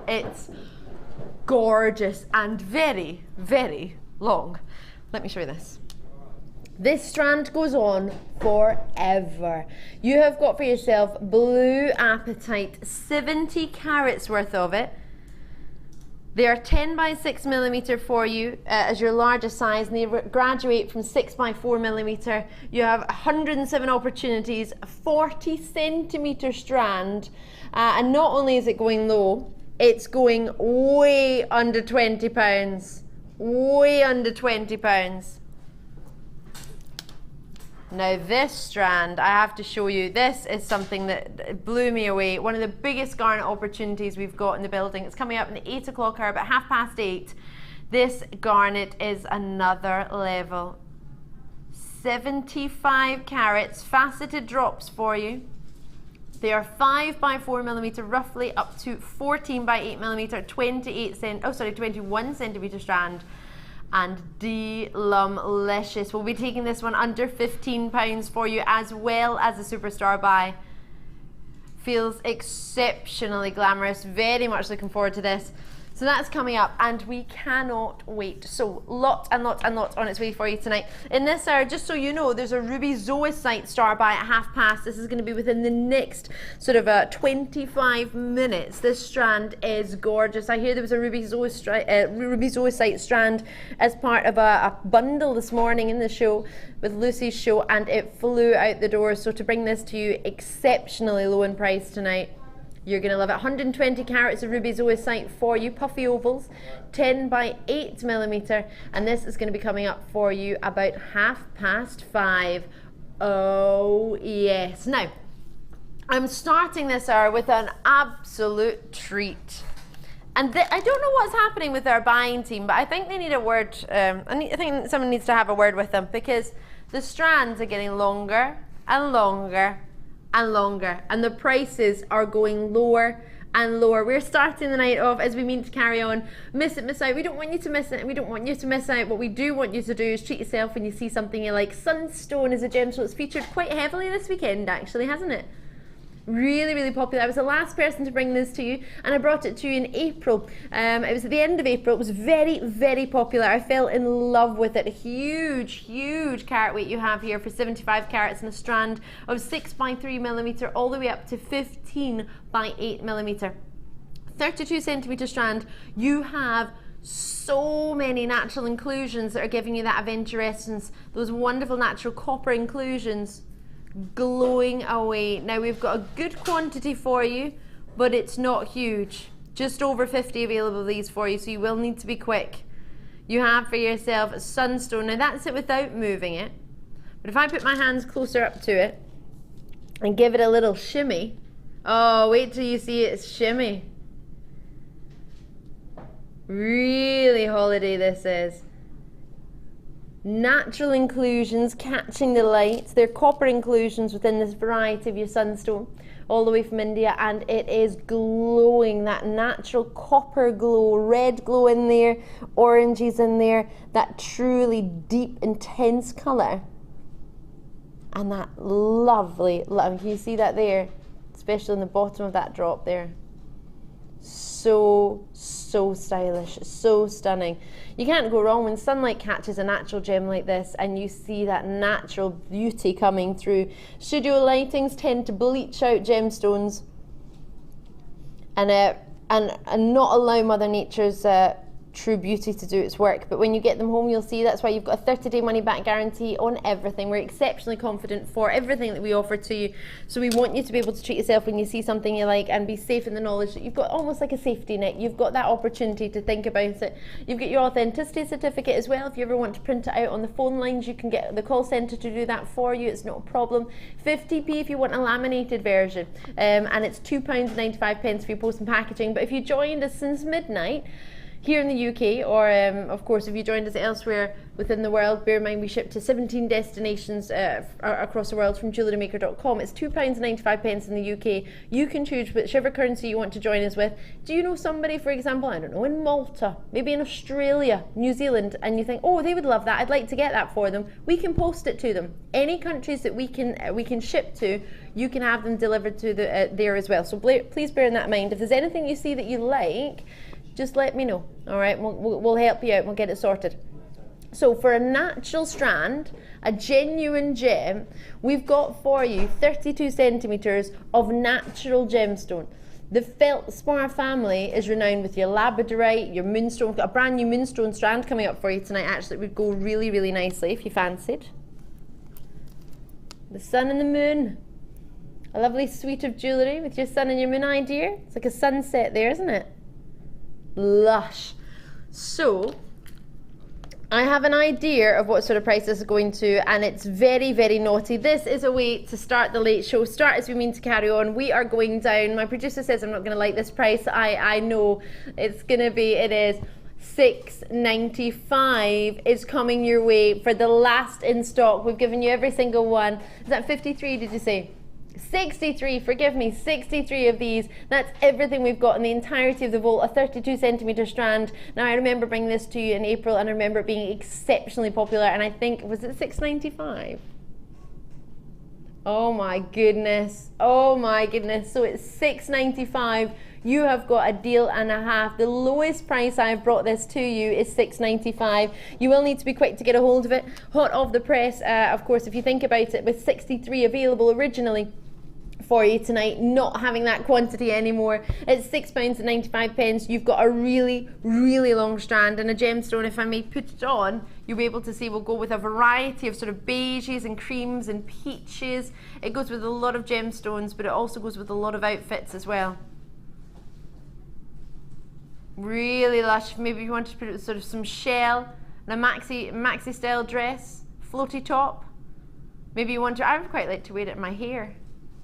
It's gorgeous and very, very long. Let me show you this. This strand goes on forever. You have got for yourself Blue Apatite, 70 carats worth of it. They are 10 by 6 millimeter for you as your largest size, and they graduate from 6 by 4 millimeter. You have 107 opportunities, a 40 centimeter strand, and not only is it going low, it's going way under 20 pounds. Way under 20 pounds. Now this strand, I have to show you, this is something that blew me away. One of the biggest garnet opportunities we've got in the building. It's coming up in the 8 o'clock hour, about 8:30. This garnet is another level. 75 carats, faceted drops for you. They are 5 by 4 millimeter, roughly up to 14 by 8 millimeter, 21 centimeter strand. And delumlicious. We'll be taking this one under £15 for you, as well as a superstar buy. Feels exceptionally glamorous. Very much looking forward to this. So that's coming up, and we cannot wait. So lots and lots and lots on its way for you tonight. In this hour, just so you know, there's a Ruby Zoisite star buy at 30:30. This is going to be within the next sort of 25 minutes. This strand is gorgeous. I hear there was a Ruby Zoisite strand as part of a bundle this morning in the show, with Lucy's show, and it flew out the door. So to bring this to you exceptionally low in price tonight, you're going to love it. 120 carats of Ruby Zoisite for you, puffy ovals, 10 by 8 millimeter, and this is going to be coming up for you about 5:30. Oh yes. Now, I'm starting this hour with an absolute treat. And I don't know what's happening with our buying team, but I think they need a word. I think someone needs to have a word with them, because the strands are getting longer and longer and longer, and the prices are going lower and lower. We're starting the night off as we mean to carry on. Miss it, miss out. We don't want you to miss it. We don't want you to miss out. What we do want you to do is treat yourself when you see something you like. Sunstone is a gemstone. It's featured quite heavily this weekend, actually, hasn't it? Really, really popular. I was the last person to bring this to you, and I brought it to you in April. It was at the end of April. It was very, very popular. I fell in love with it. A huge, huge carat weight you have here for 75 carats and a strand of 6 by 3 millimeter, all the way up to 15 by 8 millimeter. 32 centimeter strand. You have so many natural inclusions that are giving you that aventurescence. Those wonderful natural copper inclusions glowing away. Now we've got a good quantity for you, but it's not huge. Just over 50 available of these for you, so you will need to be quick. You have for yourself a sunstone. Now that's it without moving it, but if I put my hands closer up to it and give it a little shimmy, oh, wait till you see its shimmy. Really holiday this is. Natural inclusions catching the light. They're copper inclusions within this variety of your sunstone, all the way from India, and it is glowing, that natural copper glow, red glow in there, oranges in there, that truly deep, intense colour, and that lovely, can you see that there, especially on the bottom of that drop there? So stylish, so stunning. You can't go wrong when sunlight catches a natural gem like this and you see that natural beauty coming through. Studio lightings tend to bleach out gemstones and not allow Mother Nature's true beauty to do its work, but when you get them home you'll see. That's why you've got a 30-day money-back guarantee on everything. We're exceptionally confident for everything that we offer to you, so we want you to be able to treat yourself when you see something you like and be safe in the knowledge that you've got almost like a safety net. You've got that opportunity to think about it. You've got your authenticity certificate as well. If you ever want to print it out on the phone lines, you can get the call centre to do that for you. It's not a problem. 50p if you want a laminated version, and it's £2.95 for your post and packaging. But if you joined us since midnight, here in the UK, or of course if you joined us elsewhere within the world, bear in mind we ship to 17 destinations across the world from JewelleryMaker.com. It's £2.95 in the UK. You can choose whichever currency you want to join us with. Do you know somebody, for example, I don't know, in Malta, maybe in Australia, New Zealand, and you think, oh, they would love that, I'd like to get that for them? We can post it to them. Any countries that we can ship to, you can have them delivered to there as well. So please bear in that mind. If there's anything you see that you like, just let me know, all right? We'll help you out and we'll get it sorted. So for a natural strand, a genuine gem, we've got for you 32 centimeters of natural gemstone. The feldspar family is renowned with your labradorite, your moonstone. We've got a brand new moonstone strand coming up for you tonight. Actually, it would go really, really nicely if you fancied. The sun and the moon. A lovely suite of jewellery with your sun and your moon idea. It's like a sunset there, isn't it? Lush. So I have an idea of what sort of price this is going to, and it's very, very naughty. This is a way to start the late show. Start as we mean to carry on. We are going down. My producer says I'm not going to like this price. I know it's going to be. It is $6.95 is coming your way for the last in stock. We've given you every single one. Is that 53? Did you say? 63, forgive me, 63 of these. That's everything we've got in the entirety of the vault, a 32 centimeter strand. Now I remember bringing this to you in April and I remember it being exceptionally popular, and I think, was it $6.95? Oh my goodness, oh my goodness. So it's $6.95. You have got a deal and a half. The lowest price I've brought this to you is $6.95. You will need to be quick to get a hold of it. Hot off the press, of course, if you think about it, with 63 available originally for you tonight, not having that quantity anymore. It's £6.95. You've got a really, really long strand, and a gemstone, if I may put it on, you'll be able to see we'll go with a variety of sort of beiges and creams and peaches. It goes with a lot of gemstones, but it also goes with a lot of outfits as well. Really lush. Maybe you want to put sort of some shell and a maxi style dress, floaty top. Maybe you want to, I would quite like to wear it in my hair.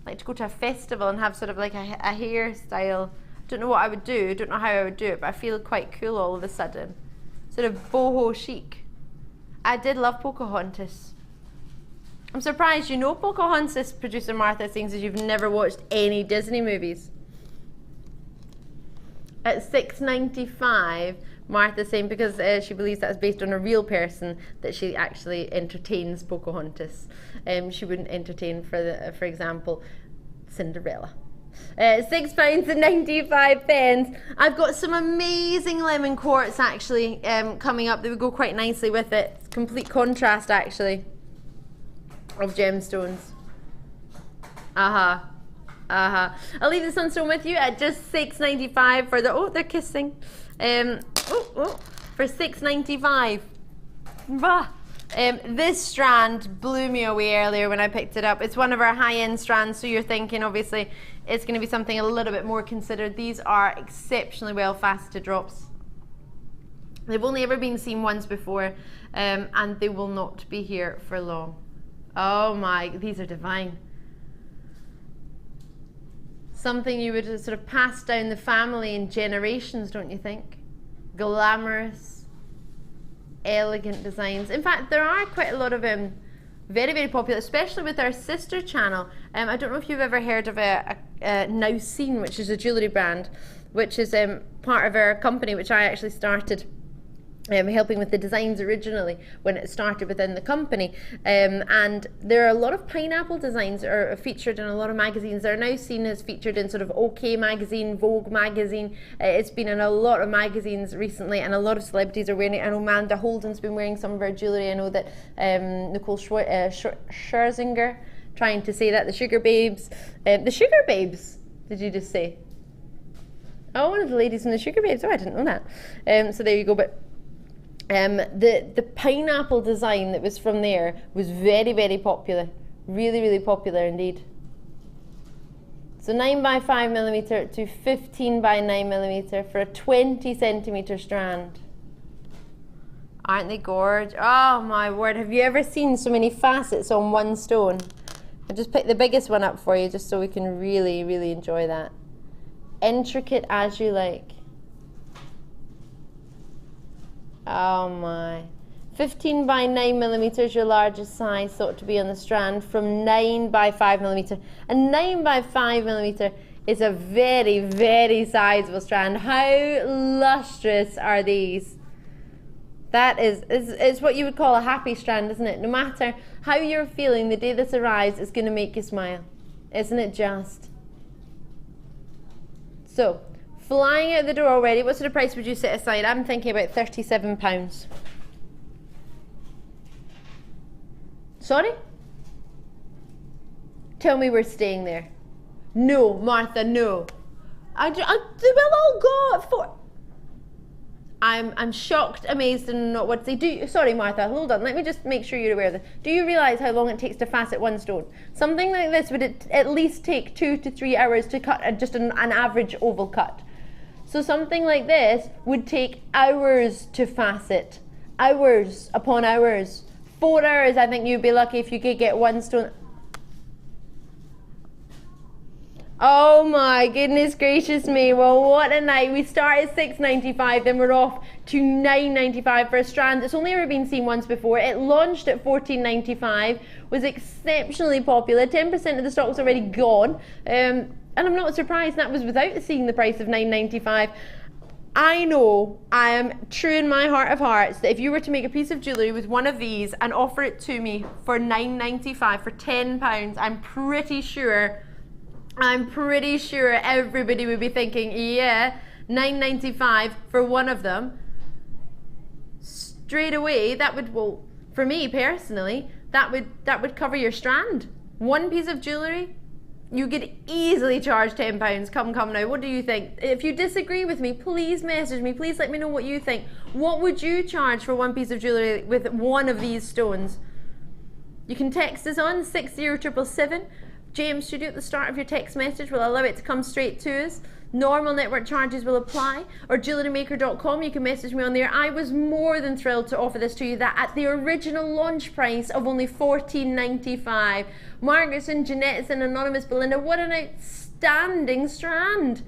Like to go to a festival and have sort of like a hairstyle. Don't know what I would do, don't know how I would do it, but I feel quite cool all of a sudden. Sort of boho chic. I did love Pocahontas. I'm surprised you know Pocahontas, producer Martha, seeing as you've never watched any Disney movies. At $6.95, Martha's saying because she believes that's based on a real person that she actually entertains Pocahontas. She wouldn't entertain, for example, Cinderella. £6.95. I've got some amazing lemon quartz actually coming up that would go quite nicely with it. It's complete contrast actually of gemstones. I'll leave the sunstone with you at just $6.95 for the, oh, they're kissing. For $6.95. This strand blew me away earlier when I picked it up. It's one of our high-end strands, so you're thinking obviously it's going to be something a little bit more considered. These are exceptionally well faceted drops. They've only ever been seen once before, and they will not be here for long. Oh my, these are divine. Something you would sort of pass down the family in generations, don't you think? Glamorous, elegant designs. In fact, there are quite a lot of very, very popular, especially with our sister channel. I don't know if you've ever heard of Now Seen, which is a jewellery brand, which is part of our company, which I actually started helping with the designs originally when it started within the company, and there are a lot of pineapple designs are featured in a lot of magazines. They're now seen as featured in sort of OK magazine, Vogue magazine. It's been in a lot of magazines recently, and a lot of celebrities are wearing it. I know Amanda Holden's been wearing some of our jewellery. I know that Nicole Scherzinger, trying to say that, the Sugar Babes, did you just say? Oh, one of the ladies from the Sugar Babes. Oh, I didn't know that. So there you go. But the pineapple design that was from there was very, very popular. Really, really popular indeed. So 9x5mm to 15x9mm for a 20 centimeter strand. Aren't they gorgeous? Oh my word, have you ever seen so many facets on one stone? I just picked the biggest one up for you just so we can really, really enjoy that. Intricate as you like. Oh my. 15 by 9 millimeters, your largest size thought to be on the strand, from 9 by 5 millimeter. And 9 by 5 millimeter is a very, very sizable strand. How lustrous are these? That is what you would call a happy strand, isn't it? No matter how you're feeling, the day this arrives, it's going to make you smile. Isn't it just? So, flying out the door already, what sort of price would you set aside? I'm thinking about £37. Sorry? Tell me we're staying there. No, Martha, no. They will all go for... I'm shocked, amazed, and not what to say. Sorry, Martha, hold on. Let me just make sure you're aware of this. Do you realise how long it takes to facet one stone? Something like this would at least take 2 to 3 hours to cut just an average oval cut. So something like this would take hours to facet. Hours upon hours. 4 hours, I think you'd be lucky if you could get one stone. Oh my goodness gracious me. Well, what a night. We start at £6.95, then we're off to £9.95 for a strand. It's only ever been seen once before. It launched at £14.95, was exceptionally popular. 10% of the stock's already gone. And I'm not surprised that was without seeing the price of £9.95. I know, I am true in my heart of hearts, that if you were to make a piece of jewellery with one of these and offer it to me for £9.95, for £10, I'm pretty sure everybody would be thinking, yeah, £9.95 for one of them. Straight away, that would, well, for me personally, that would cover your strand. One piece of jewellery, you could easily charge £10. Come now, what do you think? If you disagree with me, please message me. Please let me know what you think. What would you charge for one piece of jewellery with one of these stones? You can text us on 60777. JM Studio at the start of your text message will allow it to come straight to us. Normal network charges will apply. Or JewelleryMaker.com, you can message me on there. I was more than thrilled to offer this to you, that at the original launch price of only £14.95. Margaretson, Jeanetteson, Anonymous Belinda, what an outstanding strand.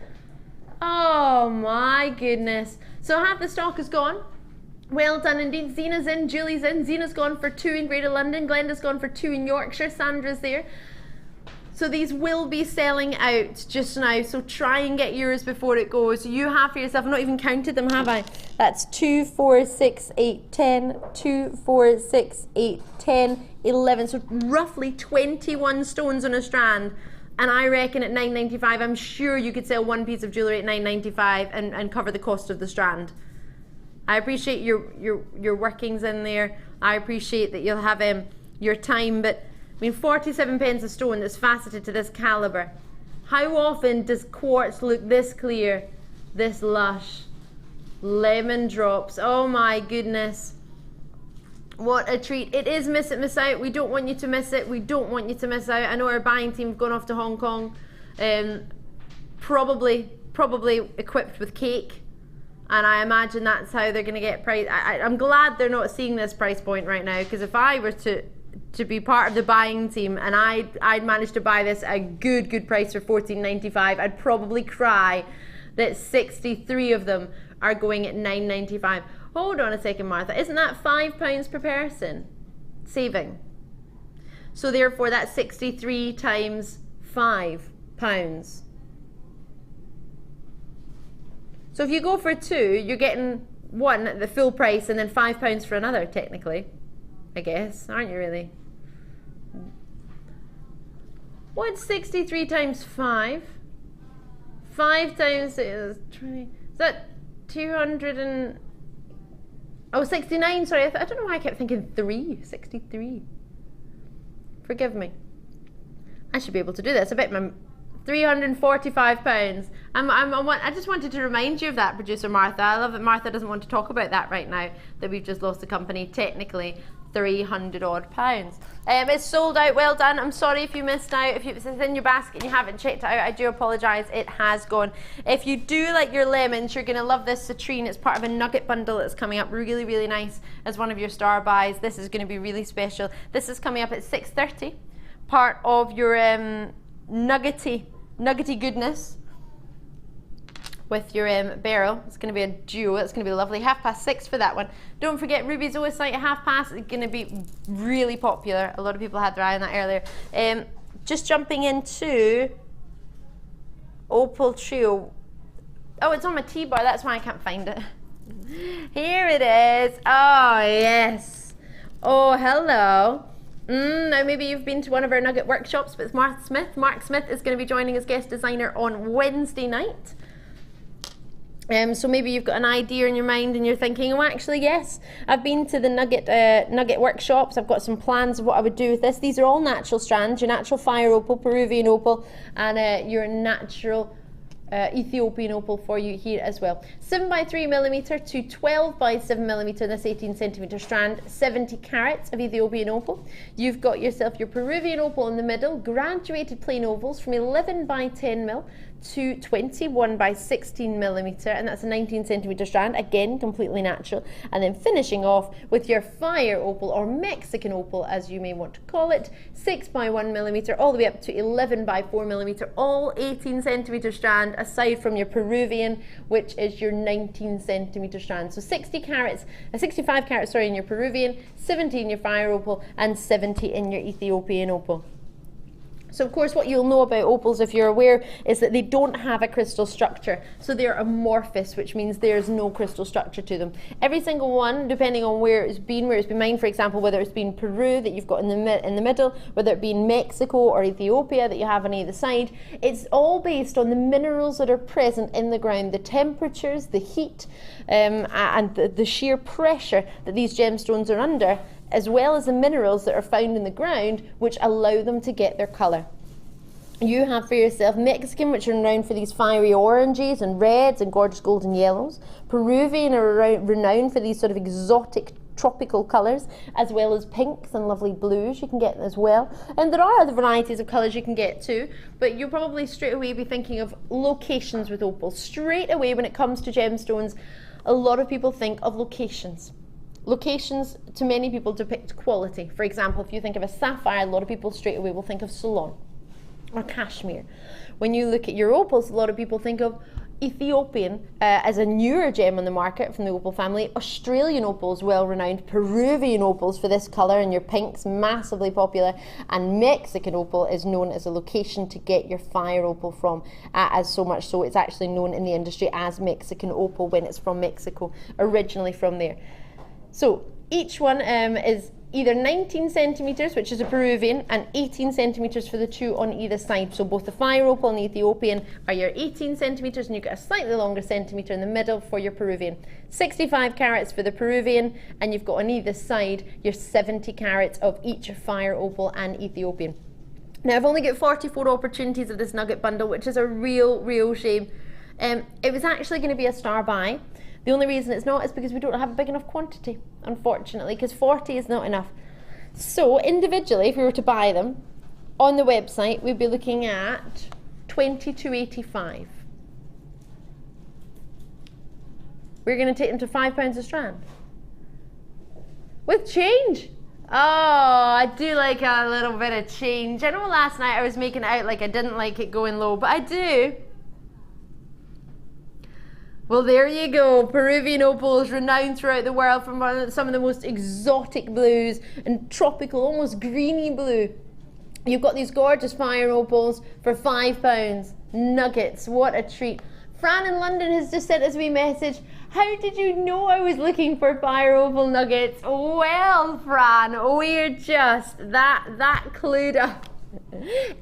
Oh my goodness. So half the stock is gone. Well done indeed. Zena's in, Julie's in. Zena's gone for 2 in Greater London. Glenda's gone for 2 in Yorkshire. Sandra's there. So these will be selling out just now, so try and get yours before it goes. You have for yourself, I've not even counted them, have I? That's 2, 4, 6, 8, 10, 2, 4, 6, 8, 10, 11, so roughly 21 stones on a strand. And I reckon at £9.95, I'm sure you could sell one piece of jewellery at £9.95 and cover the cost of the strand. I appreciate your workings in there. I appreciate that you'll have your time, but I mean, 47 pence a stone that's faceted to this calibre. How often does quartz look this clear, this lush? Lemon drops, oh my goodness. What a treat. It is miss it, miss out. We don't want you to miss it. We don't want you to miss out. I know our buying team's gone off to Hong Kong, probably equipped with cake. And I imagine that's how they're going to get price. I'm glad they're not seeing this price point right now, because if I were to be part of the buying team and I'd managed to buy this at a good price for £14.95, I'd probably cry that 63 of them are going at £9.95. Hold on a second, Martha. Isn't that £5 per person saving? So therefore that's 63 times £5. So if you go for 2, you're getting one at the full price and then £5 for another, technically, I guess, aren't you really? What's 63 times 5? 5 times 20. Is that 200 and... Oh, 69, sorry. I don't know why I kept thinking 3. 63. Forgive me. I should be able to do this. I bet my... £345. I just wanted to remind you of that, producer Martha. I love that Martha doesn't want to talk about that right now, that we've just lost the company, technically. £300 odd. It's sold out. Well done. I'm sorry if you missed out. If it's in your basket and you haven't checked it out, I do apologise. It has gone. If you do like your lemons, you're going to love this citrine. It's part of a nugget bundle that's coming up really nice as one of your star buys. This is going to be really special. This is coming up at 6:30. Part of your nuggety goodness. with your barrel. It's going to be a duo. It's going to be lovely. 6:30 for that one. Don't forget Ruby Zoisite at 5:30 is going to be really popular. A lot of people had their eye on that earlier. Just jumping into Opal Trio. Oh, it's on my T-bar. That's why I can't find it. Here it is. Oh, yes. Oh, hello. Now maybe you've been to one of our nugget workshops, but it's Mark Smith. Mark Smith is going to be joining as guest designer on Wednesday night. So maybe you've got an idea in your mind and you're thinking, oh, actually, yes, I've been to the nugget workshops. I've got some plans of what I would do with this. These are all natural strands, your natural fire opal, Peruvian opal, and your natural Ethiopian opal for you here as well. 7x3mm to 12x7mm in this 18cm strand, 70 carats of Ethiopian opal. You've got yourself your Peruvian opal in the middle, graduated plain ovals from 11x10mm to 21x16mm, and that's a 19cm strand, again completely natural. And then finishing off with your fire opal, or Mexican opal as you may want to call it, 6x1mm all the way up to 11x4mm, all 18cm strand, aside from your Peruvian, which is your 19cm strand. So 65 carats sorry, in your Peruvian, 70 in your fire opal, and 70 in your Ethiopian opal. So of course what you'll know about opals, if you're aware, is that they don't have a crystal structure. So they're amorphous, which means there's no crystal structure to them. Every single one, depending on where it's been mined, for example, whether it's been Peru that you've got in the middle, whether it be in Mexico or Ethiopia that you have on either side, it's all based on the minerals that are present in the ground, the temperatures, the heat, and the sheer pressure that these gemstones are under, as well as the minerals that are found in the ground, which allow them to get their colour. You have for yourself Mexican, which are renowned for these fiery oranges and reds and gorgeous golden yellows. Peruvian are renowned for these sort of exotic tropical colours, as well as pinks and lovely blues you can get as well. And there are other varieties of colours you can get too, but you'll probably straight away be thinking of locations with opals. Straight away when it comes to gemstones, a lot of people think of locations. Locations, to many people, depict quality. For example, if you think of a sapphire, a lot of people straight away will think of Ceylon or Kashmir. When you look at your opals, a lot of people think of Ethiopian as a newer gem on the market from the opal family. Australian opals, well renowned. Peruvian opals for this colour, and your pinks, massively popular. And Mexican opal is known as a location to get your fire opal from, as so much so it's actually known in the industry as Mexican opal when it's from Mexico, originally from there. So each one is either 19 centimetres, which is a Peruvian, and 18 centimetres for the two on either side. So both the fire opal and the Ethiopian are your 18 centimetres, and you get a slightly longer centimetre in the middle for your Peruvian. 65 carats for the Peruvian, and you've got on either side your 70 carats of each fire opal and Ethiopian. Now I've only got 44 opportunities of this nugget bundle, which is a real shame. It was actually going to be a star buy. The only reason it's not is because we don't have a big enough quantity, unfortunately, because 40 is not enough. So individually, if we were to buy them on the website, we'd be looking at £22.85. We're going to take them to £5 a strand. With change. Oh, I do like a little bit of change. I know last night I was making it out like I didn't like it going low, but I do. Well, there you go. Peruvian opal is renowned throughout the world for some of the most exotic blues and tropical, almost greeny blue. You've got these gorgeous fire opals for £5. Nuggets, what a treat. Fran in London has just sent us a wee message. How did you know I was looking for fire opal nuggets? Well, Fran, we're just that clued up.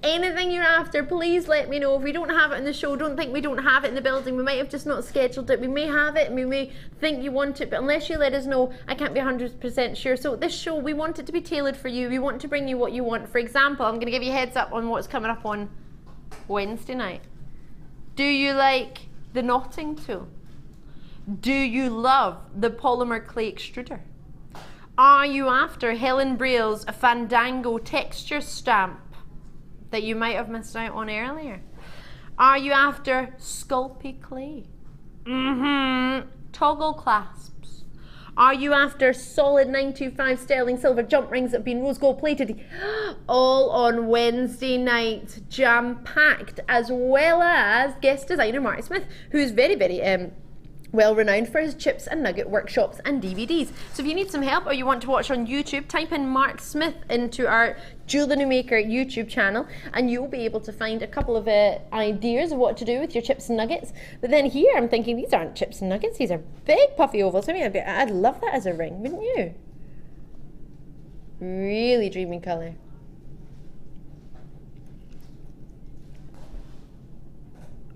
Anything you're after, please let me know. If we don't have it in the show, don't think we don't have it in the building. We might have just not scheduled it. We may have it and we may think you want it, but unless you let us know, I can't be 100% sure. So this show, we want it to be tailored for you. We want to bring you what you want. For example, I'm going to give you a heads up on what's coming up on Wednesday night. Do you like the knotting tool? Do you love the polymer clay extruder? Are you after Helen Braille's Fandango texture stamp that you might have missed out on earlier? Are you after Sculpey clay? Toggle clasps? Are you after solid 925 sterling silver jump rings that have been rose gold plated? All on Wednesday night, jam-packed, as well as guest designer Marty Smith, who's very, very well renowned for his chips and nugget workshops and DVDs. So if you need some help or you want to watch on YouTube, type in Mark Smith into our Jewellery Maker YouTube channel and you'll be able to find a couple of ideas of what to do with your chips and nuggets. But then here I'm thinking these aren't chips and nuggets, these are big puffy ovals. I mean, I'd love that as a ring, wouldn't you? Really dreamy colour.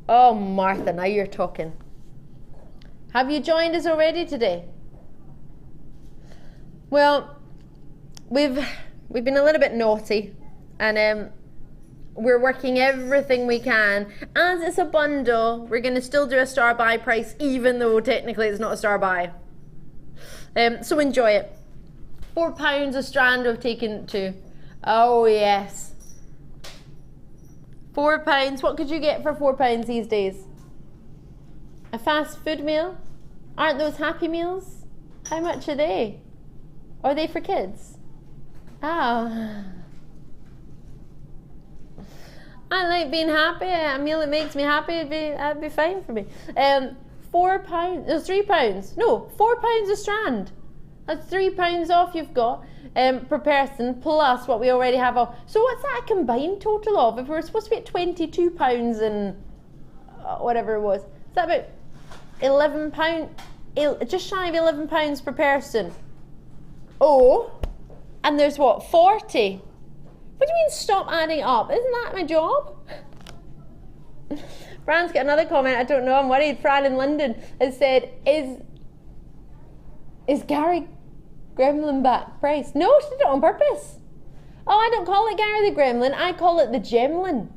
Oh, Martha, now you're talking. Have you joined us already today? Well, we've been a little bit naughty and we're working everything we can. As it's a bundle, we're going to still do a star buy price even though technically it's not a star buy. So enjoy it. £4 a strand we've taken to. Oh yes. £4. What could you get for £4 these days? A fast food meal? Aren't those Happy Meals? How much are they? Are they for kids? Oh. I like being happy. A meal that makes me happy, that'd be fine for me. £4, no, £3. No, £4 a strand. That's £3 off you've got per person, plus what we already have off. So what's that a combined total of? If we're supposed to be at £22 and whatever it was, is that about £11, just shy of £11 per person. Oh, and there's what, 40? What do you mean stop adding up? Isn't that my job? Fran's got another comment, I don't know, I'm worried. Fran in London has said, is Gary Gremlin back price? No, she did it on purpose. Oh, I don't call it Gary the Gremlin, I call it the Gemlin.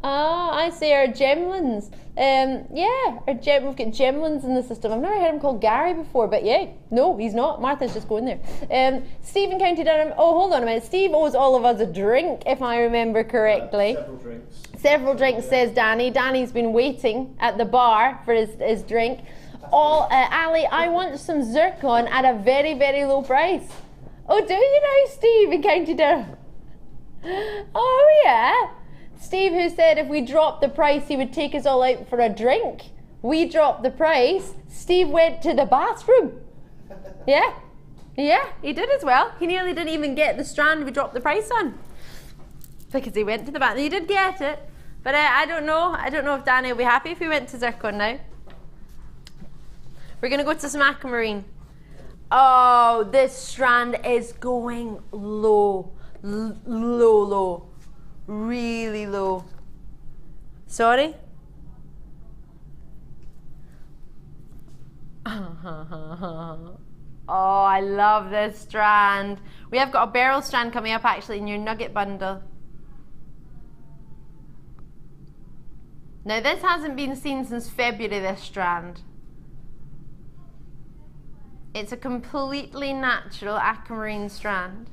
Ah, I say our Gemlins. Yeah, we've got Gemlins in the system. I've never heard him called Gary before, but yeah, no, he's not. Martha's just going there. Steve in County Durham. Oh, hold on a minute. Steve owes all of us a drink, if I remember correctly. Several drinks. Several drinks, says Danny. Danny's been waiting at the bar for his drink. Ali, I want some zircon at a very, very low price. Oh, do you know Steve in County Durham? Oh, yeah. Steve, who said if we dropped the price, he would take us all out for a drink. We dropped the price. Steve went to the bathroom. Yeah, he did as well. He nearly didn't even get the strand we dropped the price on because he went to the bathroom. He did get it, but I don't know. I don't know if Danny will be happy if we went to zircon now. We're gonna go to some aquamarine. Oh, this strand is going low, low. Really low. Sorry? Oh, I love this strand. We have got a beryl strand coming up actually in your nugget bundle. Now this hasn't been seen since February, this strand. It's a completely natural aquamarine strand.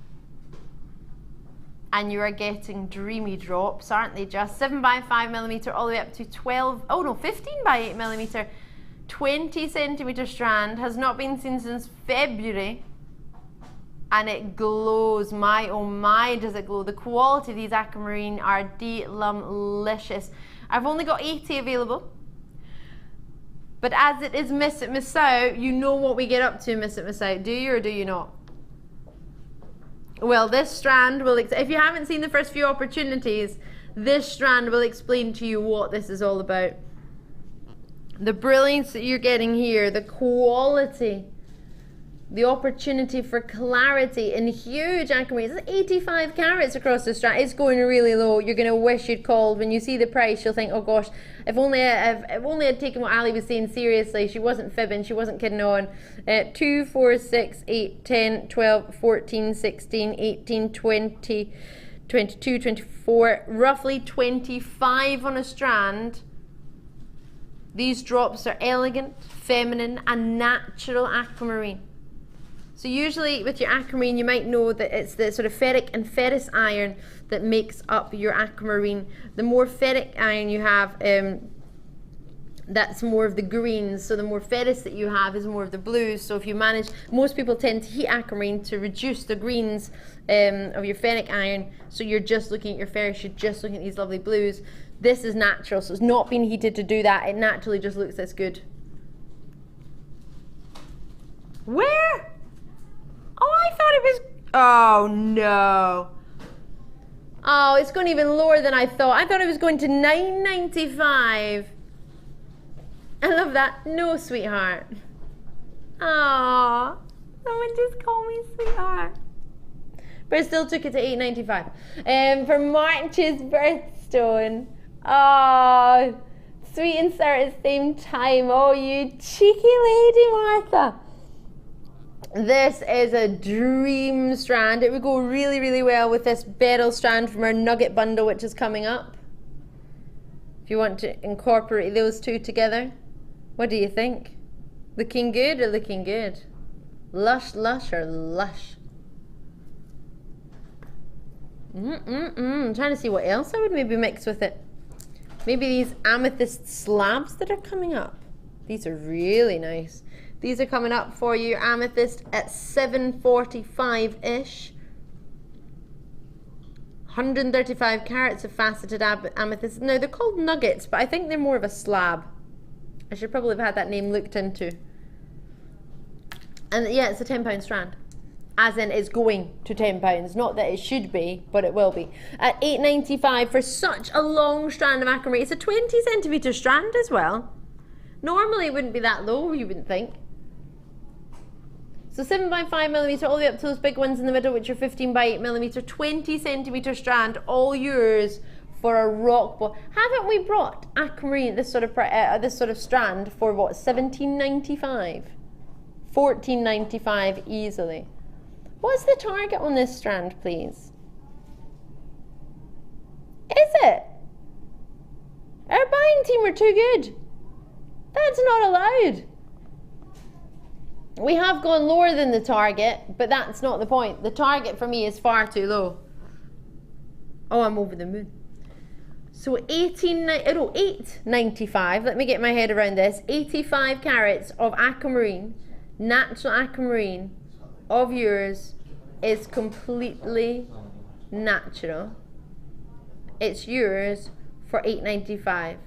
And you are getting dreamy drops, aren't they? Just 7 by 5 millimeter all the way up to 15 by 8 millimeter, 20 centimeter strand. Has not been seen since February, and it glows. My oh my, does it glow? The quality of these aquamarine are delicious. I've only got 80 available, but as it is miss it miss out, you know what we get up to miss it miss out. Do you or do you not? Well, this strand will, if you haven't seen the first few opportunities, this strand will explain to you what this is all about. The brilliance that you're getting here, the quality, the opportunity for clarity in huge aquamarine. It's 85 carats across the strand. It's going really low. You're going to wish you'd called. When you see the price, you'll think, oh gosh, if only I'd taken what Ali was saying seriously. She wasn't fibbing, she wasn't kidding on. 2, 4, 6, 8, 10, 12, 14, 16, 18, 20, 22, 24, roughly 25 on a strand. These drops are elegant, feminine, and natural aquamarine. So usually with your aquamarine, you might know that it's the sort of ferric and ferrous iron that makes up your aquamarine. The more ferric iron you have, that's more of the greens. So the more ferrous that you have is more of the blues. So if you manage, most people tend to heat aquamarine to reduce the greens of your ferric iron. So you're just looking at your ferrous, you're just looking at these lovely blues. This is natural, so it's not been heated to do that. It naturally just looks this good. Where? Oh, I thought it was, oh no. Oh, it's going even lower than I thought. I thought it was going to $9.95. I love that. No, sweetheart. Aww. Someone just called me sweetheart. But I still took it to $8.95. For March's birthstone. Oh, sweet and sour at the same time. Oh, you cheeky lady, Martha. This is a dream strand. It would go really, really well with this beryl strand from our nugget bundle, which is coming up. If you want to incorporate those two together. What do you think? Looking good or looking good? Lush, lush, or lush? I'm trying to see what else I would maybe mix with it. Maybe these amethyst slabs that are coming up. These are really nice. These are coming up for you, amethyst, at $7.45-ish. 135 carats of faceted amethyst. Now, they're called nuggets, but I think they're more of a slab. I should probably have had that name looked into. And yeah, it's a £10 strand. As in, it's going to £10. Not that it should be, but it will be. At $8.95 for such a long strand of aquamarine. It's a 20 centimetre strand as well. Normally, it wouldn't be that low, you wouldn't think. So 7x5mm all the way up to those big ones in the middle, which are 15x8mm, 20 centimetre strand, all yours for a rock ball. Haven't we brought aquamarine, this sort of strand, for what, $17.95? $14.95 easily. What's the target on this strand, please? Is it? Our buying team are too good. That's not allowed. We have gone lower than the target, but that's not the point. The target for me is far too low. Oh, I'm over the moon. So $8.95, let me get my head around this. 85 carats of aquamarine, natural aquamarine of yours is completely natural. It's yours for $8.95.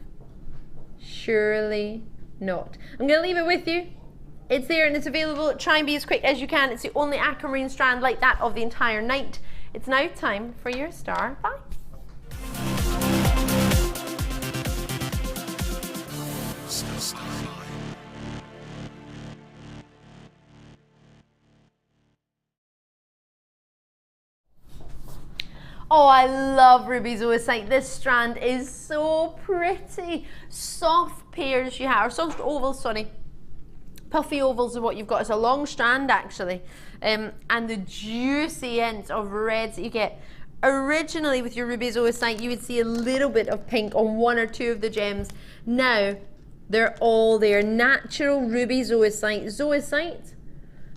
Surely not. I'm going to leave it with you. It's there and it's available. Try and be as quick as you can. It's the only aquamarine strand like that of the entire night. It's now time for your star. Bye. Oh, I love Ruby Zoisite. This strand is so pretty. Soft pairs you have, or soft ovals, sorry. Puffy ovals are what you've got. It's a long strand actually. And the juicy ends of reds that you get. Originally with your Ruby Zoisite, you would see a little bit of pink on one or two of the gems. Now, they're all there. Natural Ruby Zoisite. Zoisite,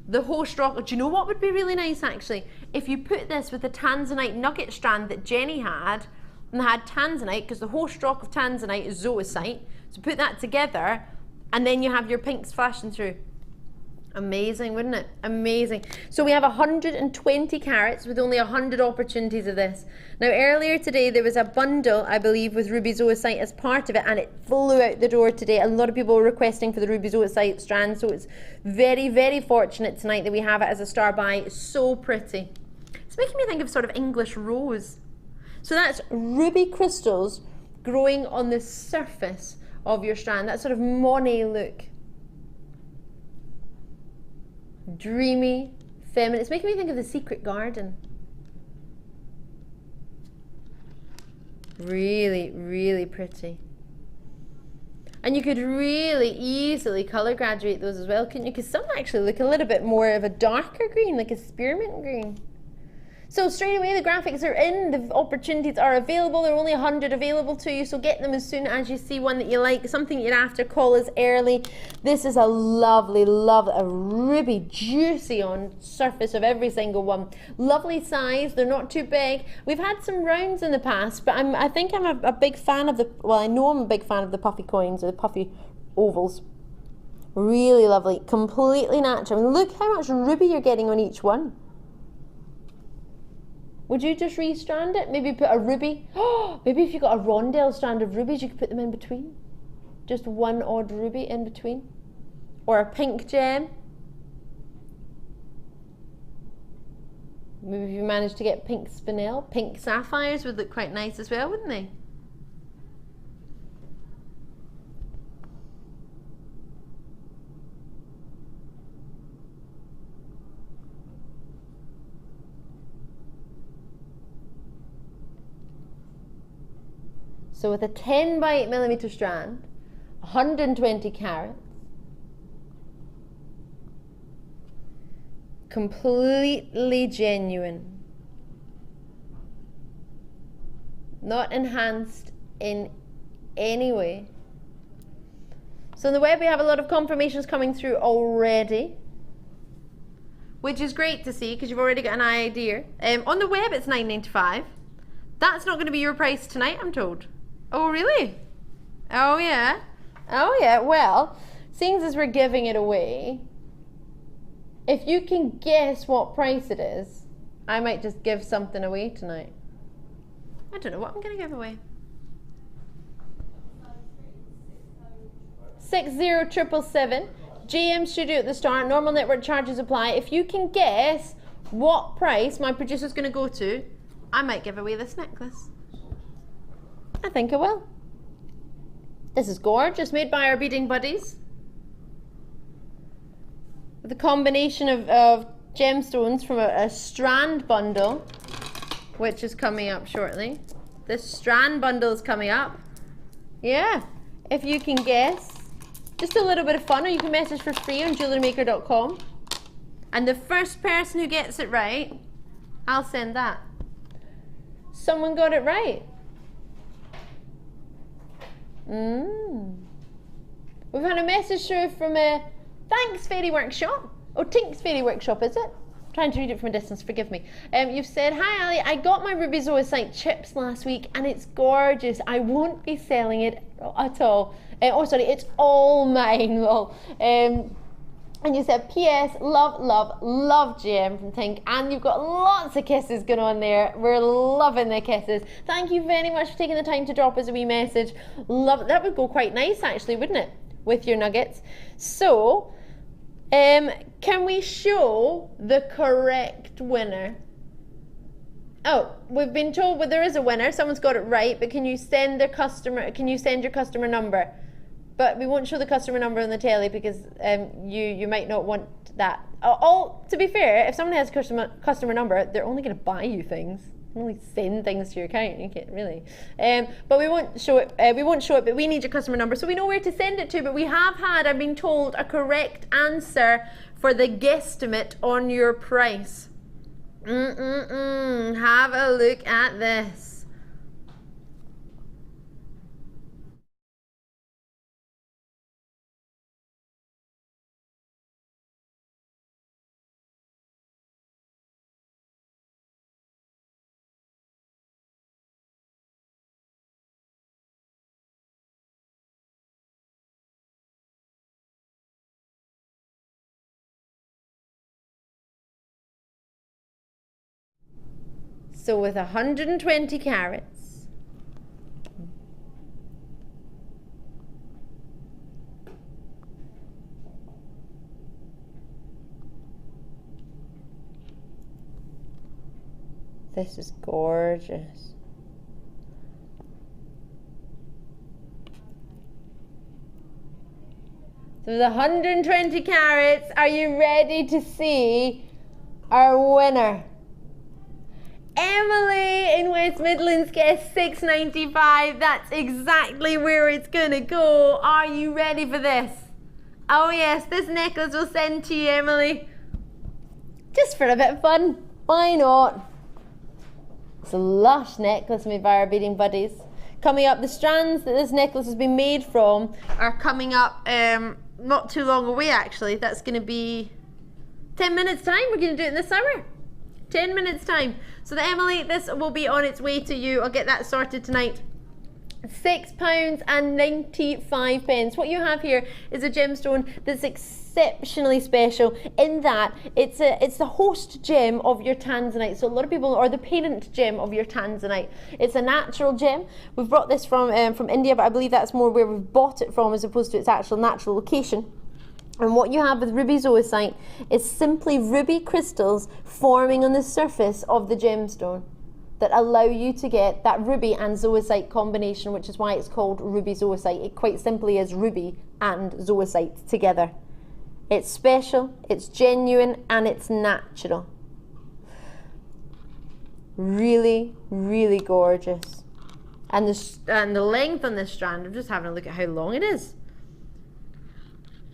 the host rock. Do you know what would be really nice actually? If you put this with the tanzanite nugget strand that Jenny had, and they had tanzanite, because the host rock of tanzanite is zoisite. So put that together, and then you have your pinks flashing through. Amazing, wouldn't it? Amazing. So we have 120 carats with only 100 opportunities of this. Now earlier today there was a bundle, I believe, with Ruby Zoisite as part of it, and it flew out the door today. A lot of people were requesting for the Ruby Zoisite strand, so it's very, very fortunate tonight that we have it as a star buy. It's so pretty. It's making me think of sort of English rose. So that's ruby crystals growing on the surface of your strand. That sort of Monet look. Dreamy, feminine. It's making me think of the Secret Garden. Really, really pretty. And you could really easily colour graduate those as well, couldn't you? Because some actually look a little bit more of a darker green, like a spearmint green. So straight away the graphics are in, the opportunities are available. There are only 100 available to you, so get them as soon as you see one that you like, something you're after. Call us early. This is a lovely, a ruby, juicy on surface of every single one. Lovely size, they're not too big. We've had some rounds in the past, but I think I'm a big fan of the, well, I know I'm a big fan of the puffy coins, or the puffy ovals. Really lovely, completely natural. I mean, look how much ruby you're getting on each one. Would you just restrand it? Maybe put a ruby. Maybe if you got a rondelle strand of rubies, you could put them in between. Just one odd ruby in between. Or a pink gem. Maybe if you managed to get pink spinel, pink sapphires would look quite nice as well, wouldn't they? So with a 10 by 8 millimeter strand, 120 carats, completely genuine, not enhanced in any way. So on the web we have a lot of confirmations coming through already, which is great to see because you've already got an idea. On the web it's $9.95. That's not going to be your price tonight, I'm told. Oh really? Oh yeah. Oh yeah. Well, seeing as we're giving it away, if you can guess what price it is, I might just give something away tonight. I don't know what I'm going to give away. 60777. GM Studio at the start. Normal network charges apply. If you can guess what price my producer's going to go to, I might give away this necklace. I think I will. This is gorgeous, made by our beading buddies. With a combination of gemstones from a strand bundle, which is coming up shortly. This strand bundle is coming up. Yeah, if you can guess. Just a little bit of fun, or you can message for free on JewelleryMaker.com. And the first person who gets it right, I'll send that. Someone got it right. We've had a message through from a Thanks Fairy Workshop. Oh, Tink's Fairy Workshop, is it? I'm trying to read it from a distance, forgive me. You've said, hi Ali, I got my Ruby Zoisite chips last week and it's gorgeous. I won't be selling it at all. Oh, sorry, it's all mine. Well, and you said, P.S. Love, love, love GM from Tink. And you've got lots of kisses going on there. We're loving the kisses. Thank you very much for taking the time to drop us a wee message. Love, that would go quite nice actually, wouldn't it? With your nuggets. So, can we show the correct winner? Oh, we've been told there is a winner. Someone's got it right, but can you send your customer number? But we won't show the customer number on the telly because you might not want that. To be fair, if someone has a customer number, they're only going to buy you things. They only send things to your account. You can't really. But we won't show it. But we need your customer number so we know where to send it to. But we have had, I've been told, a correct answer for the guesstimate on your price. Have a look at this. So with 120 carats, this is gorgeous. So with 120 carats, are you ready to see our winner? Emily in West Midlands guessed $6.95. That's exactly where it's gonna go. Are you ready for this? Oh yes, this necklace we'll send to you, Emily. Just for a bit of fun. Why not? It's a lush necklace made by our beading buddies. Coming up, the strands that this necklace has been made from are coming up not too long away actually. That's gonna be 10 minutes time. We're gonna do it in the summer. 10 minutes time. So Emily, this will be on its way to you. I'll get that sorted tonight. £6.95. What you have here is a gemstone that's exceptionally special in that it's the host gem of your tanzanite. So a lot of people, or the parent gem of your tanzanite. It's a natural gem. We've brought this from India, but I believe that's more where we've bought it from as opposed to its actual natural location. And what you have with Ruby Zoisite is simply ruby crystals forming on the surface of the gemstone that allow you to get that ruby and zoisite combination, which is why it's called Ruby Zoisite. It quite simply is ruby and zoisite together. It's special, it's genuine, and it's natural. Really, really gorgeous. And the length on this strand, I'm just having a look at how long it is.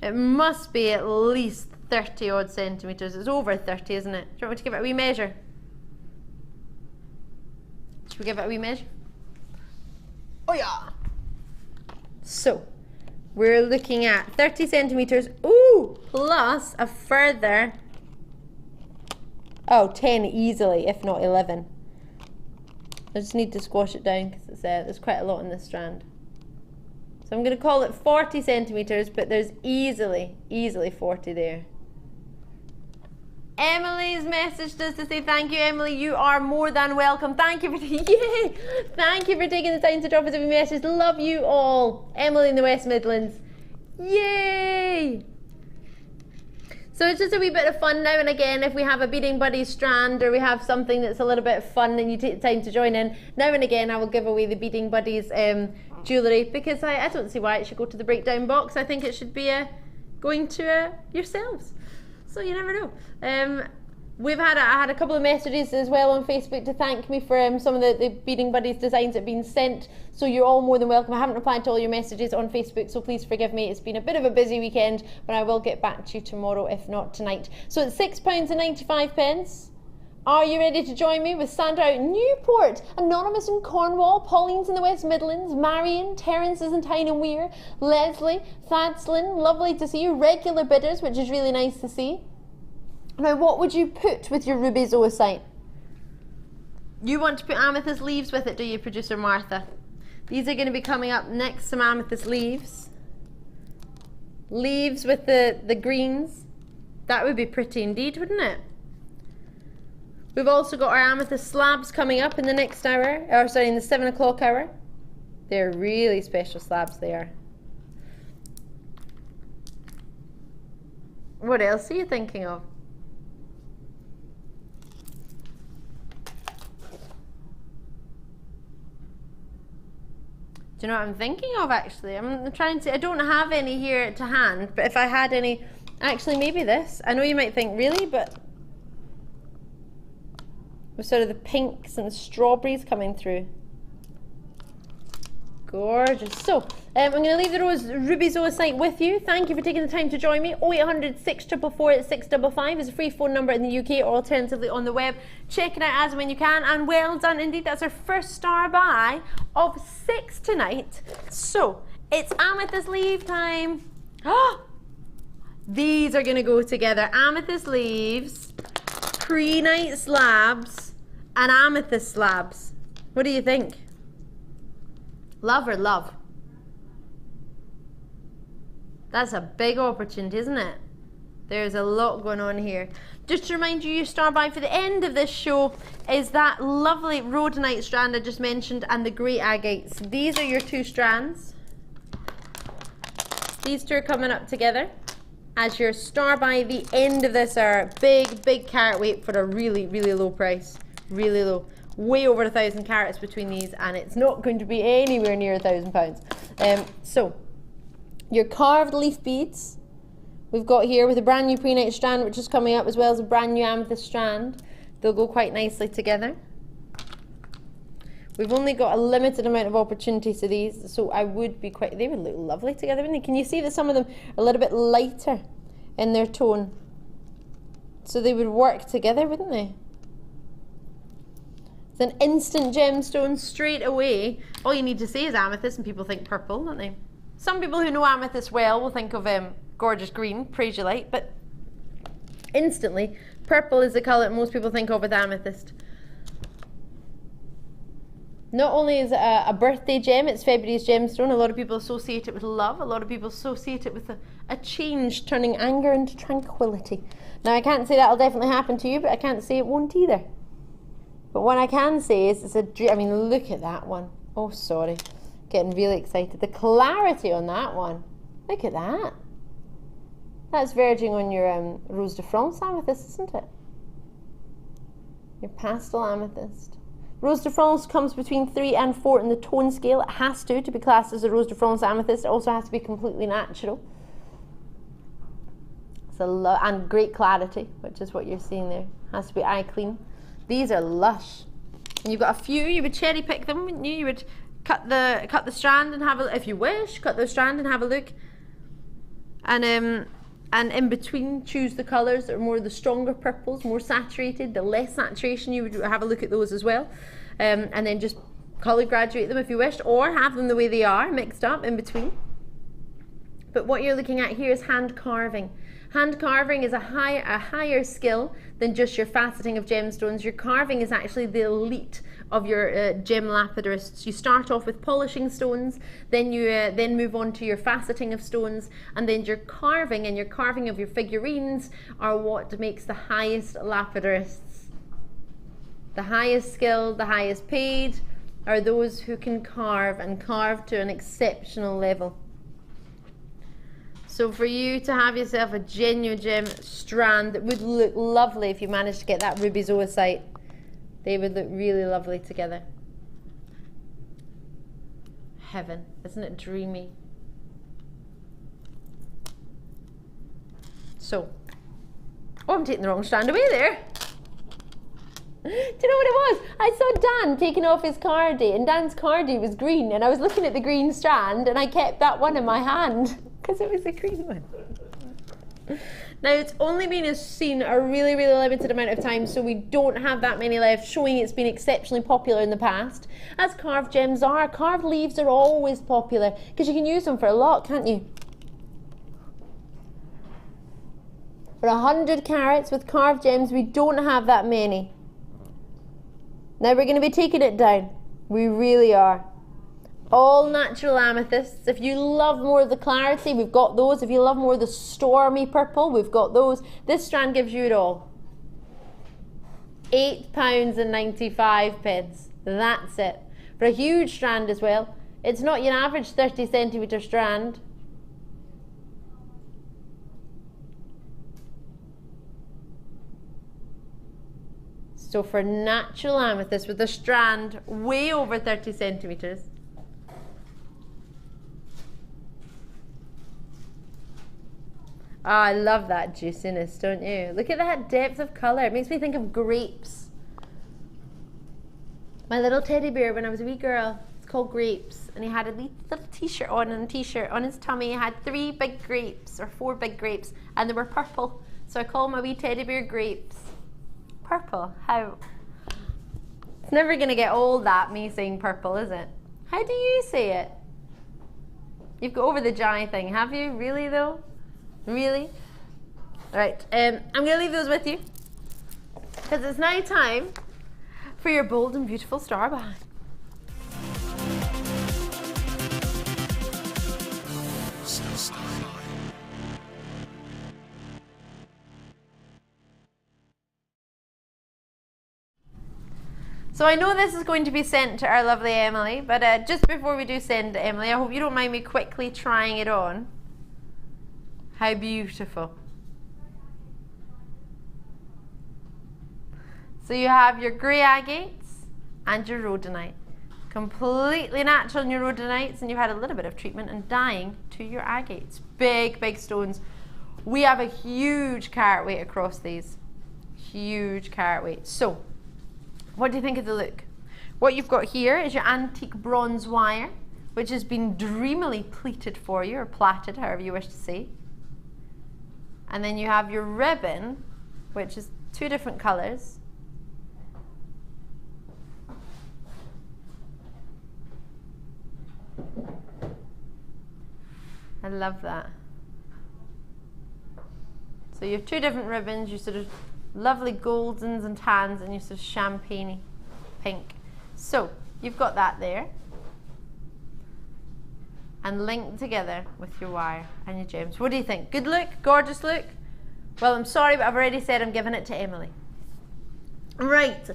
It must be at least 30 odd centimetres. It's over 30, isn't it? Do you want me to give it a wee measure? Should we give it a wee measure? Oh yeah! So, we're looking at 30 centimetres, ooh, plus a further, 10 easily, if not 11. I just need to squash it down because there's quite a lot in this strand. So I'm going to call it 40 centimetres, but there's easily 40 there. Emily's messaged us to say thank you, Emily. You are more than welcome. Thank you for yay! Thank you for taking the time to drop us a message. Love you all. Emily in the West Midlands. Yay! So it's just a wee bit of fun now and again if we have a Beading Buddies strand or we have something that's a little bit fun and you take the time to join in. Now and again I will give away the Beading Buddies jewellery because I don't see why it should go to the breakdown box. I think it should be going to yourselves. So you never know. I had a couple of messages as well on Facebook to thank me for some of the Beading Buddies designs that have been sent. So you're all more than welcome. I haven't replied to all your messages on Facebook, so please forgive me. It's been a bit of a busy weekend, but I will get back to you tomorrow, if not tonight. So it's £6.95. Are you ready to join me with Sandra out in Newport, Anonymous in Cornwall, Pauline's in the West Midlands, Marion, Terence is in Tyne and Weir, Leslie, Thadslin, lovely to see you, regular bidders, which is really nice to see. Now, what would you put with your Ruby Zoisite? You want to put amethyst leaves with it, do you, producer Martha? These are going to be coming up next, some amethyst leaves. Leaves with the greens. That would be pretty indeed, wouldn't it? We've also got our amethyst slabs coming up in the next hour, or sorry, in the 7 o'clock hour. They're really special slabs, they are. What else are you thinking of? Do you know what I'm thinking of actually? I'm trying to, I don't have any here to hand, but if I had any, actually maybe this. I know you might think, really, but with sort of the pinks and the strawberries coming through. Gorgeous. So, I'm going to leave the Ruby Zoisite with you. Thank you for taking the time to join me. 0800 644 655 is a free phone number in the UK or alternatively on the web. Check it out as and when you can, and well done indeed. That's our first star buy of 6 tonight. So, it's amethyst leaf time. These are going to go together. Amethyst leaves, prehnite slabs, and amethyst slabs. What do you think? Love or love? That's a big opportunity, isn't it? There's a lot going on here. Just to remind you, your star buy for the end of this show is that lovely rhodonite strand I just mentioned and the grey agates. These are your 2 strands. These 2 are coming up together as your star buy the end of this hour. Big carat weight for a really low price. Really low. Way over 1,000 carats between these, and it's not going to be anywhere near £1,000. So your carved leaf beads we've got here with a brand new prehnite strand which is coming up, as well as a brand new amethyst strand. They'll go quite nicely together. We've only got a limited amount of opportunities to these, so I would be quite, they would look lovely together, wouldn't they? Can you see that some of them are a little bit lighter in their tone, so they would work together, wouldn't they? An instant gemstone straight away. All you need to say is amethyst and people think purple, don't they? Some people who know amethyst well will think of gorgeous green, praisiolite, but instantly purple is the colour that most people think of with amethyst. Not only is it a birthday gem, it's February's gemstone. A lot of people associate it with love. A lot of people associate it with a change, turning anger into tranquility. Now, I can't say that'll definitely happen to you, but I can't say it won't either. But what I can say is it's a dream. I mean, look at that one. Oh, sorry. Getting really excited. The clarity on that one. Look at that. That's verging on your Rose de France amethyst, isn't it? Your pastel amethyst. Rose de France comes between 3 and 4 in the tone scale. It has to be classed as a Rose de France amethyst. It also has to be completely natural. And great clarity, which is what you're seeing there. Has to be eye clean. These are lush. And you've got a few. You would cherry pick them, wouldn't you? You would cut the strand and have a, if you wish, cut the strand and have a look. And in between, choose the colours that are more the stronger purples, more saturated. The less saturation, you would have a look at those as well. And then just colour graduate them if you wished, or have them the way they are, mixed up in between. But what you're looking at here is hand carving. Hand carving is a higher skill than just your faceting of gemstones. Your carving is actually the elite of your gem lapidarists. You start off with polishing stones, then you then move on to your faceting of stones, and then your carving and your carving of your figurines are what makes the highest lapidarists. The highest skilled, the highest paid are those who can carve, and carve to an exceptional level. So for you to have yourself a genuine gem strand that would look lovely if you managed to get that Ruby Zoisite, they would look really lovely together. Heaven, isn't it dreamy? So, oh, I'm taking the wrong strand away there. Do you know what it was? I saw Dan taking off his cardi, and Dan's cardi was green, and I was looking at the green strand, and I kept that one in my hand because it was the green one. Now, it's only been seen a really, really limited amount of time, so we don't have that many left, showing it's been exceptionally popular in the past. As carved gems are, carved leaves are always popular, because you can use them for a lot, can't you? For 100 carats with carved gems, we don't have that many. Now we're going to be taking it down. We really are. All natural amethysts. If you love more of the clarity, we've got those. If you love more of the stormy purple, we've got those. This strand gives you it all. £8.95. That's it. For a huge strand as well. It's not your average 30cm strand. So for natural amethyst with a strand way over 30 centimeters. Oh, I love that juiciness, don't you? Look at that depth of colour. It makes me think of grapes. My little teddy bear when I was a wee girl, it's called Grapes, and he had a little t-shirt on, and a t-shirt on his tummy. He had 3 big grapes, or 4 big grapes, and they were purple. So I call my wee teddy bear Grapes. Purple, how? It's never going to get old, that, me saying purple, is it? How do you say it? You've got over the Jai thing, have you? Really though? Really? Right, I'm going to leave those with you, because it's now time for your bold and beautiful star behind. So I know this is going to be sent to our lovely Emily, but just before we do send to Emily, I hope you don't mind me quickly trying it on. How beautiful. So you have your grey agates and your rhodonite. Completely natural in your rhodonites, and you've had a little bit of treatment and dyeing to your agates. Big, big stones. We have a huge carat weight across these. Huge carat weight. So, what do you think of the look? What you've got here is your antique bronze wire, which has been dreamily pleated for you, or plaited, however you wish to say. And then you have your ribbon, which is 2 different colours. I love that. So you have 2 different ribbons, you sort of lovely goldens and tans, and your sort of champagne-y pink. So you've got that there. And linked together with your wire and your gems. What do you think? Good look? Gorgeous look? Well, I'm sorry, but I've already said I'm giving it to Emily. Right,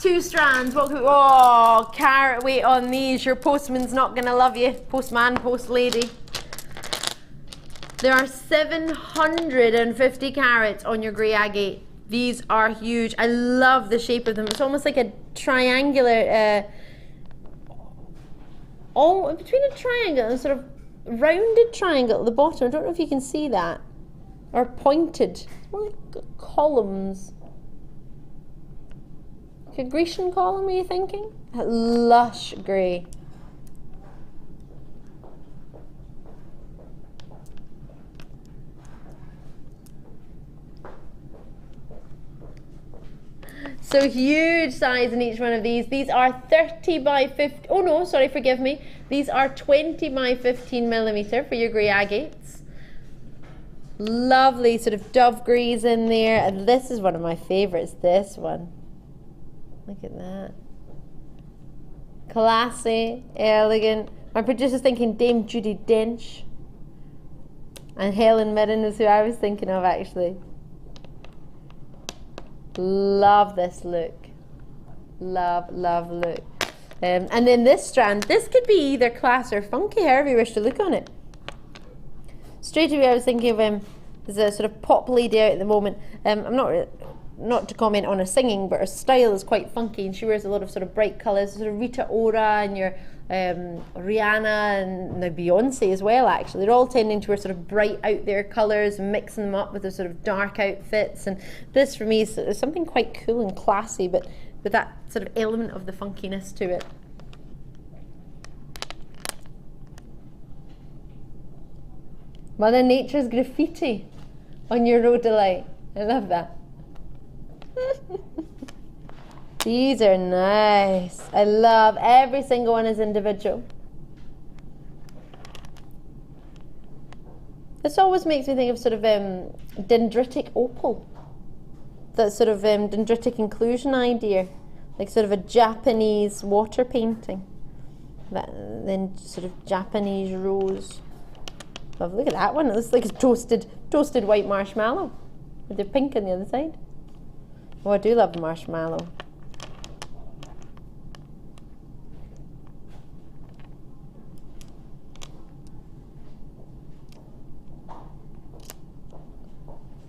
2 strands. Oh, carat weight on these. Your postman's not gonna love you. Postman, post lady. There are 750 carats on your grey agate. These are huge. I love the shape of them. It's almost like a triangular, between a triangle and a sort of rounded triangle at the bottom. I don't know if you can see that. Or pointed. More like columns. Like a Grecian column, are you thinking? That lush grey. So huge size in each one of these. These are 30 by 50, oh no, sorry, forgive me. These are 20 by 15 millimeter for your grey agates. Lovely sort of dove greys in there. And this is one of my favorites, this one. Look at that. Classy, elegant. My producer's thinking Dame Judi Dench. And Helen Mirren is who I was thinking of actually. Love this look. Love, love look. And then this strand, this could be either class or funky, however you wish to look on it. Straight away I was thinking of there's a sort of pop lady out at the moment. I'm not to comment on her singing, but her style is quite funky and she wears a lot of sort of bright colours, sort of Rita Ora and your Rihanna and now Beyonce as well actually. They're all tending to wear sort of bright out there colours and mixing them up with the sort of dark outfits, and this for me is something quite cool and classy but with that sort of element of the funkiness to it. Mother Nature's graffiti on your rhodolite. I love that. These are nice. I love every single one is individual. This always makes me think of sort of dendritic opal. That sort of dendritic inclusion idea. Like sort of a Japanese water painting. Then sort of Japanese rose. Love, look at that one. It looks like a toasted white marshmallow with the pink on the other side. Oh, I do love marshmallow.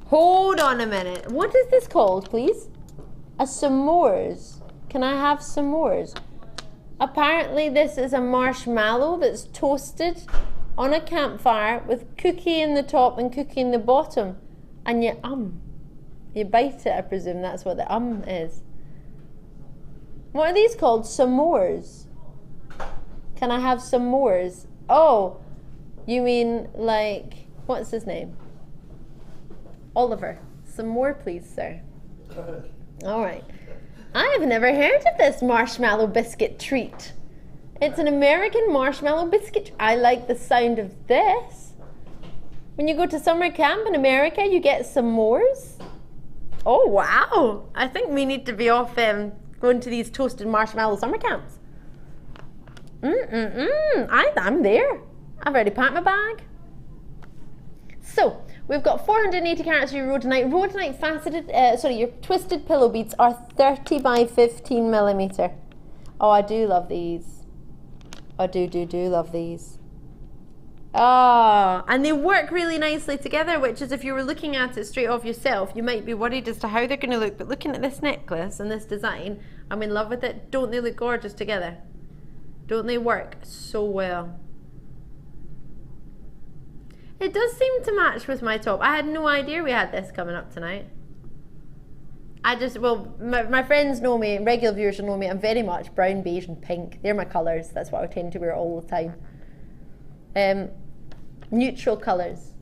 Hold on a minute. What is this called, please? A s'mores. Can I have s'mores? Apparently this is a marshmallow that's toasted on a campfire with cookie in the top and cookie in the bottom. And you bite it, I presume that's what the is. What are these called? S'mores. Can I have s'mores? Oh, you mean like, what's his name? Oliver. Some more, please, sir. All right. I have never heard of this marshmallow biscuit treat. It's an American marshmallow biscuit. I like the sound of this. When you go to summer camp in America, you get s'mores. Oh, wow. I think we need to be off going to these toasted marshmallow summer camps. I'm there. I've already packed my bag. So, we've got 480 carats of your rhodonite. Rhodonite faceted, your twisted pillow beads are 30 by 15 millimeter. Oh, I do love these. I do love these. Ah, and they work really nicely together, which is if you were looking at it straight off yourself, you might be worried as to how they're going to look. But looking at this necklace and this design, I'm in love with it. Don't they look gorgeous together? Don't they work so well? It does seem to match with my top. I had no idea we had this coming up tonight. My friends know me, regular viewers know me, I'm very much brown, beige and pink. They're my colours. That's what I tend to wear all the time. Neutral colours.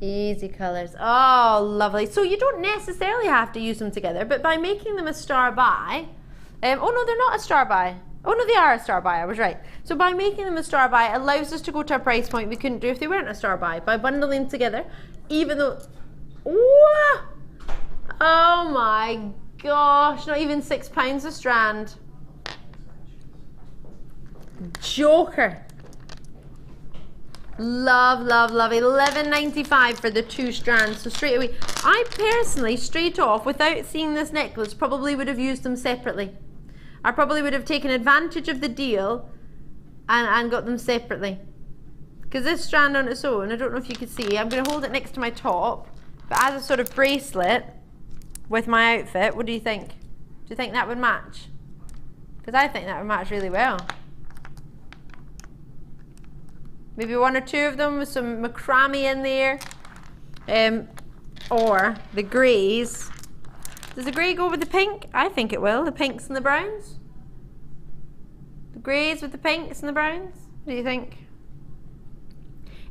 Easy colours. Oh, lovely. So you don't necessarily have to use them together, but by making them a star buy, oh no, they're not a star buy. Oh no, they are a star buy, I was right. So by making them a star buy, it allows us to go to a price point we couldn't do if they weren't a star buy. By bundling them together, even though, oh my gosh, not even £6 a strand. Joker. Love, love, love. £11.95 for the 2 strands. So straight away, I personally, straight off, without seeing this necklace, probably would have used them separately. I probably would have taken advantage of the deal and got them separately. Because this strand on its own, I don't know if you can see, I'm going to hold it next to my top, but as a sort of bracelet with my outfit, what do you think? Do you think that would match? Because I think that would match really well. Maybe 1 or 2 of them with some macrame in there. Or the greys. Does the grey go with the pink? I think it will. The pinks and the browns. The greys with the pinks and the browns. What do you think?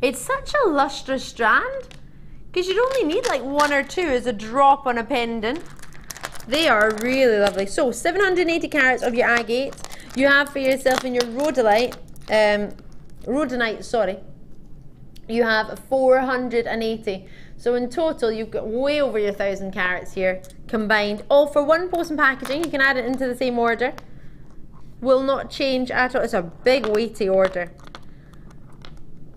It's such a lustrous strand. Because you'd only need like 1 or 2 as a drop on a pendant. They are really lovely. So 780 carats of your agate. You have for yourself in your rhodonite, sorry, you have 480. So in total, you've got way over your 1,000 carats here combined, all for 1 post and packaging. You can add it into the same order. Will not change at all. It's a big weighty order,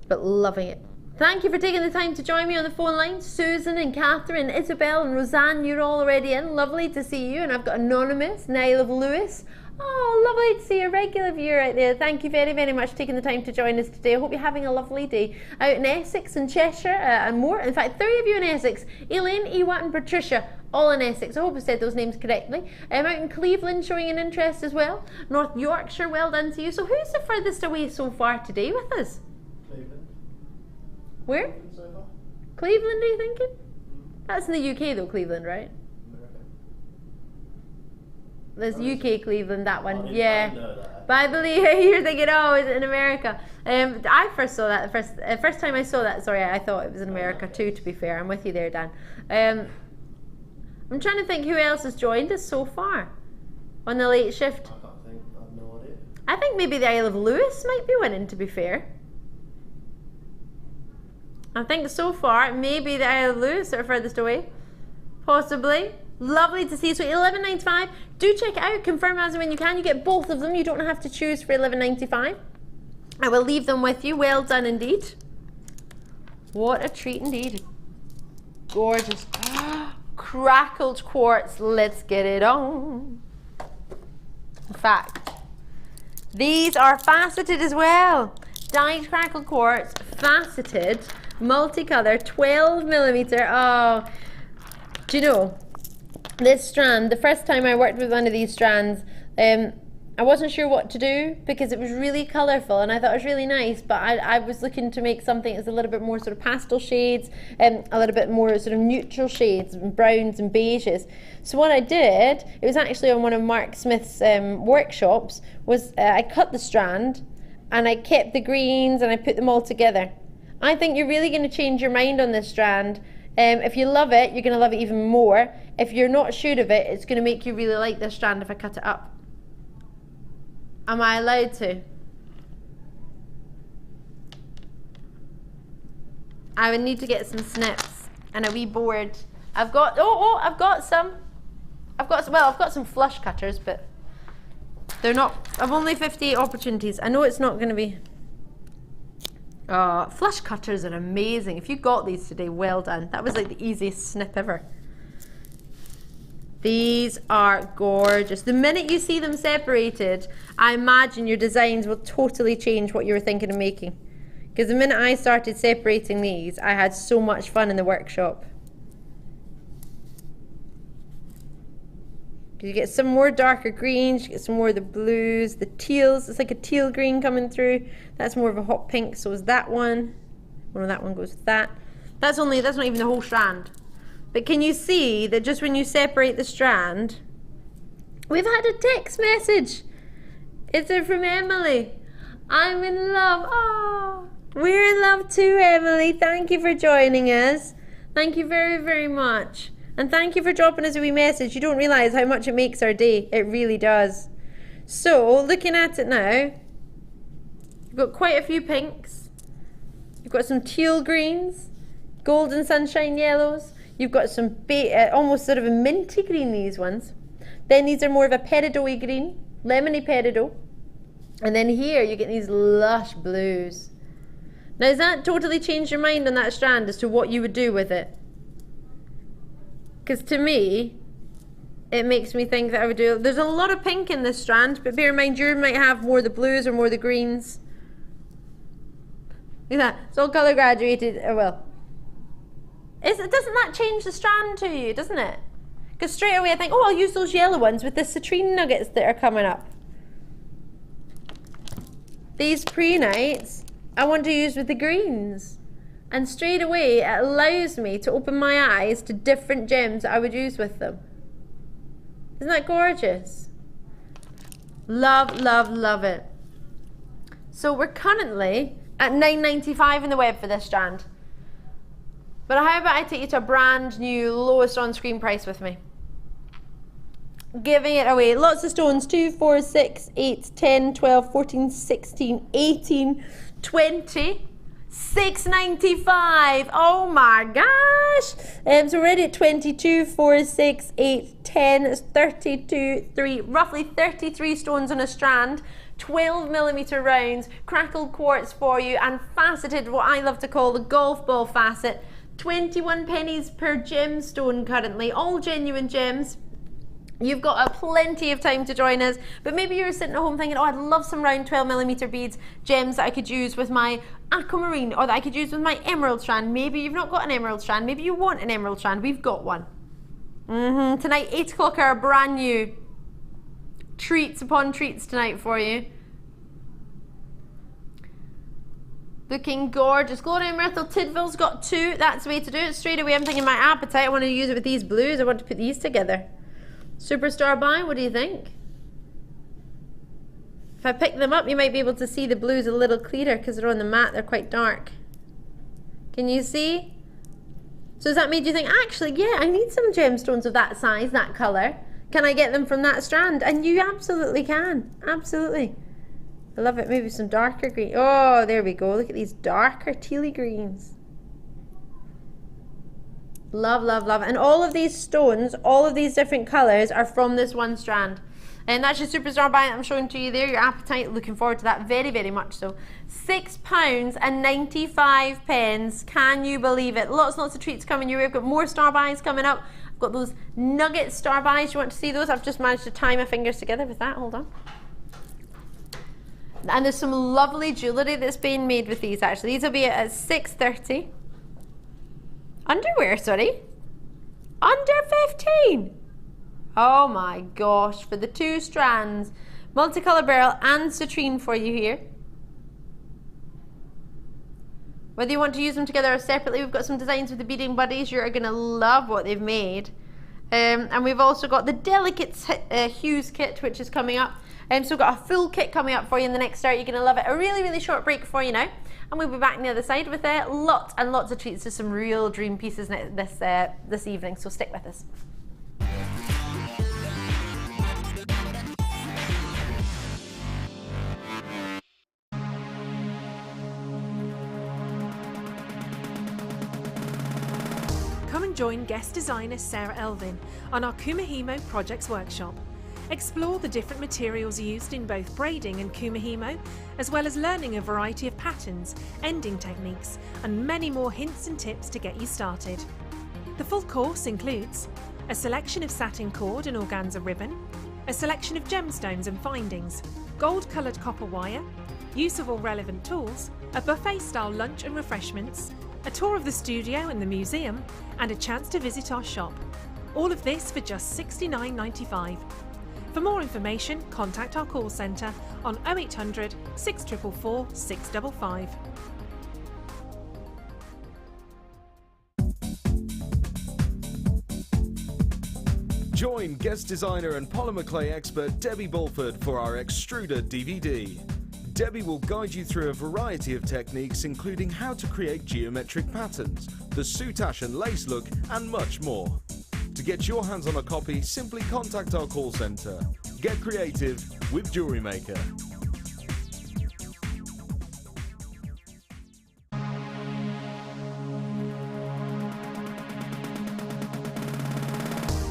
but loving it. Thank you for taking the time to join me on the phone line. Susan and Catherine, Isabel and Roseanne, you're all already in. Lovely to see you. And I've got Anonymous, Niall of Lewis. Oh, lovely to see a regular viewer out there. Thank you very, very much for taking the time to join us today. I hope you're having a lovely day out in Essex and Cheshire and more. In fact, 3 of you in Essex. Elaine, Ewat and Patricia, all in Essex. I hope I said those names correctly. Out in Cleveland showing an interest as well. North Yorkshire, well done to you. So who's the furthest away so far today with us? Cleveland. Where? So far. Cleveland, are you thinking? That's in the UK though, Cleveland, right? There's UK Cleveland, that one. Yeah. But I believe you're thinking, oh, is it in America? I first saw that, the first time I saw that, sorry, I thought it was in America too, to be fair. I'm with you there, Dan. I'm trying to think who else has joined us so far on the late shift. I can't think, I have no idea. I think maybe the Isle of Lewis might be winning, to be fair. I think so far, maybe the Isle of Lewis are furthest away. Possibly. Lovely to see. So £11.95. Do check it out. Confirm as and when you can. You get both of them. You don't have to choose for £11.95. I will leave them with you. Well done indeed. What a treat indeed. Gorgeous. Crackled quartz. Let's get it on. In fact, these are faceted as well. Dyed crackled quartz, faceted, multicolour, 12mm. Oh, do you know? This strand, the first time I worked with one of these strands, I wasn't sure what to do because it was really colourful and I thought it was really nice, but I was looking to make something that's a little bit more sort of pastel shades, a little bit more sort of neutral shades, browns and beiges. So what I did, it was actually on one of Mark Smith's workshops, was I cut the strand and I kept the greens and I put them all together. I think you're really going to change your mind on this strand. If you love it, you're going to love it even more. If you're not sure of it, it's going to make you really like this strand if I cut it up. Am I allowed to? I would need to get some snips and a wee board. I've got some. I've got some flush cutters, but they're not. I've only 58 opportunities. I know it's not going to be. Flush cutters are amazing. If you got these today, well done. That was like the easiest snip ever. These are gorgeous. The minute you see them separated, I imagine your designs will totally change what you were thinking of making. Because the minute I started separating these, I had so much fun in the workshop. You get some more darker greens, you get some more of the blues, the teals. It's like a teal green coming through. That's more of a hot pink, so is that one. Well, that one goes with that. That's not even the whole strand. But can you see that just when you separate the strand, we've had a text message. It's from Emily. I'm in love. Oh, we're in love too, Emily. Thank you for joining us. Thank you very, very much. And thank you for dropping us a wee message. You don't realise how much it makes our day. It really does. So, looking at it now, you've got quite a few pinks. You've got some teal greens, golden sunshine yellows. You've got some almost sort of a minty green, these ones. Then these are more of a peridot-y green, lemony peridot. And then here you get these lush blues. Now, has that totally changed your mind on that strand as to what you would do with it? Because to me, it makes me think that I would do, there's a lot of pink in this strand, but bear in mind yours might have more the blues or more the greens. Look at that, it's all colour graduated, well. Doesn't that change the strand to you, doesn't it? Because straight away I think, oh, I'll use those yellow ones with the citrine nuggets that are coming up. These prehnites, I want to use with the greens. And straight away it allows me to open my eyes to different gems that I would use with them. Isn't that gorgeous? Love, love, love it. So we're currently at $9.95 in the web for this strand. But how about I take you to a brand new lowest on screen price with me? Giving it away. Lots of stones. 2, 4, 6, 8, 10, 12, 14, 16, 18, 20. $6.95. Oh my gosh. So we're already at 22, 4, 6, 8, 10. It's 32, 3, roughly 33 stones on a strand. 12mm rounds, crackled quartz for you, and faceted, what I love to call the golf ball facet. 21 pennies per gemstone currently, all genuine gems. You've got plenty of time to join us, but maybe you're sitting at home thinking, oh, I'd love some round 12mm beads, gems that I could use with my aquamarine, or that I could use with my emerald strand. Maybe you've not got an emerald strand, maybe you want an emerald strand. We've got one. Tonight, 8 o'clock hour, brand new. Treats upon treats tonight for you. Looking gorgeous. Gloria Myrtle Tidville's got 2. That's the way to do it. Straight away I'm thinking my apatite, I want to use it with these blues. I want to put these together. Superstar buy, what do you think? If I pick them up, you might be able to see the blues a little clearer because they're on the mat, they're quite dark. Can you see? So has that made you think, actually, yeah, I need some gemstones of that size, that colour. Can I get them from that strand? And you absolutely can, absolutely. I love it, maybe some darker green. Oh, there we go, look at these darker tealy greens. Love, love, love. And all of these stones, all of these different colours are from this one strand. And that's your superstar buy that I'm showing to you there, your apatite. Looking forward to that very, very much so. £6.95. Can you believe it? Lots and lots of treats coming your way. We've got more star buys coming up. I've got those nugget star buys. You want to see those? I've just managed to tie my fingers together with that. Hold on. And there's some lovely jewellery that's being made with these actually. These will be at £6.30. Underwear, sorry. Under 15. Oh my gosh, for the 2 strands. Multicolour beryl and citrine for you here. Whether you want to use them together or separately, we've got some designs with the beading buddies. You're going to love what they've made. And we've also got the delicate hues kit, which is coming up. So we've got a full kit coming up for you in the next start. You're going to love it. A really, really short break for you now. And we'll be back on the other side with lots and lots of treats to some real dream pieces this evening. So stick with us. Come and join guest designer Sarah Elvin on our Kumihimo Projects Workshop. Explore the different materials used in both braiding and kumihimo, as well as learning a variety of patterns, ending techniques, and many more hints and tips to get you started. The full course includes a selection of satin cord and organza ribbon, a selection of gemstones and findings, gold-coloured copper wire, use of all relevant tools, a buffet-style lunch and refreshments, a tour of the studio and the museum, and a chance to visit our shop. All of this for just $69.95. For more information, contact our call centre on 0800 644 655. Join guest designer and polymer clay expert Debbie Bulford for our Extruder DVD. Debbie will guide you through a variety of techniques, including how to create geometric patterns, the soutache and lace look, and much more. To get your hands on a copy, simply contact our call centre. Get creative with Jewellery Maker.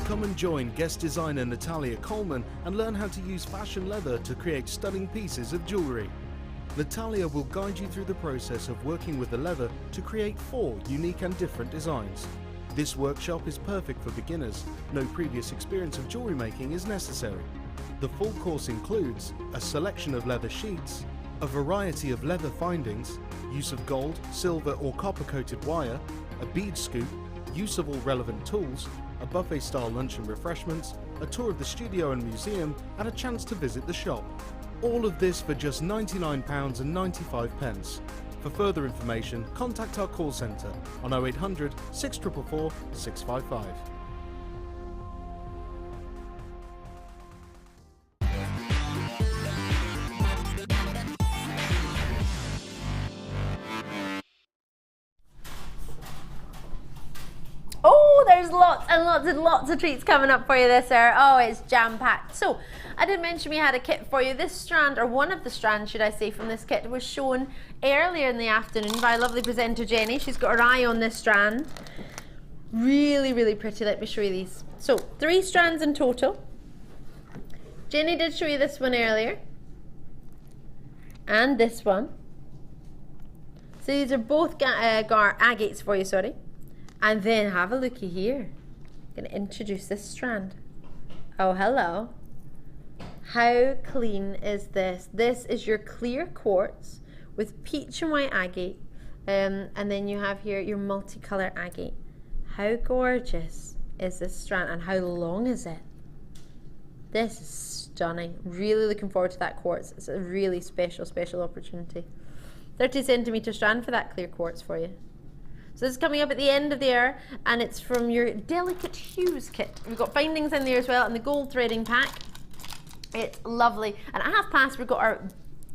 Come Come and join guest designer Natalia Coleman and learn how to use fashion leather to create stunning pieces of jewellery. Natalia will guide you through the process of working with the leather to create 4 unique and different designs. This workshop is perfect for beginners. No previous experience of jewellery making is necessary. The full course includes a selection of leather sheets, a variety of leather findings, use of gold, silver or copper coated wire, a bead scoop, use of all relevant tools, a buffet style lunch and refreshments, a tour of the studio and museum and a chance to visit the shop. All of this for just £99.95. For further information, contact our call centre on 0800 644 655. Oh, there's lots and lots and lots of treats coming up for you this hour. Oh, it's jam-packed. So, I did mention we had a kit for you. This strand, or one of the strands, should I say, from this kit was shown earlier in the afternoon by lovely presenter Jenny. She's got her eye on this strand. Really, really pretty. Let me show you these. So, 3 strands in total. Jenny did show you this one earlier. And this one. So, these are both agates for you, sorry. And then have a looky here. I'm going to introduce this strand. Oh, hello. How clean is this? This is your clear quartz with peach and white agate. And then you have here your multicolour agate. How gorgeous is this strand and how long is it? This is stunning. Really looking forward to that quartz. It's a really special, special opportunity. 30 centimetre strand for that clear quartz for you. So this is coming up at the end of the hour, and it's from your Delicate Hues kit. We've got findings in there as well, and the gold threading pack. It's lovely. And at past, we've got our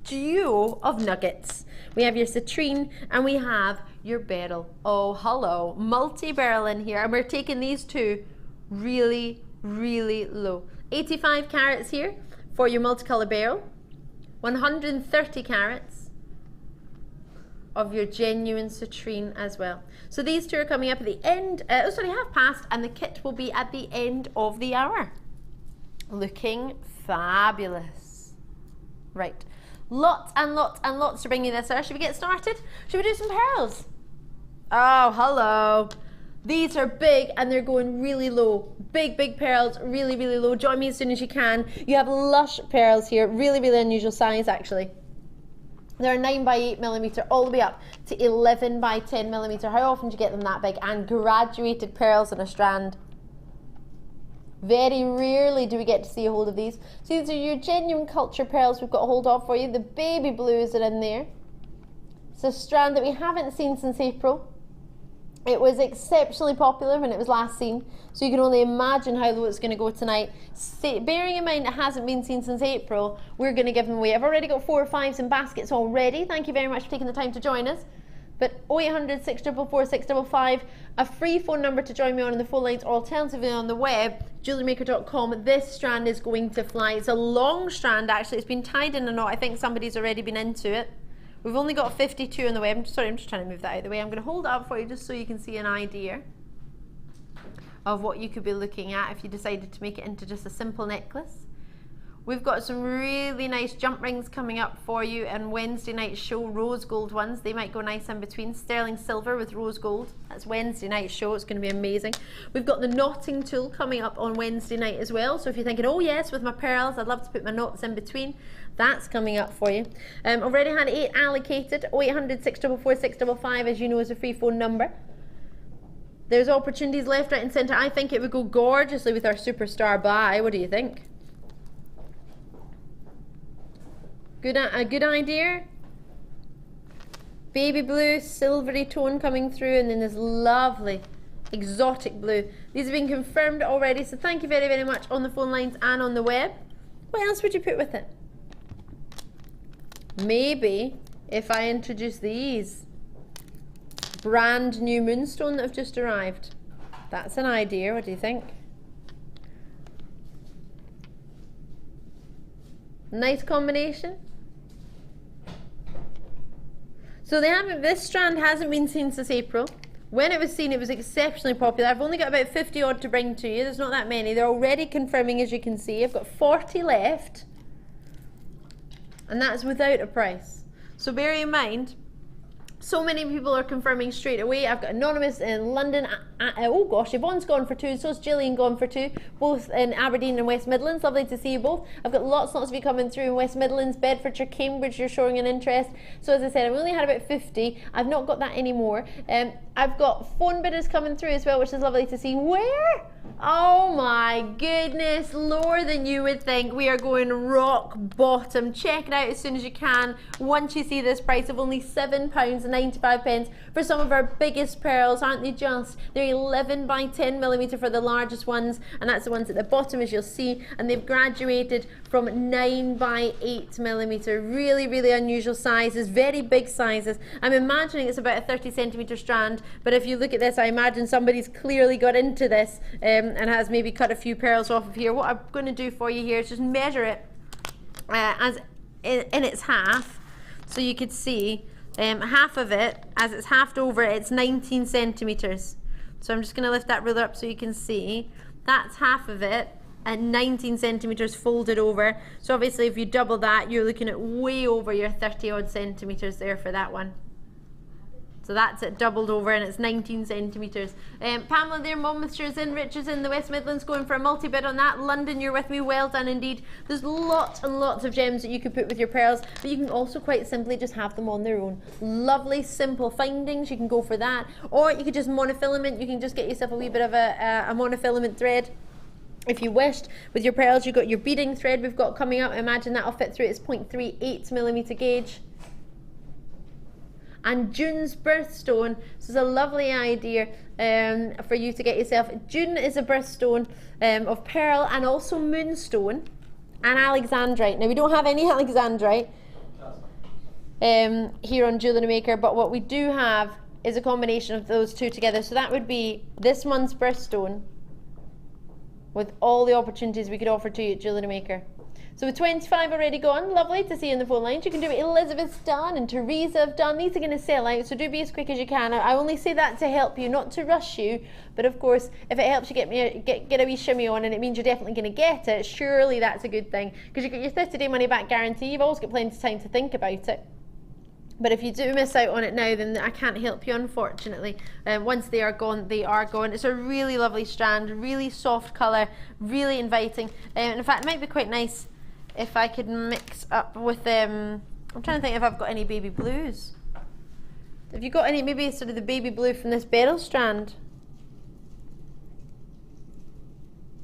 duo of nuggets. We have your citrine, and we have your beryl. Oh, hello. Multi-beryl in here, and we're taking these 2 really, really low. 85 carats here for your multicolour beryl. 130 carats of your genuine citrine as well. So these 2 are coming up at the end, sorry, past, and the kit will be at the end of the hour. Looking fabulous. Right, lots and lots and lots to bring you this hour. Should we get started? Should we do some pearls? Oh, hello. These are big and they're going really low. Big, big pearls, really, really low. Join me as soon as you can. You have lush pearls here, really, really unusual size actually. They're 9 by 8 millimetre all the way up to 11 by 10 millimetre. How often do you get them that big? And graduated pearls in a strand. Very rarely do we get to see a hold of these. So these are your genuine culture pearls we've got a hold of for you. The baby blues are in there. It's a strand that we haven't seen since April. It was exceptionally popular when it was last seen, so you can only imagine how low it's going to go tonight. Bearing in mind it hasn't been seen since April, we're going to give them away. I've already got 4 or 5s in baskets already. Thank you very much for taking the time to join us. But 0800 644 655, a free phone number to join me on the phone lines, or alternatively on the web, JewelleryMaker.com. This strand is going to fly. It's a long strand actually. It's been tied in a knot. I think somebody's already been into it. We've only got 52 on the web. I'm just trying to move that out of the way. I'm going to hold it up for you just so you can see an idea of what you could be looking at if you decided to make it into just a simple necklace. We've got some really nice jump rings coming up for you and Wednesday night show, rose gold ones. They might go nice in between. Sterling silver with rose gold. That's Wednesday night show. It's going to be amazing. We've got the knotting tool coming up on Wednesday night as well. So if you're thinking, oh yes, with my pearls, I'd love to put my knots in between. That's coming up for you. Already had 8 allocated. 0800 644 655, as you know, is a free phone number. There's opportunities left, right and centre. I think it would go gorgeously with our superstar buy. What do you think? A good idea. Baby blue, silvery tone coming through, and then this lovely exotic blue. These have been confirmed already, so thank you very, very much on the phone lines and on the web. What else would you put with it? Maybe if I introduce these brand new moonstone that have just arrived. That's an idea. What do you think? Nice combination. So they haven't, this strand hasn't been seen since April. When it was seen, it was exceptionally popular. I've only got about 50 odd to bring to you. There's not that many. They're already confirming, as you can see. I've got 40 left. And that's without a price. So bear in mind, so many people are confirming straight away. I've got Anonymous in London. Oh gosh, Yvonne's gone for 2. So's Gillian gone for 2. Both in Aberdeen and West Midlands. Lovely to see you both. I've got lots of you coming through in West Midlands, Bedfordshire, Cambridge. You're showing an interest. So as I said, I've only had about 50. I've not got that anymore. I've got phone bidders coming through as well, which is lovely to see. Where? Oh my goodness, lower than you would think. We are going rock bottom. Check it out as soon as you can. Once you see this price of only £7.95 for some of our biggest pearls, aren't they just? They're 11 by 10 millimeter for the largest ones, and that's the ones at the bottom, as you'll see, and they've graduated from 9 by 8 millimeter. Really, really unusual sizes, very big sizes. I'm imagining it's about a 30 centimeter strand, but if you look at this, I imagine somebody's clearly got into this and has maybe cut a few pearls off of here. What I'm going to do for you here is just measure it as in its half, so you could see half of it, as it's halved over, it's 19 centimeters. So I'm just going to lift that ruler up so you can see that's half of it at 19 centimeters folded over. So obviously if you double that, you're looking at way over your 30 odd centimeters there for that one. So that's it doubled over, and it's 19 centimetres. Pamela there, Monmouthshire is in, Rich is in, the West Midlands going for a multi-bid on that. London, you're with me, well done indeed. There's lots and lots of gems that you could put with your pearls, but you can also quite simply just have them on their own. Lovely, simple findings, you can go for that. Or you could just monofilament, you can just get yourself a wee bit of a monofilament thread. If you wished, with your pearls, you've got your beading thread we've got coming up. Imagine that'll fit through its 0.38 millimetre gauge. And June's birthstone, this is a lovely idea for you to get yourself. June is a birthstone of pearl and also moonstone and alexandrite. Now we don't have any alexandrite here on Jewellery Maker, but what we do have is a combination of those two together. So that would be this month's birthstone with all the opportunities we could offer to you at Jewellery Maker. So with 25 already gone, lovely to see you in the phone lines. You can do what Elizabeth's done and Teresa have done. These are going to sell out, so do be as quick as you can. I only say that to help you, not to rush you. But of course, if it helps you get a wee shimmy on, and it means you're definitely going to get it, surely that's a good thing. Because you get your 30-day money-back guarantee. You've always got plenty of time to think about it. But if you do miss out on it now, then I can't help you, unfortunately. Once they are gone, they are gone. It's a really lovely strand, really soft colour, really inviting. In fact, it might be quite nice if I could mix up with I'm trying to think if I've got any baby blues. Have you got any, maybe sort of the baby blue from this beryl strand?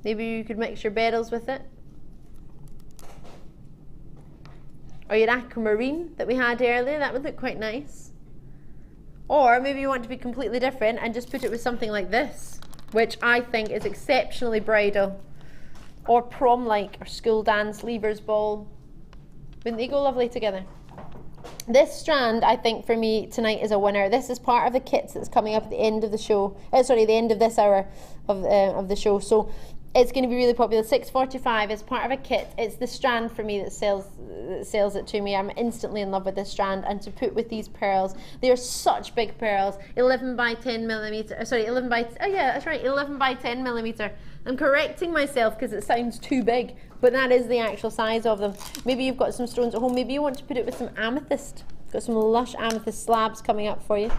Maybe you could mix your beryls with it. Or your aquamarine that we had earlier, that would look quite nice. Or maybe you want to be completely different and just put it with something like this, which I think is exceptionally bridal. Or prom-like, or school dance, leavers ball. Wouldn't they go lovely together? This strand, I think, for me tonight is a winner. This is part of the kits that's coming up at the end of the show. Sorry, the end of this hour of the show. So it's going to be really popular. 645 is part of a kit. It's the strand for me that sells it to me. I'm instantly in love with this strand, and to put with these pearls, they are such big pearls. 11 by 10 millimeter. Sorry, 11 by. Oh yeah, that's right. 11 by 10 millimeter. I'm correcting myself because it sounds too big, but that is the actual size of them. Maybe you've got some stones at home. Maybe you want to put it with some amethyst. Got some lush amethyst slabs coming up for you.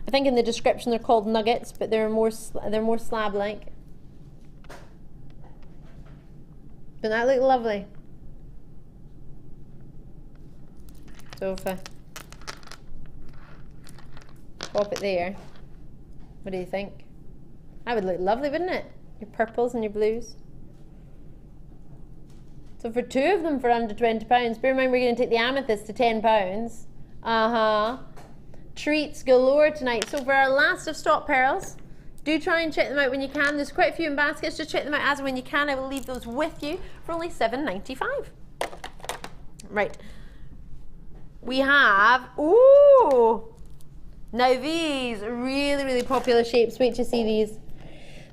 I think in the description they're called nuggets, but they're more slab-like. Doesn't that look lovely? So if I pop it there, what do you think? That would look lovely, wouldn't it? Your purples and your blues. So for 2 of them for under £20, bear in mind we're going to take the amethyst to £10. Treats galore tonight. So for our last of stock pearls, do try and check them out when you can. There's quite a few in baskets. Just check them out as and when you can. I will leave those with you for only £7.95. Right. We have, ooh, now these really, really popular shapes. Wait to see these.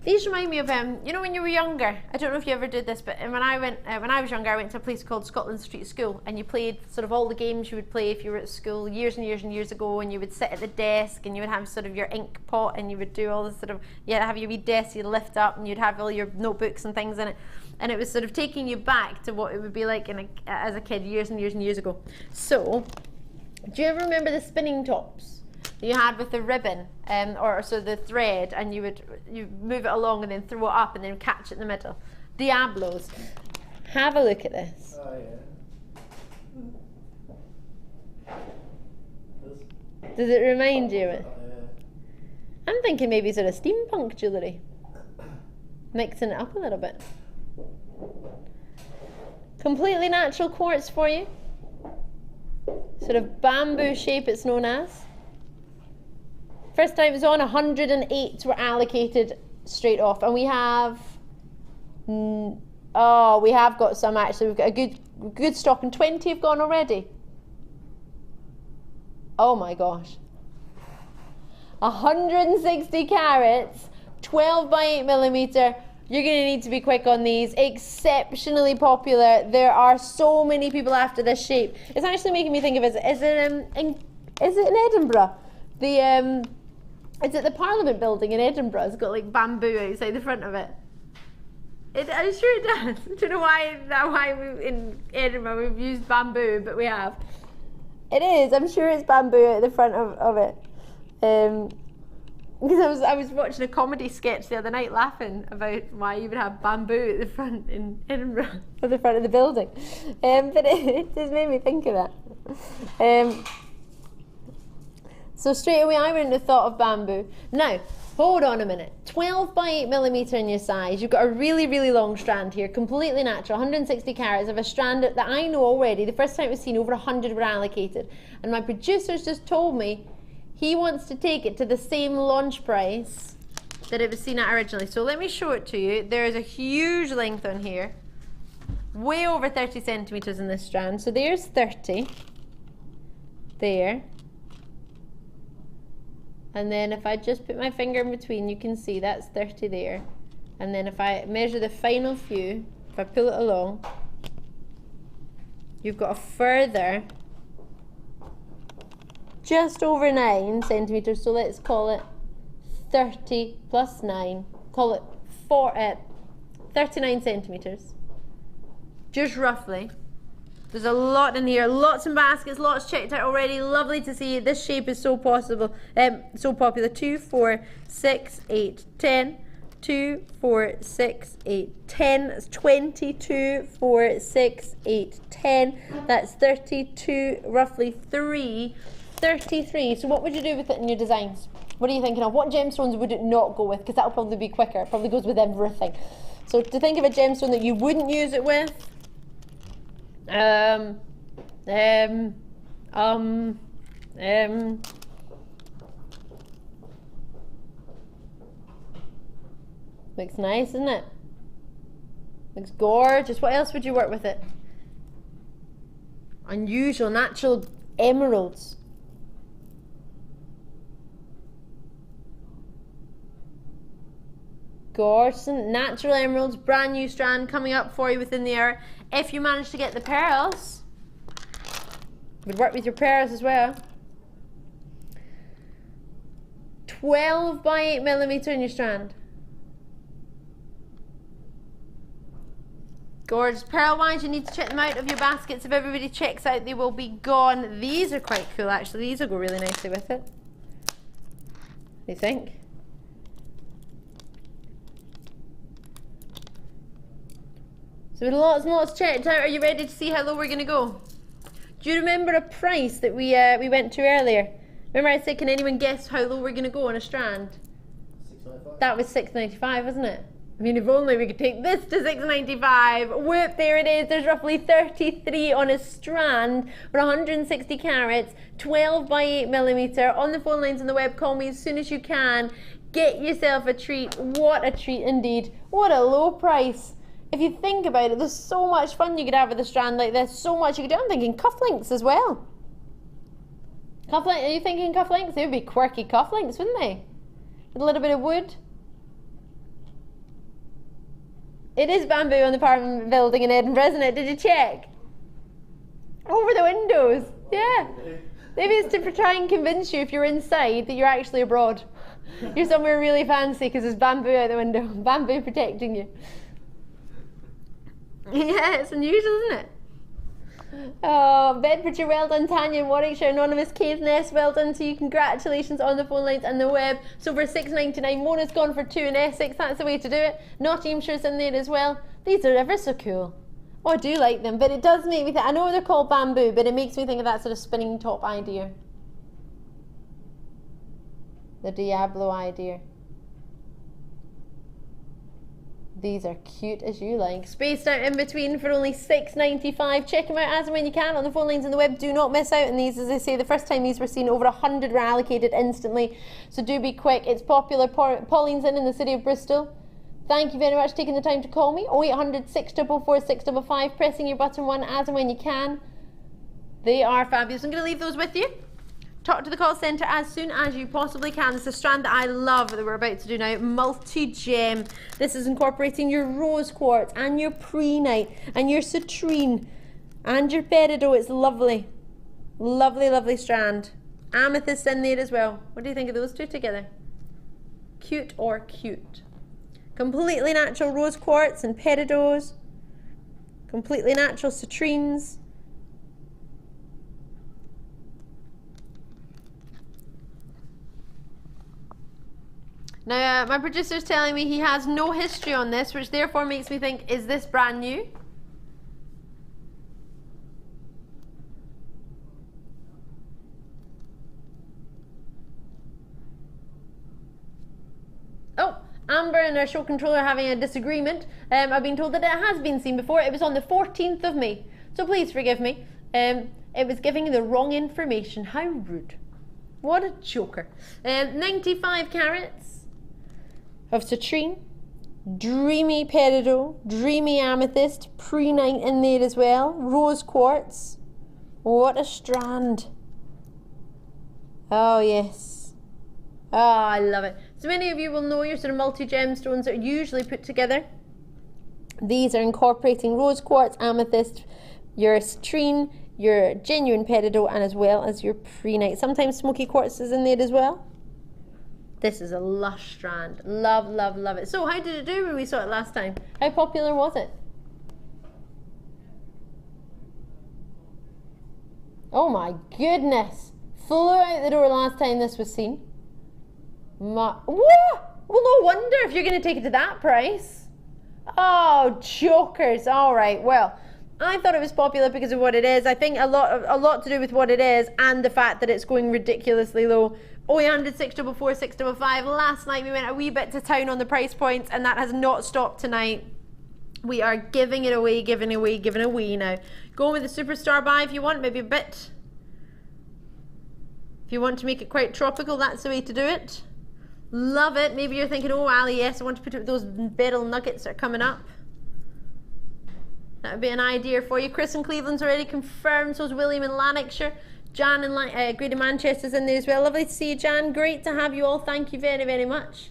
These remind me of you know when you were younger. I don't know if you ever did this, but when I was younger, I went to a place called Scotland Street School, and you played sort of all the games you would play if you were at school years and years and years ago. And you would sit at the desk, and you would have sort of your ink pot, and you would do all this sort of have your wee desk you'd lift up, and you'd have all your notebooks and things in it. And it was sort of taking you back to what it would be like as a kid years and years and years ago. So, do you ever remember the spinning tops that you had with the ribbon or so the thread, and you move it along and then throw it up and then catch it in the middle? Diablos. Have a look at this. Oh, yeah. Does it remind you of it? Oh, yeah. I'm thinking maybe sort of steampunk jewellery. Mixing it up a little bit. Completely natural quartz for you. Sort of bamboo shape it's known as. First time it was on, 108 were allocated straight off, and we have we have got some actually. We've got a good stock, and 20 have gone already. Oh my gosh. 160 carats, 12 by 8 millimeter. You're going to need to be quick on these. Exceptionally popular. There are so many people after this shape. It's actually making me think of is it in Edinburgh? Is it the Parliament building in Edinburgh? It's got like bamboo outside the front of it. I'm sure it does. I don't know why in Edinburgh we've used bamboo, but we have. It is. I'm sure it's bamboo at the front of it. Because I was watching a comedy sketch the other night laughing about why you would have bamboo at the front in Edinburgh, at the front of the building. But it just made me think of that. So straight away I wouldn't have thought of bamboo. Now, hold on a minute. 12 by 8 millimeter in your size. You've got a really, really long strand here, completely natural, 160 carats of a strand that I know already. The first time it was seen, over 100 were allocated. And my producers just told me he wants to take it to the same launch price that it was seen at originally. So let me show it to you. There is a huge length on here, way over 30 centimeters in this strand. So there's 30 there. And then if I just put my finger in between, you can see that's 30 there. And then if I measure the final few, if I pull it along, you've got a further just over 9 centimeters. So let's call it 30 plus 9, call it 39 centimeters, just roughly. There's a lot in here, lots in baskets, lots checked out already. Lovely to see. This shape is so possible, so popular. 2, 4, 6, 8, 10. 2, 4, 6, 8, 10. That's 20. 2, 4, 6, 8, 10. That's 32, roughly 3, 33. So what would you do with it in your designs? What are you thinking of? What gemstones would it not go with? Because that'll probably be quicker. It probably goes with everything. So to think of a gemstone that you wouldn't use it with, looks nice, isn't it? Looks gorgeous. What else would you work with it? Unusual, natural emeralds. Gorgeous, natural emeralds, brand new strand coming up for you within the hour. If you manage to get the pearls, you would work with your pearls as well. 12 by 8 millimeter in your strand. Gorgeous. Pearl wise, you need to check them out of your baskets. If everybody checks out, they will be gone. These are quite cool actually. These will go really nicely with it. What do you think? So with lots and lots checked out, are you ready to see how low we're going to go? Do you remember a price that we went to earlier? Remember I said, can anyone guess how low we're going to go on a strand? $6.95. That was $6.95, wasn't it? I mean, if only we could take this to $6.95. Whoop, there it is. There's roughly 33 on a strand for 160 carats, 12 by 8 millimeter. On the phone lines on the web, call me as soon as you can. Get yourself a treat. What a treat indeed. What a low price. If you think about it, there's so much fun you could have with a strand like this. So much you could do. I'm thinking cufflinks as well. Cufflinks, are you thinking cufflinks? They would be quirky cufflinks, wouldn't they? With a little bit of wood. It is bamboo on the apartment building in Edinburgh, isn't it? Did you check? Over the windows. Yeah. Maybe it's to try and convince you if you're inside that you're actually abroad. You're somewhere really fancy because there's bamboo out the window. Bamboo protecting you. Yeah, it's unusual, isn't it? Oh, Bedfordshire, well done. Tanya in Warwickshire, Anonymous Cave Nest, well done to you. Congratulations on the phone lines and the web. So for £6.99, Mona's gone for 2 in Essex. That's the way to do it. Nottinghamshire's in there as well. These are ever so cool. Oh, I do like them, but it does make me think, I know they're called bamboo, but it makes me think of that sort of spinning top idea. The Diablo idea. These are cute as you like. Spaced out in between for only £6.95. Check them out as and when you can on the phone lines and the web. Do not miss out on these. As I say, the first time these were seen, over 100 were allocated instantly. So do be quick. It's popular. Pauline's in the city of Bristol. Thank you very much for taking the time to call me. 0800 644 655. Pressing your button 1 as and when you can. They are fabulous. I'm going to leave those with you. Talk to the call centre as soon as you possibly can. It's a strand that I love that we're about to do now. Multi-gem. This is incorporating your rose quartz and your prehnite and your citrine and your peridot. It's lovely. Lovely, lovely strand. Amethyst in there as well. What do you think of those two together? Cute or cute? Completely natural rose quartz and peridots. Completely natural citrines. Now, my producer's telling me he has no history on this, which therefore makes me think, is this brand new? Oh, Amber and our show controller are having a disagreement. I've been told that it has been seen before. It was on the 14th of May, so please forgive me. It was giving the wrong information. How rude. What a joker. 95 carats. Of citrine, dreamy peridot, dreamy amethyst, prehnite in there as well, rose quartz. What a strand. Oh yes. Oh, I love it. So many of you will know your sort of multi-gemstones that are usually put together. These are incorporating rose quartz, amethyst, your citrine, your genuine peridot, and as well as your prehnite. Sometimes smoky quartz is in there as well. This is a lush strand. Love, love, love it. So how did it do when we saw it last time? How popular was it? Oh my goodness. Flew out the door last time this was seen. What? Well, no wonder if you're going to take it to that price. Oh, jokers. All right, well, I thought it was popular because of what it is. I think a lot to do with what it is and the fact that it's going ridiculously low. 0800 644 655. Last night we went a wee bit to town on the price points, and that has not stopped tonight. We are giving it away, giving away now. Go with the superstar buy if you want, maybe a bit. If you want to make it quite tropical, that's the way to do it. Love it. Maybe you're thinking, oh Ali, yes, I want to put it with those beryl nuggets that are coming up. That would be an idea for you. Chris in Cleveland's already confirmed, so is William in Lanarkshire. Jan in Greater Manchester's in there as well. Lovely to see you, Jan. Great to have you all. Thank you very, very much.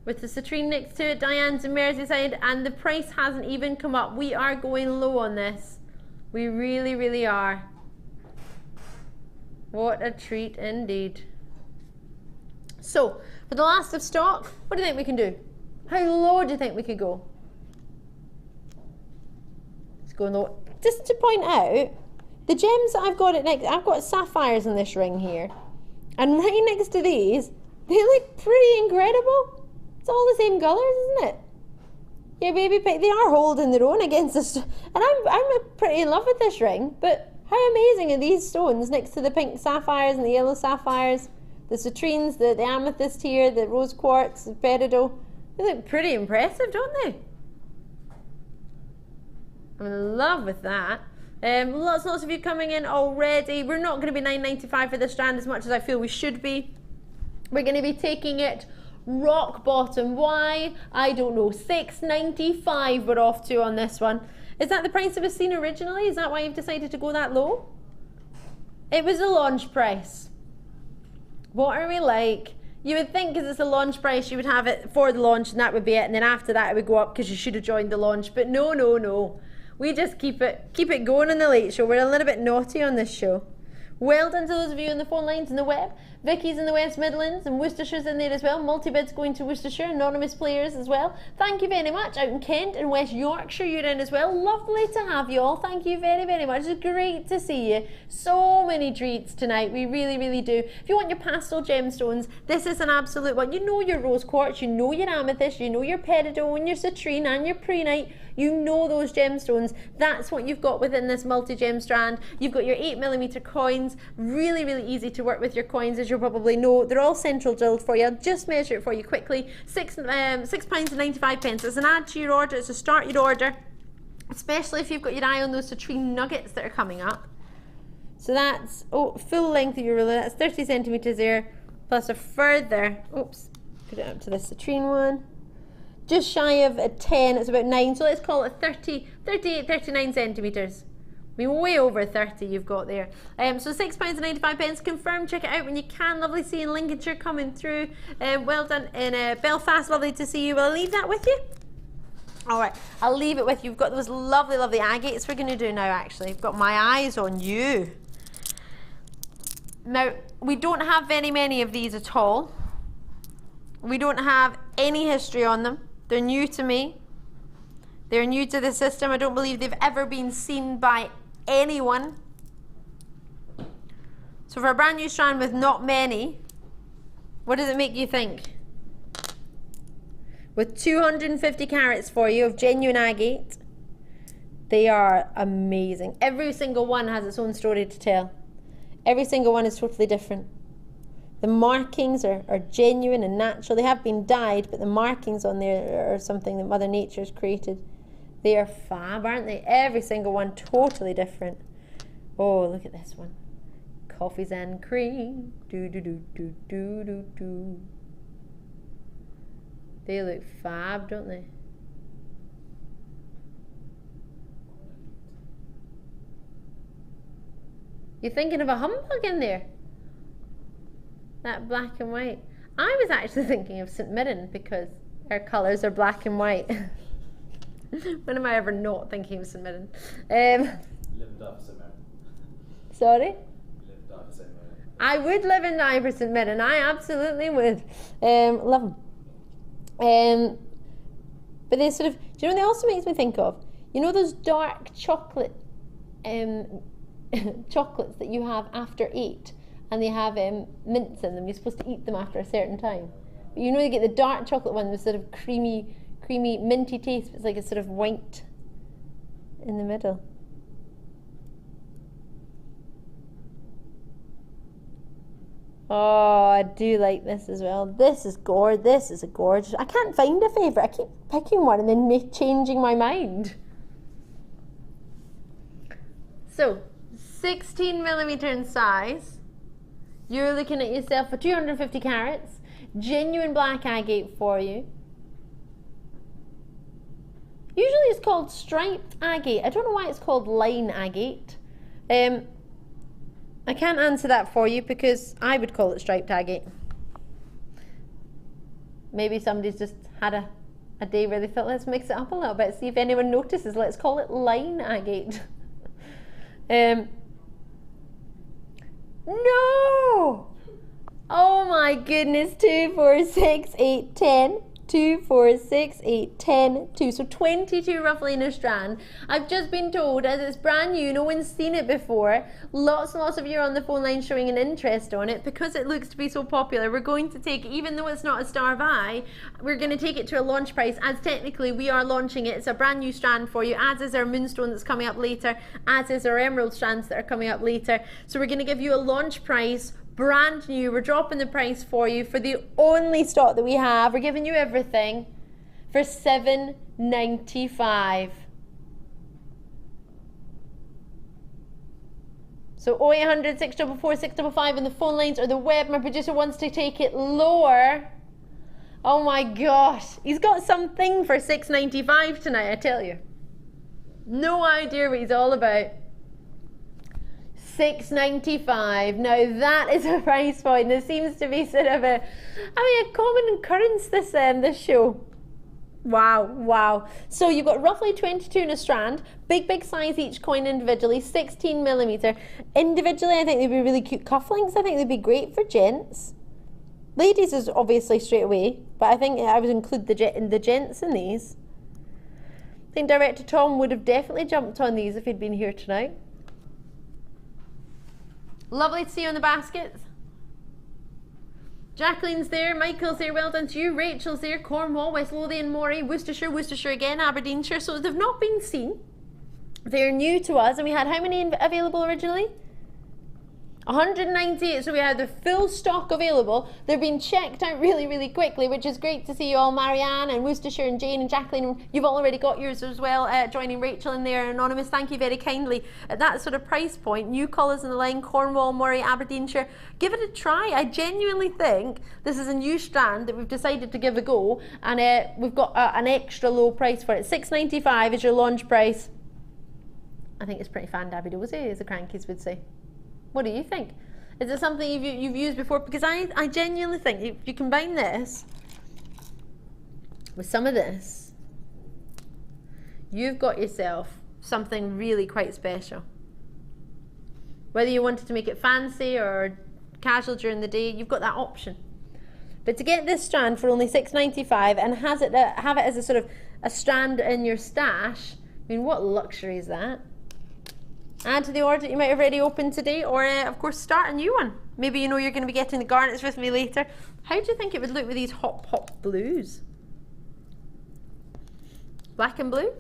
With the citrine next to it, Diane's in Merseyside, and the price hasn't even come up. We are going low on this. We really, really are. What a treat indeed. So, for the last of stock, what do you think we can do? How low do you think we could go? Let's go low. Just to point out, the gems that I've got sapphires in this ring here, and right next to these, they look pretty incredible. It's all the same colours, isn't it? Yeah, baby, they are holding their own against this, and I'm pretty in love with this ring. But how amazing are these stones next to the pink sapphires and the yellow sapphires, the citrines, the amethyst here, the rose quartz, the peridot. They look pretty impressive, don't they? I'm in love with that. Lots of you coming in already. We're not going to be $9.95 for this strand as much as I feel we should be. We're going to be taking it rock bottom. Why? I don't know. $6.95 we're off to on this one. Is that the price it was seen originally? Is that why you've decided to go that low? It was a launch price. What are we like? You would think because it's a launch price, you would have it for the launch and that would be it. And then after that, it would go up because you should have joined the launch. But no, no, no. We just keep it going on the late show. We're a little bit naughty on this show. Well done to those of you on the phone lines and the web. Vicky's in the West Midlands and Worcestershire's in there as well. Multi-bids going to Worcestershire, anonymous players as well. Thank you very much. Out in Kent and West Yorkshire you're in as well. Lovely to have you all. Thank you very, very much. It's great to see you. So many treats tonight. We really, really do. If you want your pastel gemstones, this is an absolute one. You know your rose quartz, you know your amethyst, you know your peridot, your citrine and your prehnite. You know those gemstones. That's what you've got within this multi-gem strand. You've got your 8mm coins. Really, really easy to work with your coins, as you'll probably know. They're all central drilled for you. I'll just measure it for you quickly. £6.95. It's an add to your order. It's a start your order, especially if you've got your eye on those citrine nuggets that are coming up. So that's full length of your ruler. That's 30 centimeters there, plus a further, oops, put it up to the citrine one. Just shy of a 10, it's about 9, so let's call it 38, 39 centimetres. I mean, way over 30 you've got there. So £6.95. Confirm, check it out when you can. Lovely seeing Lincolnshire coming through. Well done in Belfast, lovely to see you. Will I leave that with you? All right, I'll leave it with you. You've got those lovely, lovely agates we're going to do now, actually. I've got my eyes on you. Now, we don't have very many of these at all. We don't have any history on them. They're new to me. They're new to the system. I don't believe they've ever been seen by anyone. So for a brand new strand with not many, what does it make you think? With 250 carats for you of genuine agate, they are amazing. Every single one has its own story to tell. Every single one is totally different. The markings are genuine and natural. They have been dyed, but the markings on there are something that Mother Nature has created. They are fab, aren't they? Every single one totally different. Oh, look at this one. Coffees and cream. Do do do do do do do. They look fab, don't they? You're thinking of a humbug in there? That black and white. I was actually thinking of St. Mirren because her colours are black and white. When am I ever not thinking of St. Mirren? Live and die for St. Mirren. Sorry? Live and die for St. Mirren. I would live and die for St. Mirren. I absolutely would. Love them. But they sort of, do you know what they also makes me think of? You know those dark chocolate chocolates that you have after 8? And they have mints in them. You're supposed to eat them after a certain time. But you know, you get the dark chocolate one with sort of creamy, minty taste. It's like a sort of white in the middle. Oh, I do like this as well. This is gorgeous. This is a gorgeous. I can't find a favourite. I keep picking one and then changing my mind. So, 16mm in size. You're looking at yourself for 250 carats, genuine black agate for you. Usually it's called striped agate. I don't know why it's called line agate. I can't answer that for you because I would call it striped agate. Maybe somebody's just had a day where they thought, let's mix it up a little bit, see if anyone notices, let's call it line agate. No! Oh my goodness, 2, 4, 6, 8, 10. 2, 4, 6, 8, 10, 2. So 22 roughly in a strand. I've just been told, as it's brand new, no one's seen it before. Lots and lots of you are on the phone line showing an interest on it. Because it looks to be so popular, we're going to take, even though it's not a star buy, we're going to take it to a launch price, as technically we are launching it. It's a brand new strand for you, as is our moonstone that's coming up later, as is our emerald strands that are coming up later. So we're going to give you a launch price, brand new. We're dropping the price for you for the only stock that we have. We're giving you everything for $7.95. So 0800 644 655 in the phone lines or the web. My producer wants to take it lower. Oh my gosh, he's got something for $6.95 tonight, I tell you. No idea what he's all about. $6.95. Now that is a price point. There seems to be sort of a common occurrence this show. Wow, wow. So you've got roughly 22 in a strand, big size each coin individually, 16mm. Individually, I think they'd be really cute cufflinks. I think they'd be great for gents. Ladies is obviously straight away, but I think I would include the gents in these. I think Director Tom would have definitely jumped on these if he'd been here tonight. Lovely to see you in the baskets. Jacqueline's there, Michael's there, well done to you. Rachel's there, Cornwall, West Lothian, Moray, Worcestershire again, Aberdeenshire. So they've not been seen. They're new to us, and we had how many available originally? 198, so we had the full stock available. They're being checked out really quickly, which is great to see you all. Marianne and Worcestershire and Jane and Jacqueline, you've already got yours as well. Joining Rachel in there, Anonymous, thank you very kindly. At that sort of price point, new colours in the line, Cornwall, Moray, Aberdeenshire, give it a try. I genuinely think this is a new strand that we've decided to give a go, and we've got an extra low price for it. $6.95 is your launch price. I think it's pretty fan-dabby-dozy, as the crankies would say. What do you think? Is it something you've used before? Because I genuinely think if you combine this with some of this, you've got yourself something really quite special. Whether you wanted to make it fancy or casual during the day, you've got that option. But to get this strand for only $6.95 and have it as a sort of a strand in your stash, I mean, what luxury is that? Add to the order that you might have already opened today, or of course start a new one. Maybe you know you're going to be getting the garnets with me later. How do you think it would look with these hot pop blues? Black and blue?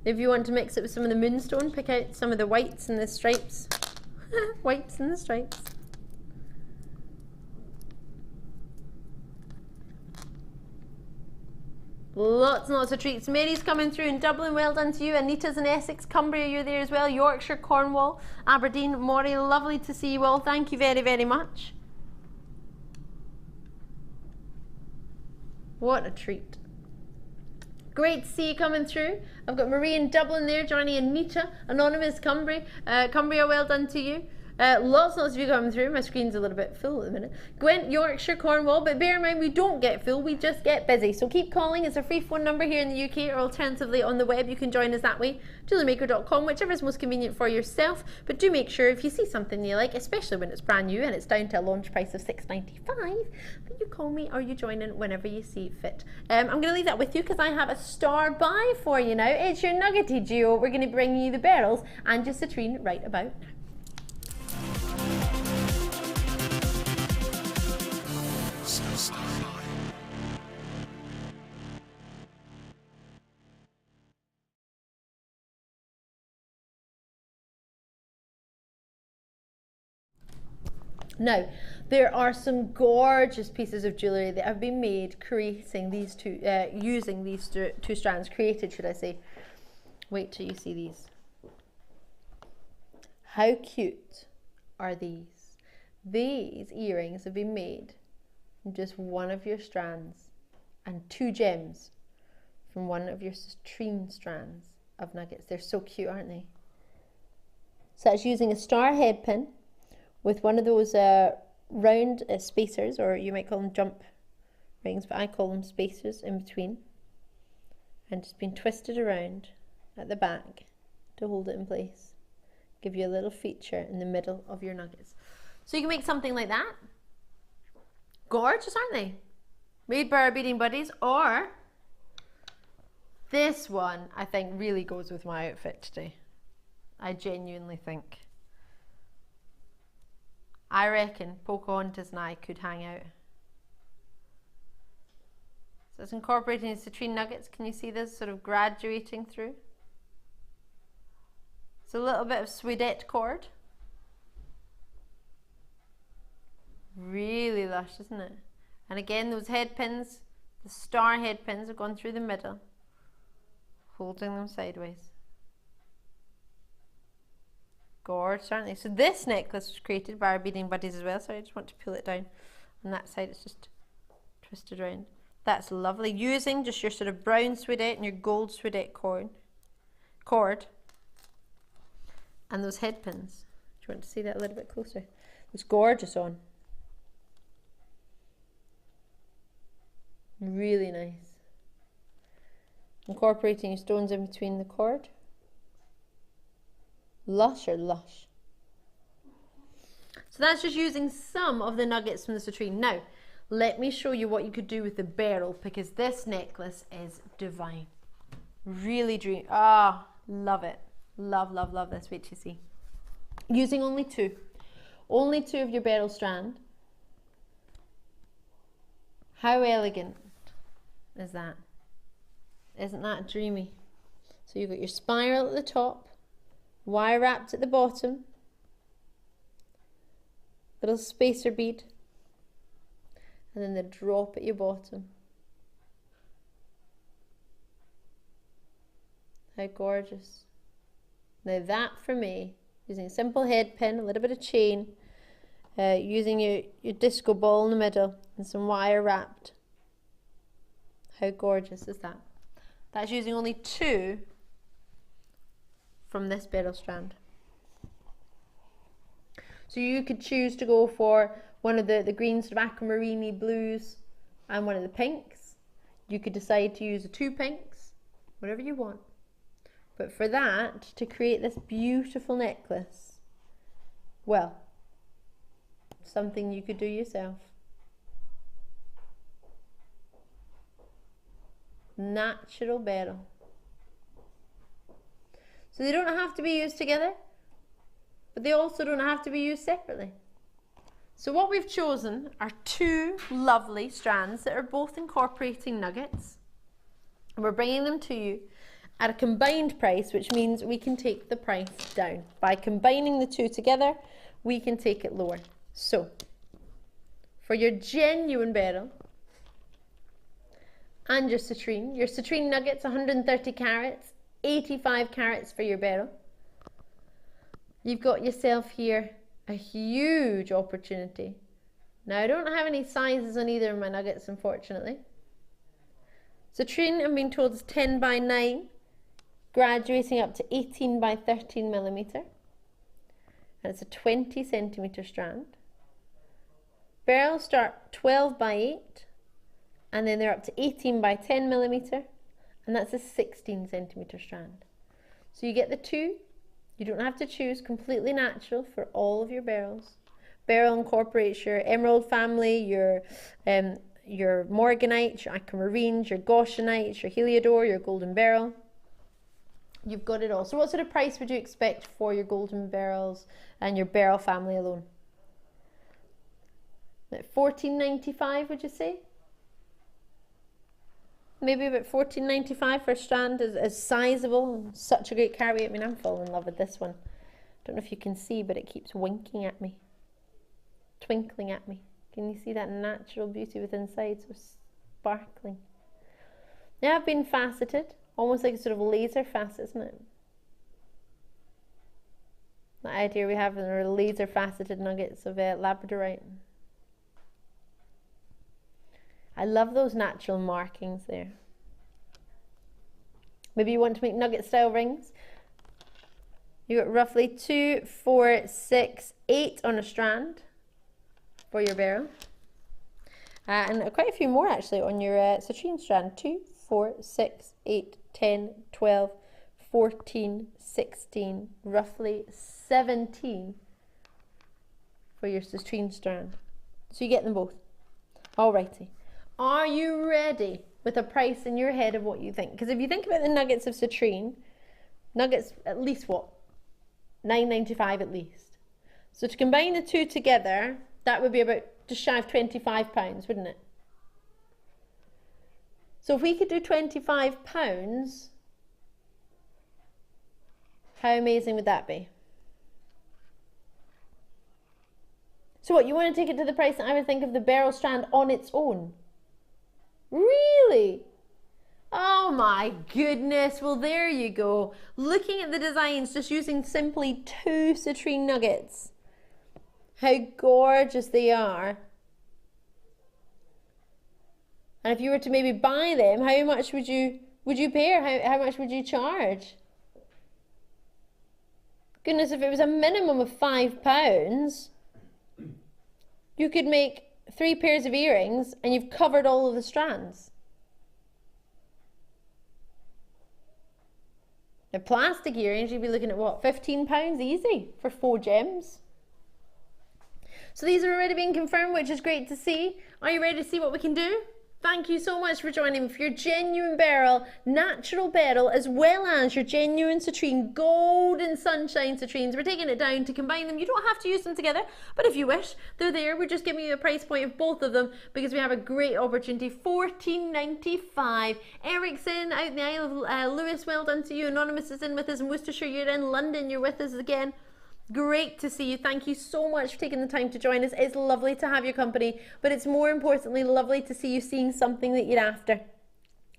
If you want to mix it with some of the moonstone, pick out some of the whites and the stripes. Whites and the stripes. Lots and lots of treats. Mary's coming through in Dublin, well done to you. Anita's in Essex, Cumbria, you're there as well. Yorkshire, Cornwall, Aberdeen, Moray, lovely to see you all. Thank you very much. What a treat. Great to see you coming through. I've got Marie in Dublin there, joining Anita, Anonymous, Cumbria, well done to you. Lots of you coming through. My screen's a little bit full at the minute. Gwent, Yorkshire, Cornwall, but bear in mind we don't get full, we just get busy. So keep calling. It's a free phone number here in the UK, or alternatively on the web you can join us that way, JewelleryMaker.com, whichever is most convenient for yourself. But do make sure if you see something you like, especially when it's brand new and it's down to a launch price of $6.95, that you call me or you join in whenever you see fit. I'm going to leave that with you because I have a star buy for you now. It's your nuggety duo. We're going to bring you the beryls and your citrine right about now. Now, there are some gorgeous pieces of jewellery that have been made creating these two, using these two strands, created should I say. Wait till you see these. How cute are these? These earrings have been made from just one of your strands and two gems from one of your citrine strands of nuggets. They're so cute, aren't they? So that's using a star head pin with one of those round spacers, or you might call them jump rings, but I call them spacers in between, and just been twisted around at the back to hold it in place. Give you a little feature in the middle of your nuggets. So you can make something like that. Gorgeous, aren't they? Made by our beading buddies. Or this one, I think, really goes with my outfit today. I genuinely think. I reckon Pocahontas and I could hang out. So it's incorporating citrine nuggets. Can you see this sort of graduating through? It's a little bit of suedette cord. Really lush, isn't it? And again, those head pins, the star head pins, have gone through the middle, holding them sideways. Gorgeous, aren't they? So this necklace was created by our beading buddies as well. So I just want to pull it down. On that side, it's just twisted around. That's lovely. Using just your sort of brown suedette and your gold suedette cord cord and those head pins. Do you want to see that a little bit closer? It's gorgeous on. Really nice. Incorporating your stones in between the cord. Lush or lush. So that's just using some of the nuggets from the citrine. Now, let me show you what you could do with the beryl, because this necklace is divine. Really dream. Ah, love it. Love, love, love this. Wait till you see. Using only two of your beryl strand. How elegant is that? Isn't that dreamy? So you've got your spiral at the top, wire wrapped at the bottom, little spacer bead, and then the drop at your bottom. How gorgeous. Now that for me, using a simple head pin, a little bit of chain, using your disco ball in the middle and some wire wrapped. How gorgeous is that? That's using only two from this beryl strand. So you could choose to go for one of the green sort of aquamarine blues and one of the pinks. You could decide to use the two pinks, whatever you want. But for that, to create this beautiful necklace, well, something you could do yourself. Natural beryl. So they don't have to be used together, but they also don't have to be used separately. So what we've chosen are two lovely strands that are both incorporating nuggets. And we're bringing them to you at a combined price, which means we can take the price down. By combining the two together, we can take it lower. So, for your genuine beryl and your citrine nuggets, 130 carats, 85 carats for your beryl. You've got yourself here a huge opportunity. Now, I don't have any sizes on either of my nuggets, unfortunately. Citrine, I'm being told, is 10 by 9, graduating up to 18 by 13 millimeter. And it's a 20 centimeter strand. Beryl start 12 by 8, and then they're up to 18 by 10 millimeter, and that's a 16 centimeter strand. So you get the two. You don't have to choose, completely natural for all of your beryls. Beryl incorporates your emerald family, your morganite, your aquamarines, your goshenite, your heliodor, your golden beryl. You've got it all. So what sort of price would you expect for your golden beryls and your beryl family alone? $14.95, would you say? Maybe about $14.95 for a strand is sizable and such a great carry. I mean, I'm falling in love with this one. Don't know if you can see, but it keeps winking at me, twinkling at me. Can you see that natural beauty with inside, so sparkling? Now I've been faceted, almost like a sort of laser facet, isn't it? The idea we have in our laser faceted nuggets of labradorite. I love those natural markings there. Maybe you want to make nugget style rings. You got roughly 2, 4, 6, 8 on a strand for your beryl. And quite a few more actually on your citrine strand. 2, 4, 6, 8, 10, 12, 14, 16, roughly 17 for your citrine strand. So you get them both. Alrighty. Are you ready with a price in your head of what you think? Because if you think about the nuggets of citrine, nuggets at least what? $9.95 at least. So to combine the two together, that would be about just shy of £25, wouldn't it? So if we could do £25, how amazing would that be? So what, you want to take it to the price that I would think of the beryl strand on its own? Really? Oh my goodness. Well, there you go. Looking at the designs, just using simply 2 citrine nuggets. How gorgeous they are. And if you were to maybe buy them, how much would you pay, or how much would you charge? Goodness, if it was a minimum of £5, you could make 3 pairs of earrings and you've covered all of the strands. Now, plastic earrings, you'd be looking at what, £15 easy for 4 gems. So these are already being confirmed, which is great to see. Are you ready to see what we can do? Thank you so much for joining me for your genuine beryl, natural beryl, as well as your genuine citrine, golden sunshine citrines. We're taking it down to combine them. You don't have to use them together, but if you wish, they're there. We're just giving you a price point of both of them because we have a great opportunity. $14.95. Ericsson out in the Isle of Lewis, well done to you. Anonymous is in with us in Worcestershire. You're in London. You're with us again. Great to see you. Thank you so much for taking the time to join us. It's lovely to have your company, but it's more importantly lovely to see you seeing something that you're after.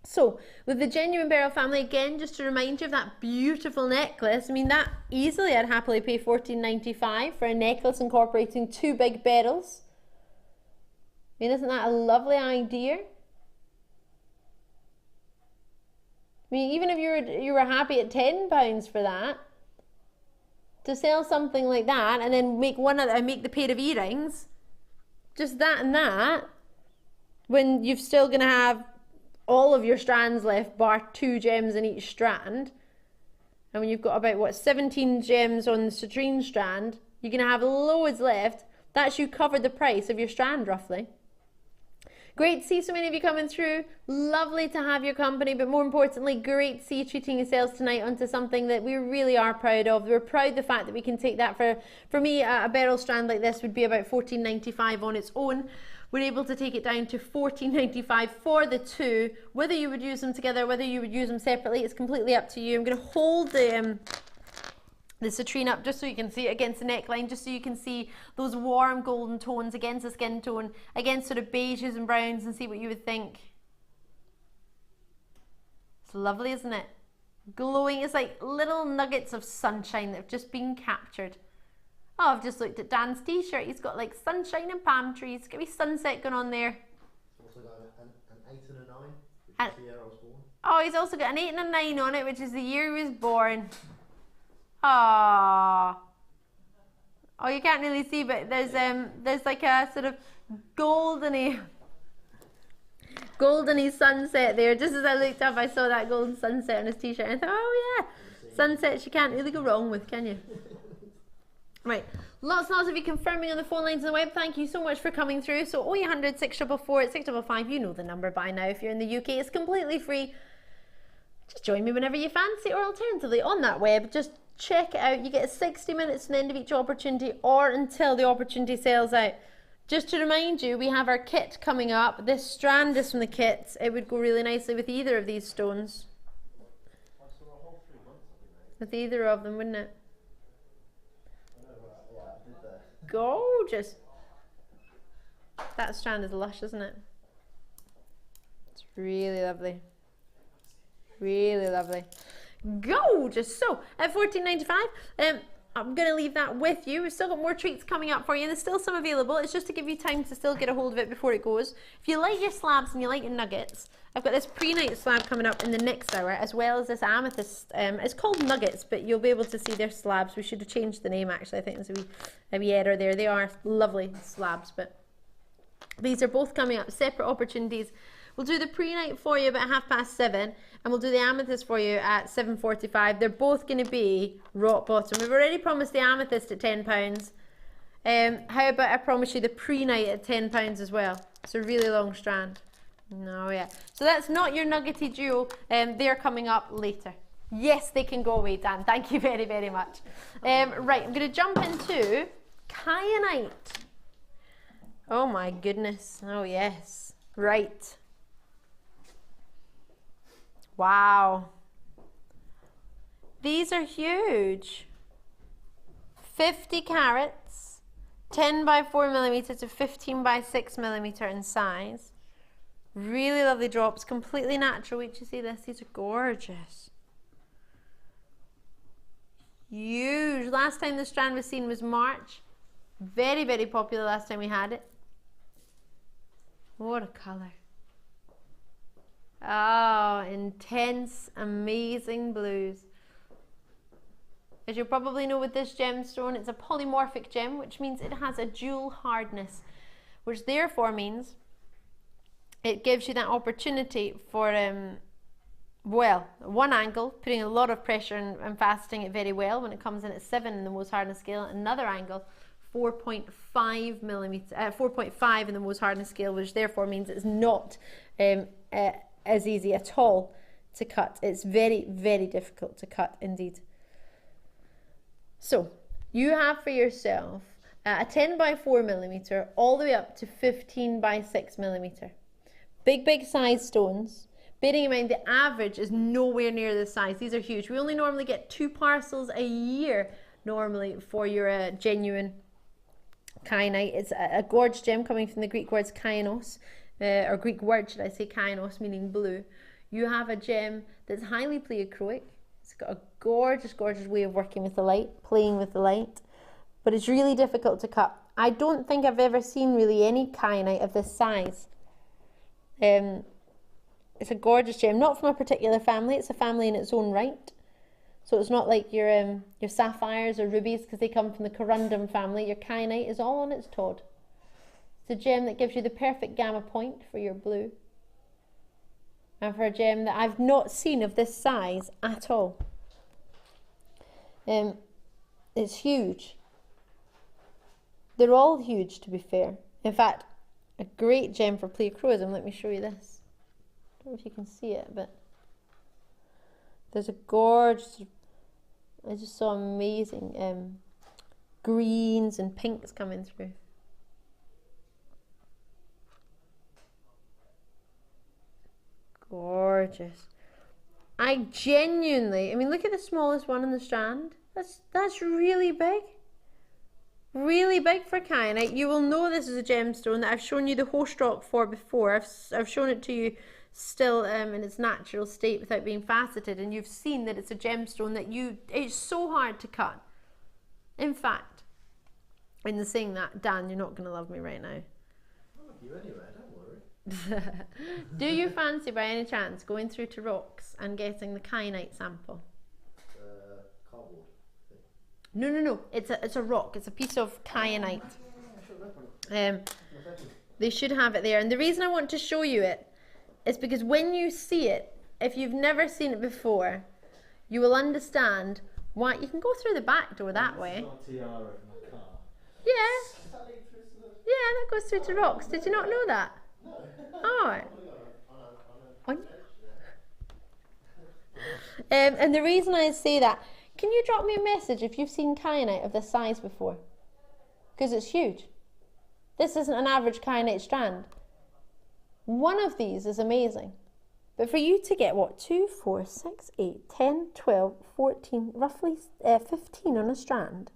So with the Genuine Beryl family, again, just to remind you of that beautiful necklace. I mean, that easily I'd happily pay $14.95 for a necklace incorporating 2 big beryls. I mean, isn't that a lovely idea? I mean, even if you were happy at £10 for that, to sell something like that and then make make the pair of earrings, just that and that, when you're still going to have all of your strands left, bar 2 gems in each strand, and when you've got about, what, 17 gems on the citrine strand, you're going to have loads left. That's you covered the price of your strand, roughly. Great to see so many of you coming through. Lovely to have your company, but more importantly, great to see you treating yourselves tonight onto something that we really are proud of. We're proud of the fact that we can take that for me, a beryl strand like this would be about $14.95 on its own. We're able to take it down to $14.95 for the 2. Whether you would use them together, whether you would use them separately, it's completely up to you. I'm going to hold the citrine up just so you can see it against the neckline, just so you can see those warm golden tones against the skin tone, against sort of beiges and browns, and see what you would think. It's lovely, isn't it? Glowing. It's like little nuggets of sunshine that have just been captured. Oh, I've just looked at Dan's t-shirt. He's got like sunshine and palm trees. It's got a wee sunset going on there. Also got an 8 and a 9, which is the year I was born. Oh, he's also got an 8 and a 9 on it, which is the year he was born. Aww. Oh, you can't really see, but there's like a sort of goldeny sunset there. Just as I looked up, I saw that golden sunset on his t-shirt, and I thought, oh yeah, sunsets you can't really go wrong with, can you? Right, lots and lots of you confirming on the phone lines on the web. Thank you so much for coming through. So 0800 644 655, you know the number by now. If you're in the UK, it's completely free. Just join me whenever you fancy, or alternatively on that web, just check it out. You get 60 minutes to the end of each opportunity, or until the opportunity sells out. Just to remind you, we have our kit coming up. This strand is from the kit. It would go really nicely with either of these stones. With either of them, wouldn't it? Gorgeous. That strand is lush, isn't it? It's really lovely. Really lovely. Gorgeous. So at $14.95, I'm going to leave that with you. We've still got more treats coming up for you, and there's still some available. It's just to give you time to still get a hold of it before it goes. If you like your slabs and you like your nuggets, I've got this Prehnite slab coming up in the next hour, as well as this amethyst. It's called nuggets, but you'll be able to see their slabs. We should have changed the name, actually. I think there's a wee error there. They are lovely slabs, but these are both coming up, separate opportunities. We'll do the Prehnite for you about 7:30, and we'll do the amethyst for you at 7:45. They're both going to be rock bottom. We've already promised the amethyst at £10. How about I promise you the Prehnite at £10 as well? It's a really long strand. No, yeah. So that's not your nuggety jewel. They're coming up later. Yes, they can go away, Dan. Thank you very, very much. Right, I'm going to jump into kyanite. Oh my goodness. Oh yes. Right. Wow. These are huge. 50 carats, 10 by 4 millimeter to 15 by 6 millimeter in size. Really lovely drops, completely natural. Wait till you see this. These are gorgeous. Huge. Last time the strand was seen was March. Very, very popular last time we had it. What a colour. Oh, intense, amazing blues. As you'll probably know with this gemstone, it's a polymorphic gem, which means it has a dual hardness, which therefore means it gives you that opportunity for, well, one angle, putting a lot of pressure and faceting it very well when it comes in at 7 in the Mohs hardness scale. Another angle, 4.5 millimeters, 4.5 in the Mohs hardness scale, which therefore means it's not as easy at all to cut. It's very, very difficult to cut indeed. So you have for yourself a 10 by 4 millimeter all the way up to 15 by 6 millimeter. Big size stones. Bearing in mind the average is nowhere near this size. These are huge. We only normally get 2 parcels a year normally for your genuine kyanite. It's a gorgeous gem coming from the Greek words kainos, or Greek word should I say, kainos, meaning blue. You have a gem that's highly pleochroic. It's got a gorgeous way of working with the light, playing with the light, but it's really difficult to cut. I don't think I've ever seen really any kyanite of this size. It's a gorgeous gem, not from a particular family. It's a family in its own right. So it's not like your sapphires or rubies, because they come from the corundum family. Your kyanite is all on its Todd. It's a gem that gives you the perfect gamma point for your blue. And for a gem that I've not seen of this size at all. It's huge. They're all huge, to be fair. In fact, a great gem for pleochroism. Let me show you this. I don't know if you can see it, but there's a gorgeous, I just saw amazing greens and pinks coming through. Gorgeous. I genuinely, I mean, look at the smallest one in the strand. That's really big. Really big for kyanite. You will know this is a gemstone that I've shown you the host rock for before. I've shown it to you still in its natural state without being faceted, and you've seen that it's a gemstone that it's so hard to cut. In fact, in the saying that, Dan, you're not going to love me right now. I love you anyway, don't worry. Do you fancy by any chance going through to rocks and getting the kyanite sample? Cardboard. No. It's a rock. It's a piece of kyanite. They should have it there. And the reason I want to show you it is because when you see it, if you've never seen it before, you will understand why. You can go through the back door that way. Tiara in my car. Yeah. Yeah, that goes through to rocks. Did you not know that? Oh. And the reason I say that, can you drop me a message if you've seen kyanite of this size before? Because it's huge. This isn't an average kyanite strand. One of these is amazing. But for you to get, what, 2, 4, 6, 8, 10, 12, 14, roughly 15 on a strand.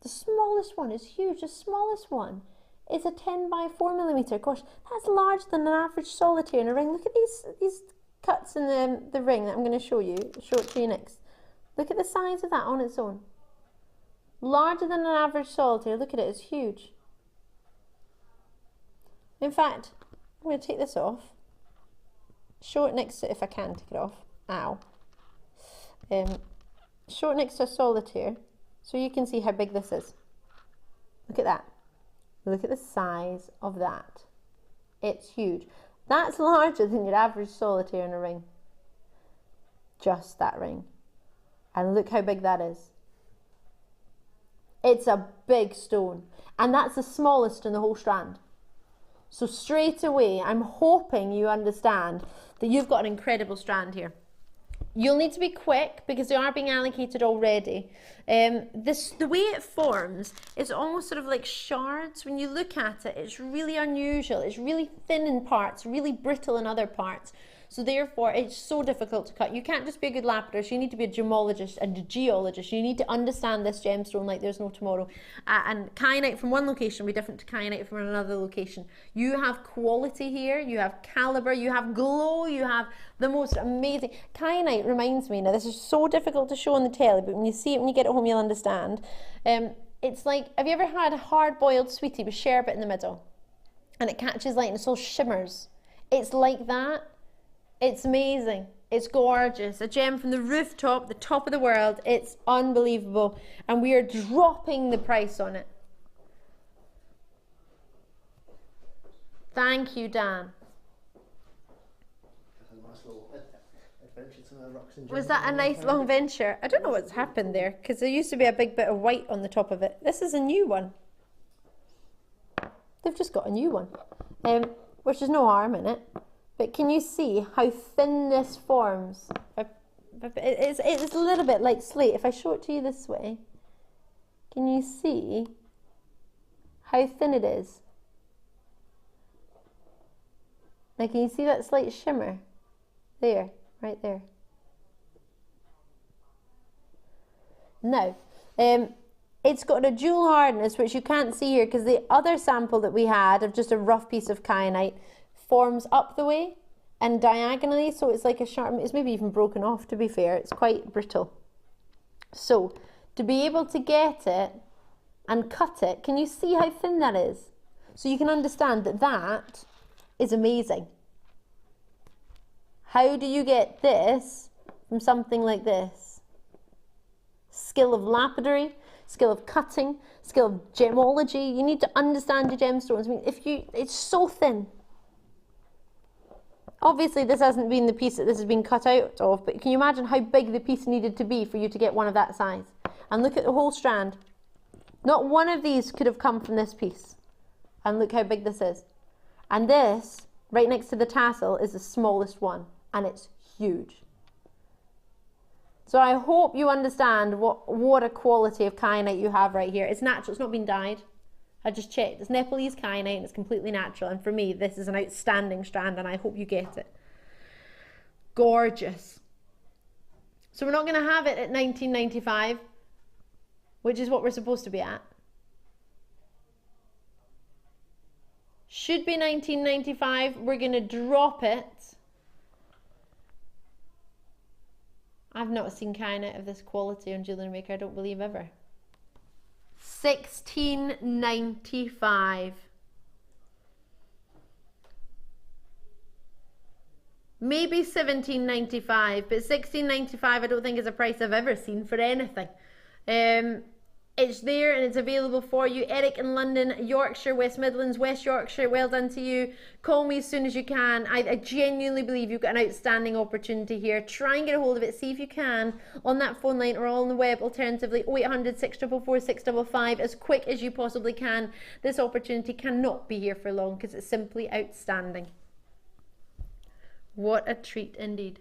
The smallest one is huge. The smallest one is a 10 by 4 millimeter. Gosh, that's larger than an average solitaire in a ring. Look at these cuts in the ring that I'm going to show you. Show it to you next. Look at the size of that on its own. Larger than an average solitaire. Look at it, it's huge. In fact, I'm going to take this off. Show it next to, if I can take it off. Ow. Show it next to a solitaire so you can see how big this is. Look at that. Look at the size of that. It's huge. That's larger than your average solitaire in a ring. Just that ring. And look how big that is. It's a big stone. And that's the smallest in the whole strand. So straight away, I'm hoping you understand that you've got an incredible strand here. You'll need to be quick because they are being allocated already. The way it forms is almost sort of like shards. When you look at it, it's really unusual. It's really thin in parts, really brittle in other parts. So therefore, it's so difficult to cut. You can't just be a good lapidist. You need to be a gemologist and a geologist. You need to understand this gemstone like there's no tomorrow. And kyanite from one location will be different to kyanite from another location. You have quality here. You have caliber. You have glow. You have the most amazing. Kyanite reminds me, now this is so difficult to show on the telly, but when you see it, when you get it home, you'll understand. It's like, have you ever had a hard-boiled sweetie with sherbet in the middle? And it catches light and it all shimmers. It's like that. It's amazing. It's gorgeous. A gem from the rooftop, the top of the world. It's unbelievable. And we are dropping the price on it. Thank you, Dan. That's a nice little adventure to the rocks and Was that a nice long venture? I don't know what's happened there, because there used to be a big bit of white on the top of it. This is a new one. They've just got a new one, which is no harm in it. But can you see how thin this forms? It's a little bit like slate. If I show it to you this way, can you see how thin it is? Now, can you see that slight shimmer? There, right there. Now, it's got a jewel hardness, which you can't see here because the other sample that we had of just a rough piece of kyanite forms up the way and diagonally, so it's like a sharp, it's maybe even broken off, to be fair. It's quite brittle. So, to be able to get it and cut it, can you see how thin that is? So you can understand that that is amazing. How do you get this from something like this? Skill of lapidary, skill of cutting, skill of gemology. You need to understand your gemstones. I mean, it's so thin. Obviously, this hasn't been the piece that this has been cut out of, but can you imagine how big the piece needed to be for you to get one of that size? And look at the whole strand. Not one of these could have come from this piece. And look how big this is. And this, right next to the tassel, is the smallest one, and it's huge. So I hope you understand what a quality of kyanite you have right here. It's natural, it's not been dyed. I just checked. It's Nepalese kyanite and it's completely natural. And for me, this is an outstanding strand and I hope you get it. Gorgeous. So we're not going to have it at $19.95, which is what we're supposed to be at. Should be $19.95. We're going to drop it. I've not seen kyanite of this quality on Jewellery Maker, I don't believe ever. $16.95. Maybe $17.95, but $16.95 I don't think is a price I've ever seen for anything. It's there and it's available for you. Eric in London, Yorkshire, West Midlands, West Yorkshire, well done to you. Call me as soon as you can. I genuinely believe you've got an outstanding opportunity here. Try and get a hold of it. See if you can on that phone line or on the web. Alternatively, 0800 644 655 as quick as you possibly can. This opportunity cannot be here for long because it's simply outstanding. What a treat indeed.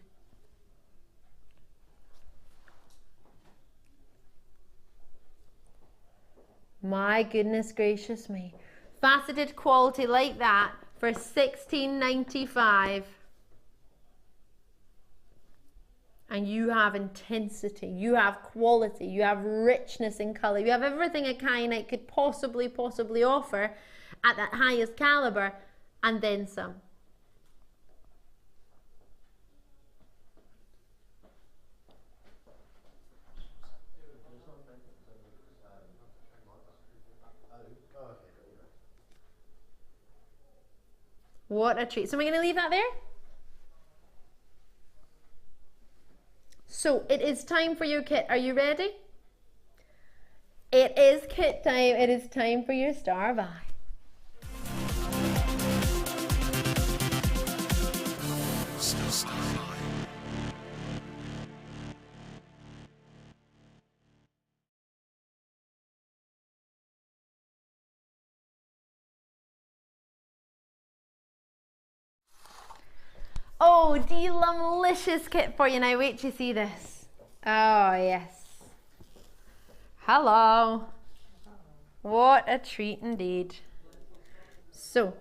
My goodness gracious me. Faceted quality like that for $16.95. And you have intensity, you have quality, you have richness in colour, you have everything a kyanite could possibly offer at that highest calibre, and then some. What a treat. So am I going to leave that there? So it is time for your kit. Are you ready? It is kit time. It is time for your star buy. Oh, delicious kit for you now. Wait till you see this. Oh, yes. Hello. What a treat indeed. So,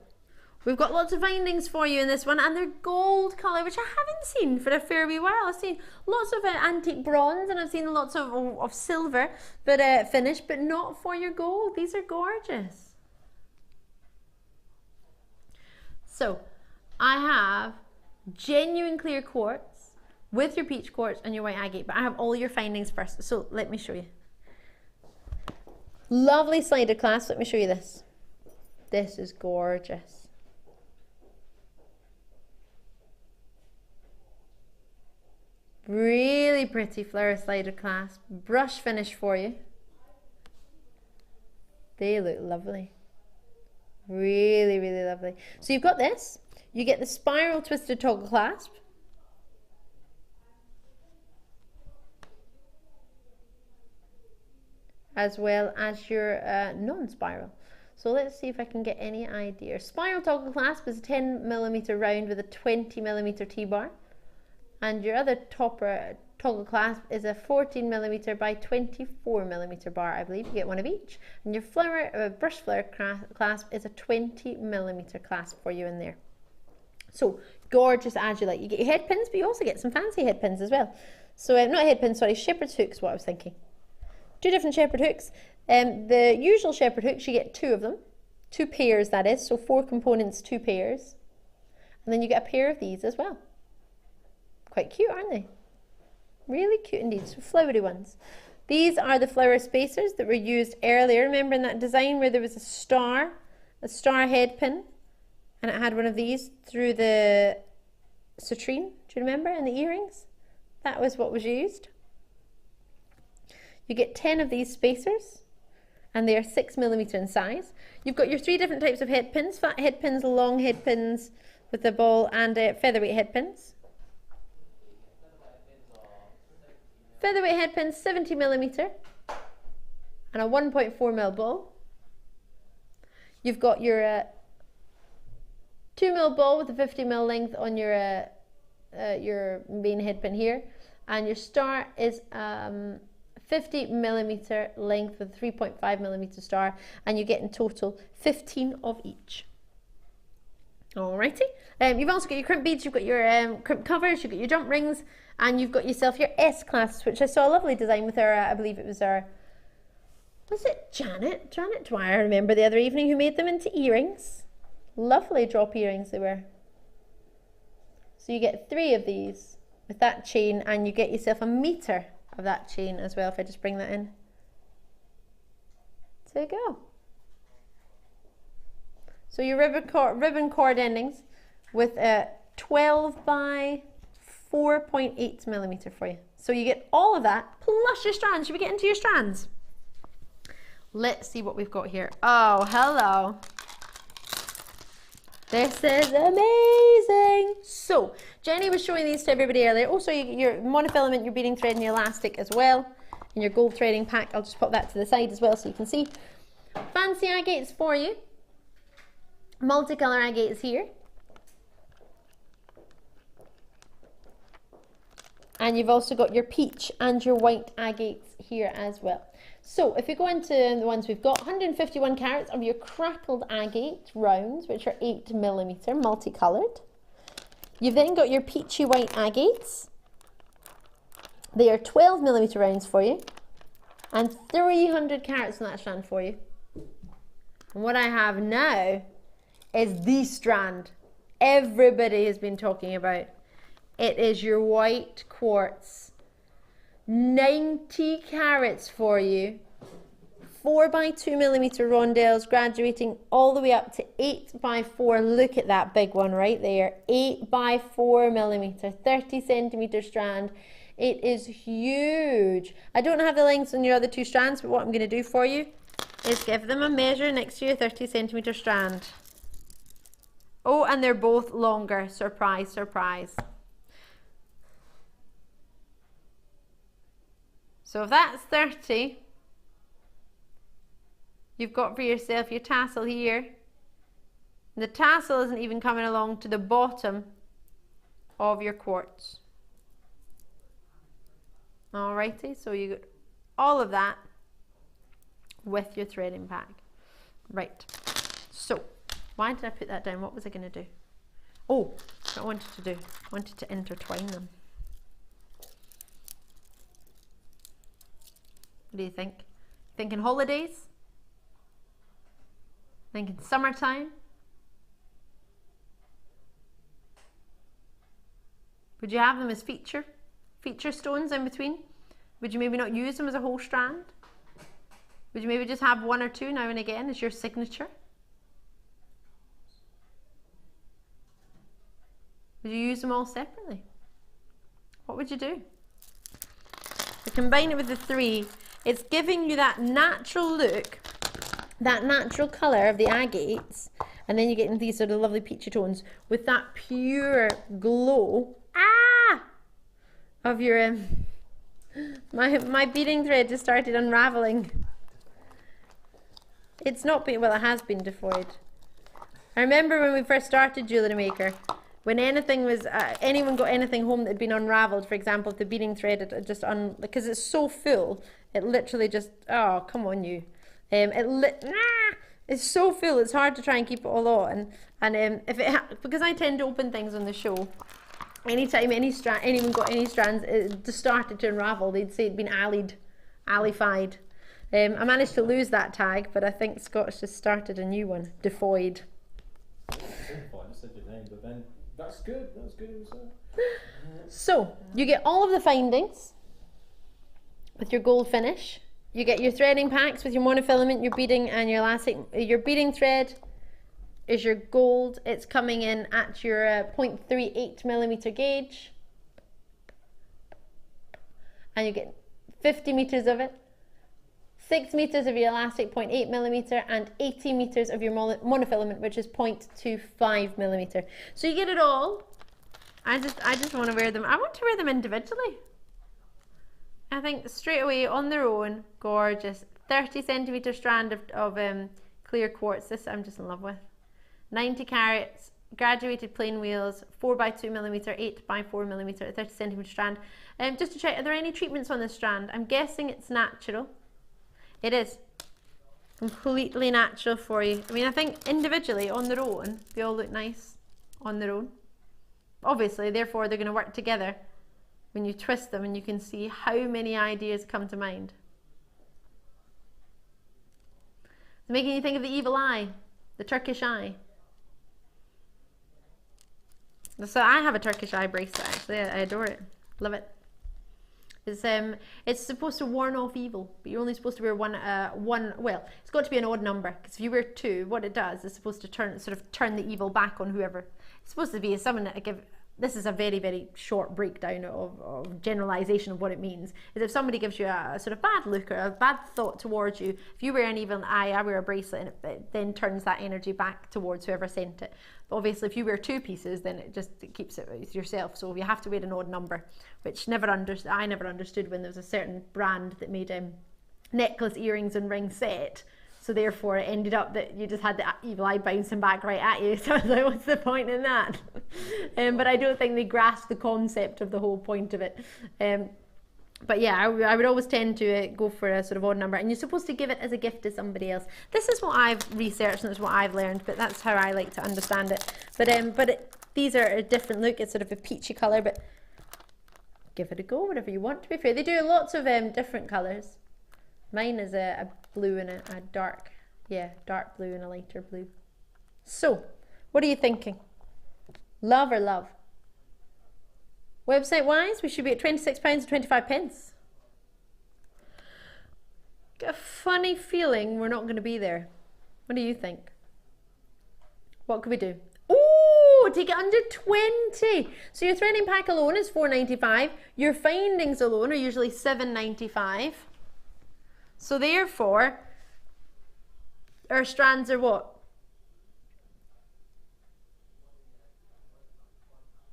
we've got lots of findings for you in this one, and they're gold colour, which I haven't seen for a fair wee while. I've seen lots of antique bronze, and I've seen lots of silver, but finished, but not for your gold. These are gorgeous. So, I have genuine clear quartz with your peach quartz and your white agate, but I have all your findings first, so let me show you. Lovely slider clasp. Let me show you this. This is gorgeous. Really pretty flower slider clasp. Brush finish for you. They look lovely. Really, really lovely. So you've got this. You get the spiral twisted toggle clasp. As well as your non-spiral. So let's see if I can get any idea. Spiral toggle clasp is a 10mm round with a 20mm T-bar. And your other topper toggle clasp is a 14mm by 24mm bar. I believe you get one of each. And your flower, brush flower clasp is a 20mm clasp for you in there. So gorgeous as you like. You get your head pins, but you also get some fancy head pins as well. So not head pins, sorry, shepherd's hooks, what I was thinking. 2 different shepherd hooks. The usual shepherd hooks, you get 2 of them. 2 pairs, that is. So 4 components, 2 pairs. And then you get a pair of these as well. Quite cute, aren't they? Really cute indeed. So flowery ones. These are the flower spacers that were used earlier. Remember in that design where there was a star head pin, and it had one of these through the citrine. Do you remember? In the earrings? That was what was used. You get 10 of these spacers, and they are 6mm in size. You've got your 3 different types of head pins: flat head pins, long head pins with the ball, and featherweight head pins. Featherweight head pins, 70mm, and a 1.4mm ball. You've got your 2mm ball with a 50mm length on your main head pin here, and your star is 50mm length with a 3.5mm star, and you get in total 15 of each. Alrighty. You've also got your crimp beads, you've got your crimp covers, you've got your jump rings, and you've got yourself your S clasps, which I saw a lovely design with our, I believe it was our, was it Janet Dwyer, I remember the other evening, who made them into earrings. Lovely drop earrings they were. So you get 3 of these with that chain, and you get yourself a meter of that chain as well, if I just bring that in. There you go. So your ribbon cord endings with a 12 by 4.8mm for you. So you get all of that plus your strands. Should we get into your strands? Let's see what we've got here. Oh, hello. This is amazing. So Jenny was showing these to everybody earlier. Also, you get your monofilament, your beading thread, and your elastic as well. And your gold threading pack. I'll just put that to the side as well so you can see. Fancy agates for you. Multicolor agates here. And you've also got your peach and your white agates here as well. So if you go into the ones we've got, 151 carats of your crackled agate rounds, which are 8mm, multicolored. You've then got your peachy white agates. They are 12mm rounds for you, and 300 carats in that strand for you. And what I have now is the strand everybody has been talking about. It is your white quartz, 90 carats for you, 4 by 2mm rondelles, graduating all the way up to 8 by 4. Look at that big one right there, 8 by 4mm, 30 centimeter strand. It is huge. I don't have the lengths on your other 2 strands, but what I'm going to do for you is give them a measure next to your 30 centimeter strand. Oh, and they're both longer. Surprise, surprise. So if that's 30, you've got for yourself your tassel here. The tassel isn't even coming along to the bottom of your quartz. Alrighty, so you got all of that with your threading pack. Right, so why did I put that down? What was I going to do? Oh, I wanted to intertwine them. What do you think? Thinking holidays? Thinking summertime? Would you have them as feature stones in between? Would you maybe not use them as a whole strand? Would you maybe just have 1 or 2 now and again as your signature? Would you use them all separately? What would you do? combine it with the 3, it's giving you that natural look, that natural colour of the agates, and then you get into these sort of lovely peachy tones with that pure glow of your my beading thread just started unravelling. It's not been, well, it has been defoyed. I remember when we first started Jewellery Maker, when anything was, anyone got anything home that had been unravelled, for example, if the beading thread had just because it's so full, it literally just, oh, come on you. It's so full, it's hard to try and keep it all on. And because I tend to open things on the show, anytime anyone got any strands, it just started to unravel, they'd say it'd been alified. I managed to lose that tag, but I think Scott's just started a new one, defoyed. I said your name, but then that's good. That's good. So you get all of the findings with your gold finish. You get your threading packs with your monofilament, your beading, and your elastic. Your beading thread is your gold. It's coming in at your 0.38mm gauge, and you get 50 meters of it. 6 meters of your elastic, 0.8mm, and 80 meters of your monofilament, which is 0.25mm. So you get it all. I just want to wear them. I want to wear them individually. I think straight away on their own, gorgeous. 30cm strand of clear quartz. This I'm just in love with. 90 carats, graduated plain wheels, 4x2mm, 8x4mm, 30cm strand. Just to check, are there any treatments on this strand? I'm guessing it's natural. It is completely natural for you. I mean, I think individually on their own, they all look nice on their own. Obviously, therefore, they're going to work together when you twist them, and you can see how many ideas come to mind. It's making you think of the evil eye, the Turkish eye. So I have a Turkish eye bracelet, actually. I adore it. Love it. It's supposed to warn off evil, but you're only supposed to wear one. Well, it's got to be an odd number, because if you wear 2, what it does is supposed to turn the evil back on whoever. It's supposed to be someone that give. This is a very, very short breakdown of generalization of what it means. Is if somebody gives you a sort of bad look or a bad thought towards you, if you wear an evil eye, I wear a bracelet, and it then turns that energy back towards whoever sent it. But obviously, if you wear 2 pieces, then it keeps it with yourself. So you have to wear an odd number, which I never understood when there was a certain brand that made necklace, earrings, and ring set. So therefore, it ended up that you just had the evil eye bouncing back right at you. So I was like, what's the point in that? But I don't think they grasped the concept of the whole point of it. But yeah, I would always tend to go for a sort of odd number, and you're supposed to give it as a gift to somebody else. This is what I've researched and it's what I've learned, but that's how I like to understand it. But these are a different look. It's sort of a peachy colour, but give it a go, whatever you want, to be fair. They do lots of different colours. Mine is a blue and a dark blue and a lighter blue. So, what are you thinking? Love or love? Website wise, we should be at £26 and 25 pence. Got a funny feeling we're not going to be there. What do you think? What could we do? Oh, take it under 20. So your threading pack alone is £4.95. Your findings alone are usually £7.95. So therefore, our strands are what?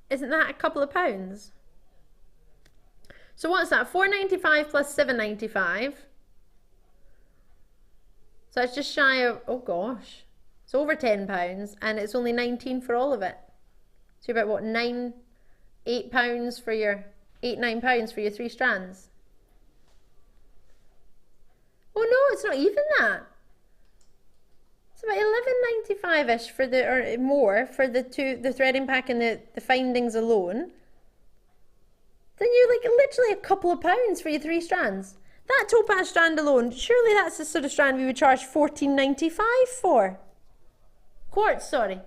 Isn't that a couple of pounds? So what's that? £4.95 plus £7.95. So it's just shy of, oh gosh, it's over £10, and it's only 19 for all of it. So you're about what, £9 for your £9 for your 3 strands. Oh no, it's not even that. It's about £11.95ish for the, or more for the threading pack and the findings alone. Then you're like literally a couple of pounds for your 3 strands. That topaz strand alone, surely that's the sort of strand we would charge £14.95 for. Quartz, sorry.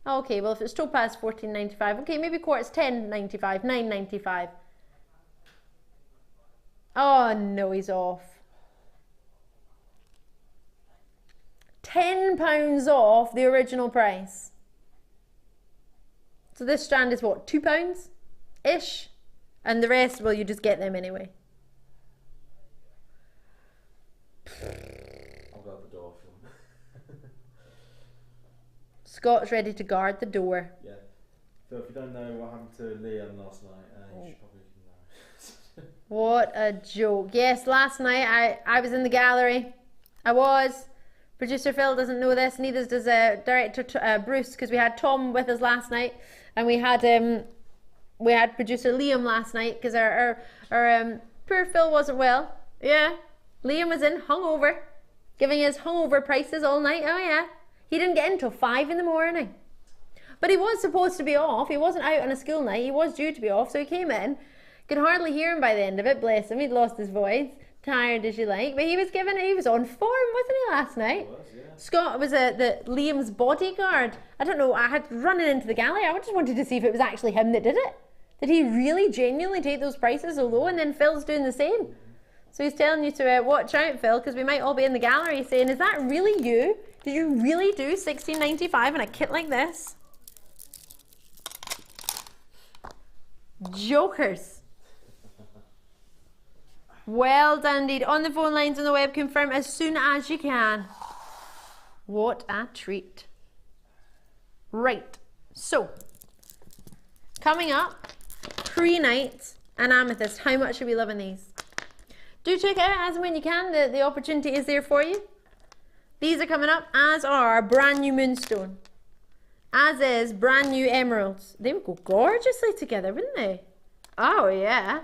Okay, well if it's topaz £14.95, okay, maybe quartz £10.95, £9.95. Oh no, he's off. £10 off the original price. So this strand is what, £2-ish? And the rest, well, you just get them anyway. I'll guard the door for him. Scott's ready to guard the door. Yeah. Phil, if you don't know what happened to Liam last night, you should probably know. What a joke. Yes, last night I was in the gallery. I was. Producer Phil doesn't know this, neither does director Bruce, because we had Tom with us last night, and we had producer Liam last night, because our poor Phil wasn't well. Yeah, Liam was in hungover, giving his hungover prices all night. Oh yeah, he didn't get in till 5 in the morning, but he was supposed to be off. He wasn't out on a school night. He was due to be off, so he came in. Could hardly hear him by the end of it. Bless him, he'd lost his voice. Tired as you like, but he was on form, wasn't he, last night? Was, yeah. Scott was Liam's bodyguard. I don't know, I had running into the gallery. I just wanted to see if it was actually him that did it. Did he really genuinely take those prices so low? And then Phil's doing the same. So he's telling you to watch out, Phil, because we might all be in the gallery saying, is that really you? Did you really do $16.95 in a kit like this? Jokers. Well done indeed. On the phone lines on the web, confirm as soon as you can. What a treat. Right, so coming up, Prehnite and Amethyst. How much are we loving these? Do check it out as and when you can. The opportunity is there for you. These are coming up, as are brand new moonstone, as is brand new emeralds. They would go gorgeously together, wouldn't they? Oh yeah.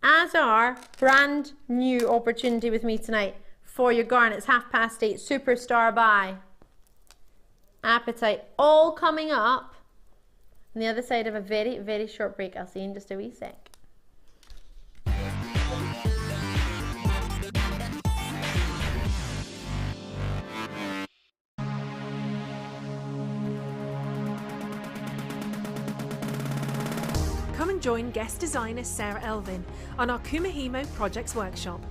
As are brand new opportunity with me tonight for your garnets, 8:30, Superstar by Apatite. All coming up on the other side of a very, very short break. I'll see you in just a wee sec. Come and join guest designer Sarah Elvin on our Kumihimo Projects Workshop.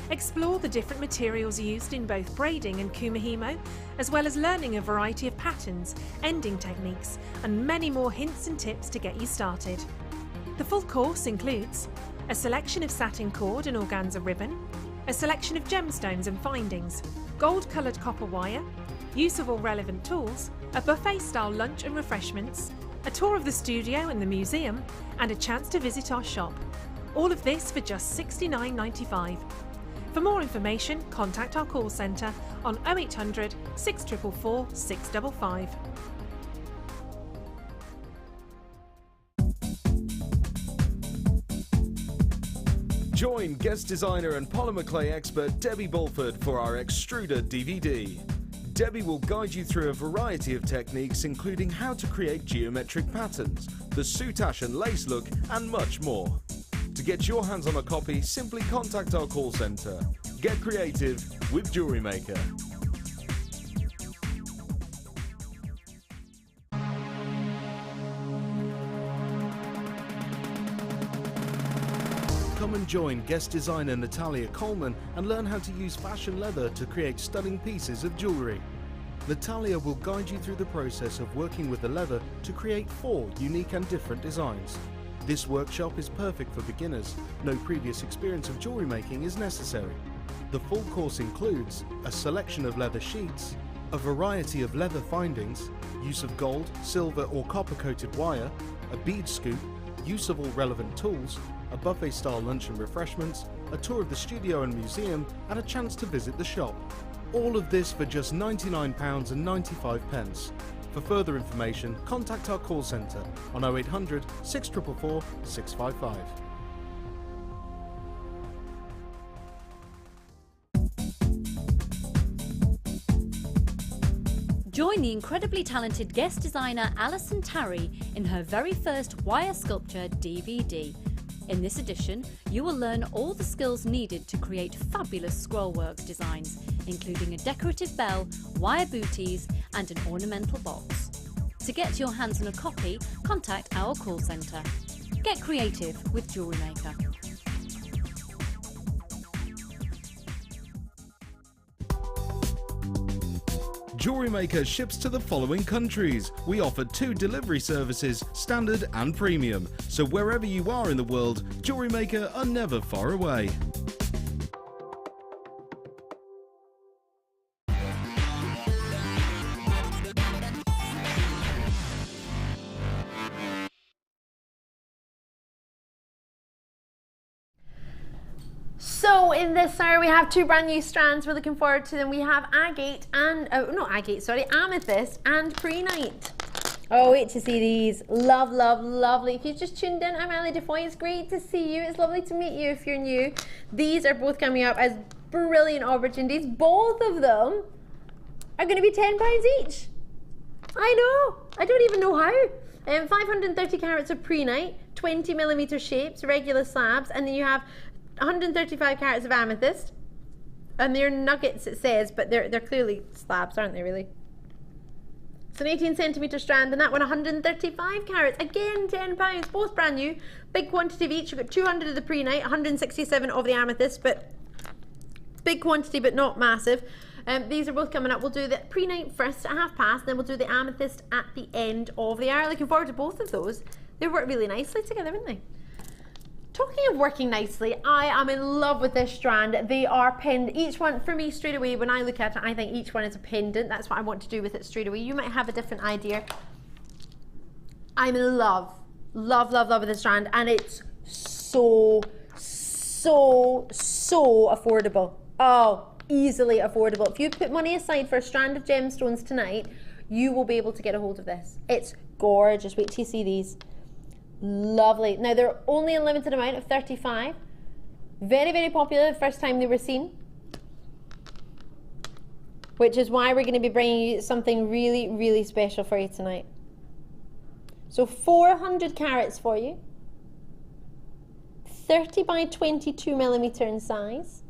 Explore the different materials used in both braiding and kumihimo, as well as learning a variety of patterns, ending techniques, and many more hints and tips to get you started. The full course includes a selection of satin cord and organza ribbon, a selection of gemstones and findings, gold-coloured copper wire, use of all relevant tools, a buffet-style lunch and refreshments, a tour of the studio and the museum, and a chance to visit our shop. All of this for just $69.95. For more information, contact our call centre on 0800 644 655. Join guest designer and polymer clay expert Debbie Bulford for our Extruder DVD. Debbie will guide you through a variety of techniques, including how to create geometric patterns, the soutache and lace look, and much more. To get your hands on a copy, simply contact our call centre. Get creative with Jewellery Maker. Come and join guest designer Natalia Coleman and learn how to use fashion leather to create stunning pieces of jewellery. Natalia will guide you through the process of working with the leather to create 4 unique and different designs. This workshop is perfect for beginners. No previous experience of jewellery making is necessary. The full course includes a selection of leather sheets, a variety of leather findings, use of gold, silver or copper coated wire, a bead scoop, use of all relevant tools, a buffet-style lunch and refreshments, a tour of the studio and museum, and a chance to visit the shop. All of this for just £99.95. For further information, contact our call centre on 0800 644 655. Join the incredibly talented guest designer Alison Tarry in her very first wire sculpture DVD. In this edition, you will learn all the skills needed to create fabulous scrollwork designs, including a decorative bell, wire booties, and an ornamental box. To get your hands on a copy, contact our call centre. Get creative with Jewellery Maker. Jewellery Maker ships to the following countries. We offer 2 delivery services, standard and premium. So wherever you are in the world, Jewellery Maker are never far away. So in this hour we have two brand new strands we're looking forward to them. We have agate and, amethyst and prehnite. Oh, wait to see these. Love, love, lovely. If you just tuned in, I'm Ali Defoy. It's great to see you. It's lovely to meet you if you're new. These are both coming up as brilliant opportunities. Both of them are going to be £10 each. I know. I don't even know how. 530 carats of prehnite, 20mm shapes, regular slabs, and then you have 135 carats of amethyst. And they're nuggets, it says, but they're clearly slabs, aren't they, really? It's an 18cm strand, and that one 135 carats. Again, £10, both brand new. Big quantity of each. You've got 200 of the prehnite, 167 of the amethyst, but big quantity, but not massive. These are both coming up. We'll do the prehnite first at 1/2 then we'll do the amethyst at the end of the hour. Looking forward to both of those. They work really nicely together, wouldn't they? Talking of working nicely, I am in love with this strand. They are pinned, each one, for me straight away, when I look at it, I think each one is a pendant. That's what I want to do with it straight away. You might have a different idea. I'm in love, love, love, love with this strand, and it's so affordable. Oh, easily affordable. If you put money aside for a strand of gemstones tonight, you will be able to get a hold of this. It's gorgeous. Wait till you see these. Lovely. Now they're only a limited amount of 35. Very, very popular the first time they were seen, which is why we're going to be bringing you something really, really special for you tonight. So 400 carats for you, 30 by 22mm in size,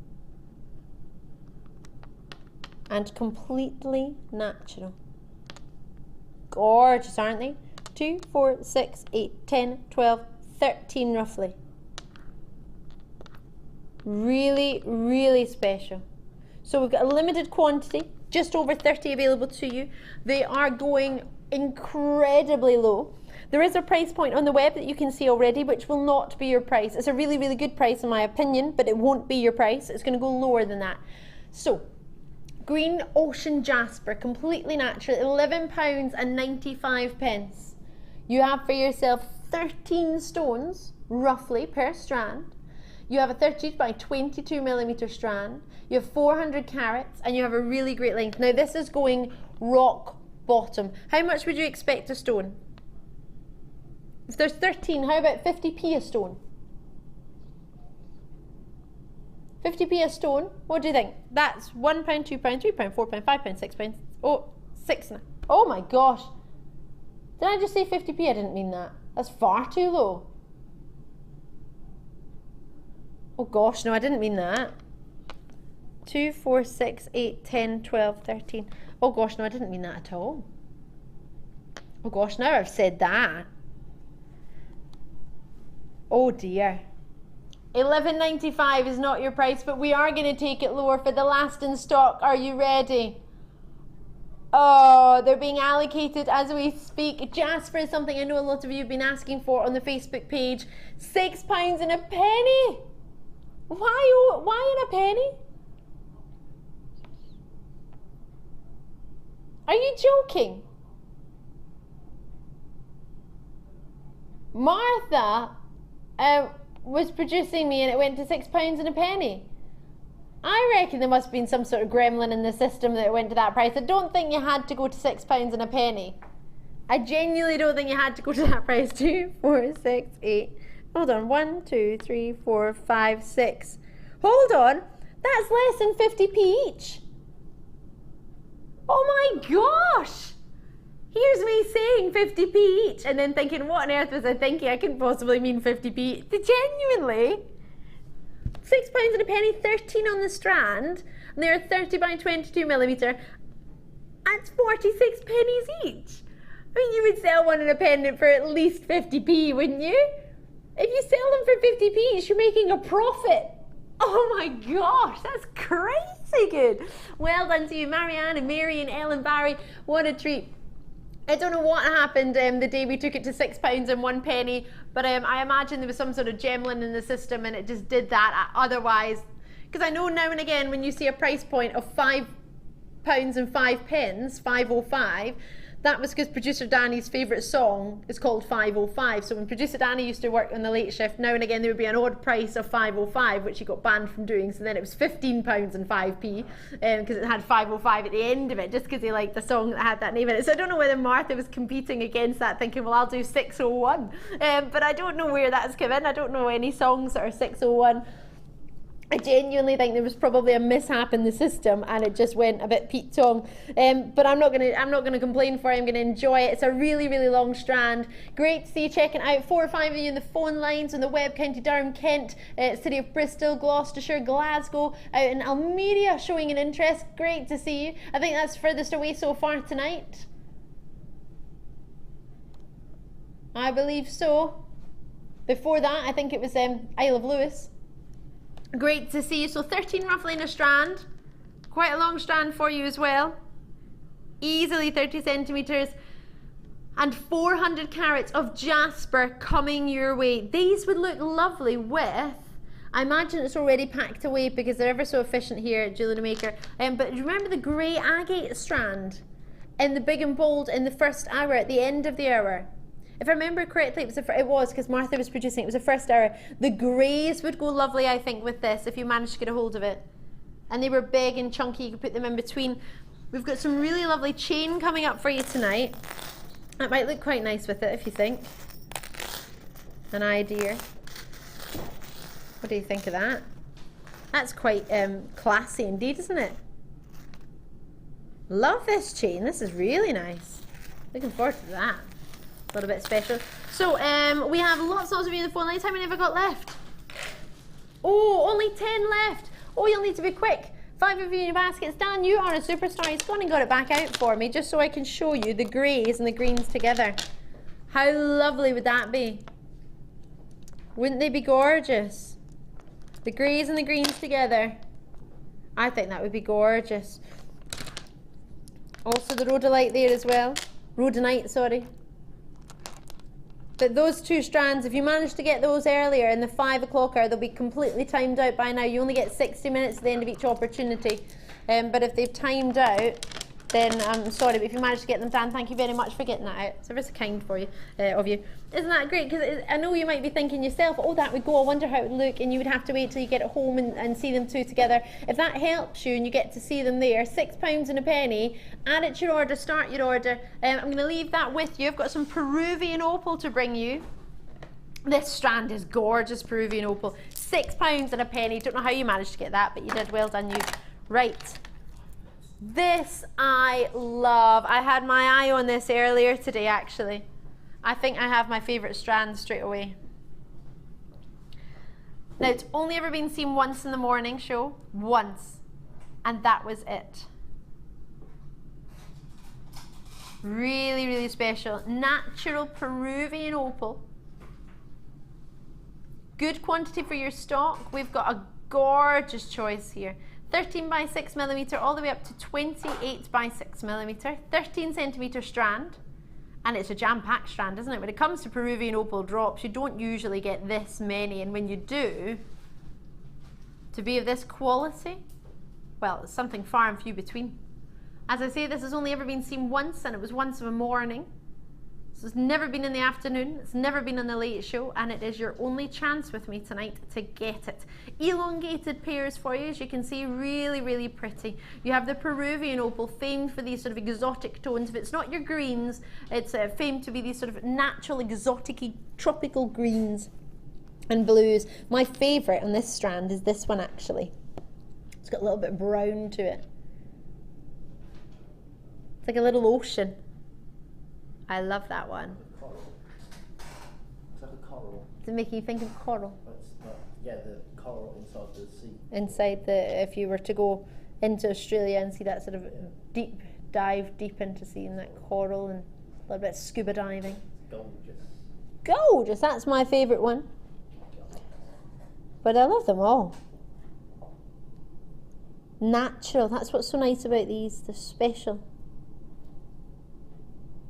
and completely natural. Gorgeous, aren't they? 2, 4, 6, 8, 10, 12, 13 roughly. Really, really special. So we've got a limited quantity, just over 30 available to you. They are going incredibly low. There is a price point on the web that you can see already, which will not be your price. It's a really, really good price in my opinion, but it won't be your price. It's going to go lower than that. So, green ocean jasper, completely natural, £11.95. You have for yourself 13 stones, roughly, per strand. You have a 30 by 22mm strand. You have 400 carats, and you have a really great length. Now, this is going rock bottom. How much would you expect a stone? If there's 13, how about 50p a stone? 50p a stone, what do you think? That's £1, £2, £3, £4, £5, £6. Oh, £6 now. Oh my gosh. Did I just say 50p? I didn't mean that. That's far too low. Oh gosh, no, I didn't mean that. 2, 4, 6, 8, 10, 12, 13. Oh gosh, no, I didn't mean that at all. Oh gosh, now I've said that. Oh dear. £11.95 is not your price, but we are going to take it lower for the last in stock. Are you ready? Oh, they're being allocated as we speak. Jasper is something I know a lot of you have been asking for on the Facebook page. £6 and a penny. Why in a penny? Are you joking? Martha was producing me and it went to £6 and a penny. I reckon there must have been some sort of gremlin in the system that it went to that price. I don't think you had to go to £6 and a penny. I genuinely don't think you had to go to that price. 2, 4, 6, 8. Hold on. 1, 2, 3, 4, 5, 6. Hold on. That's less than 50p each. Oh my gosh. Here's me saying 50p each and then thinking, what on earth was I thinking? I couldn't possibly mean 50p. Genuinely. £6 and a penny, 13 on the strand, and they're 30 by 22mm. That's 46 pennies each. I mean, you would sell one in a pendant for at least 50p, wouldn't you? If you sell them for 50p each, you're making a profit. Oh my gosh, that's crazy good. Well done to you, Marianne and Mary and Ellen Barry. What a treat. I don't know what happened the day we took it to £6 and 1 penny, but I imagine there was some sort of gremlin in the system and it just did that. Otherwise, because I know now and again when you see a price point of £5 and 5 pence, 5.05, that was because producer Danny's favourite song is called 505. So when producer Danny used to work on the late shift, now and again there would be an odd price of 505, which he got banned from doing. So then it was £15 and 5p, because it had 505 at the end of it, just because he liked the song that had that name in it. So I don't know whether Martha was competing against that, thinking, well, I'll do 601. But I don't know where that's come in. I don't know any songs that are 601. I genuinely think there was probably a mishap in the system and it just went a bit Pete Tong. But I'm not gonna complain for it. I'm gonna enjoy it. It's a really, really long strand. Great to see you checking out. 4 or 5 of you in the phone lines on the web, County Durham, Kent, City of Bristol, Gloucestershire, Glasgow, out in Almeria, showing an interest. Great to see you. I think that's furthest away so far tonight. I believe so. Before that, I think it was Isle of Lewis. Great to see you. So 13 roughly in a strand. Quite a long strand for you as well. Easily 30 centimetres. And 400 carats of jasper coming your way. These would look lovely with, I imagine it's already packed away because they're ever so efficient here at Jewellery Maker. But remember the grey agate strand in the big and bold in the first hour, at the end of the hour. If I remember correctly, it was because Martha was producing, it was the first hour. The greys would go lovely, I think, with this, if you managed to get a hold of it. And they were big and chunky, you could put them in between. We've got some really lovely chain coming up for you tonight. That might look quite nice with it, if you think. An idea. What do you think of that? That's quite classy indeed, isn't it? Love this chain, this is really nice. Looking forward to that. A little bit special. So we have lots of you in the phone lines. How many have I got left? Oh, only 10 left. Oh, you'll need to be quick. 5 of you in your baskets. Dan, you are a superstar. He's gone and got it back out for me just so I can show you the greys and the greens together. How lovely would that be? Wouldn't they be gorgeous? The greys and the greens together. I think that would be gorgeous. Also the rhodolite there as well. Rhodonite, sorry. But those 2 strands, if you manage to get those earlier in the 5 o'clock hour, they'll be completely timed out by now. You only get 60 minutes at the end of each opportunity. But if they've timed out, then I'm sorry, but if you manage to get them done, thank you very much for getting that out. It's ever so kind for you, of you. Isn't that great? Because I know you might be thinking yourself, oh, that would go, I wonder how it would look, and you would have to wait till you get it home and see them 2 together. If that helps you and you get to see them there, £6 and a penny, add it to your order, start your order. I'm going to leave that with you. I've got some Peruvian opal to bring you. This strand is gorgeous, Peruvian opal. £6 and a penny. Don't know how you managed to get that, but you did. Well done, you. Right. This I love. I had my eye on this earlier today, actually. I think I have my favourite strand straight away. Now, it's only ever been seen once in the morning show. Once. And that was it. Really, really special. Natural Peruvian opal. Good quantity for your stock. We've got a gorgeous choice here. 13 by 6 millimeter, all the way up to 28 by 6 millimeter, 13 centimeter strand, and it's a jam-packed strand, isn't it? When it comes to Peruvian opal drops, you don't usually get this many, and when you do, to be of this quality, well, it's something far and few between. As I say, this has only ever been seen once, and it was once of a morning. So it's never been in the afternoon, it's never been on the late show, and it is your only chance with me tonight to get it. Elongated pairs for you, as you can see, really, really pretty. You have the Peruvian opal, famed for these sort of exotic tones. If it's not your greens, it's famed to be these sort of natural, exotic-y, tropical greens and blues. My favourite on this strand is this one, actually. It's got a little bit of brown to it. It's like a little ocean. I love that one. Coral. It's like a coral. Does it make you think of coral? It's not, yeah, the coral inside the sea. Inside the, if you were to go into Australia and see that sort of deep dive deep into seeing that coral and a little bit of scuba diving. Gorgeous. Gorgeous, that's my favourite one. But I love them all. Natural, that's what's so nice about these, they're special.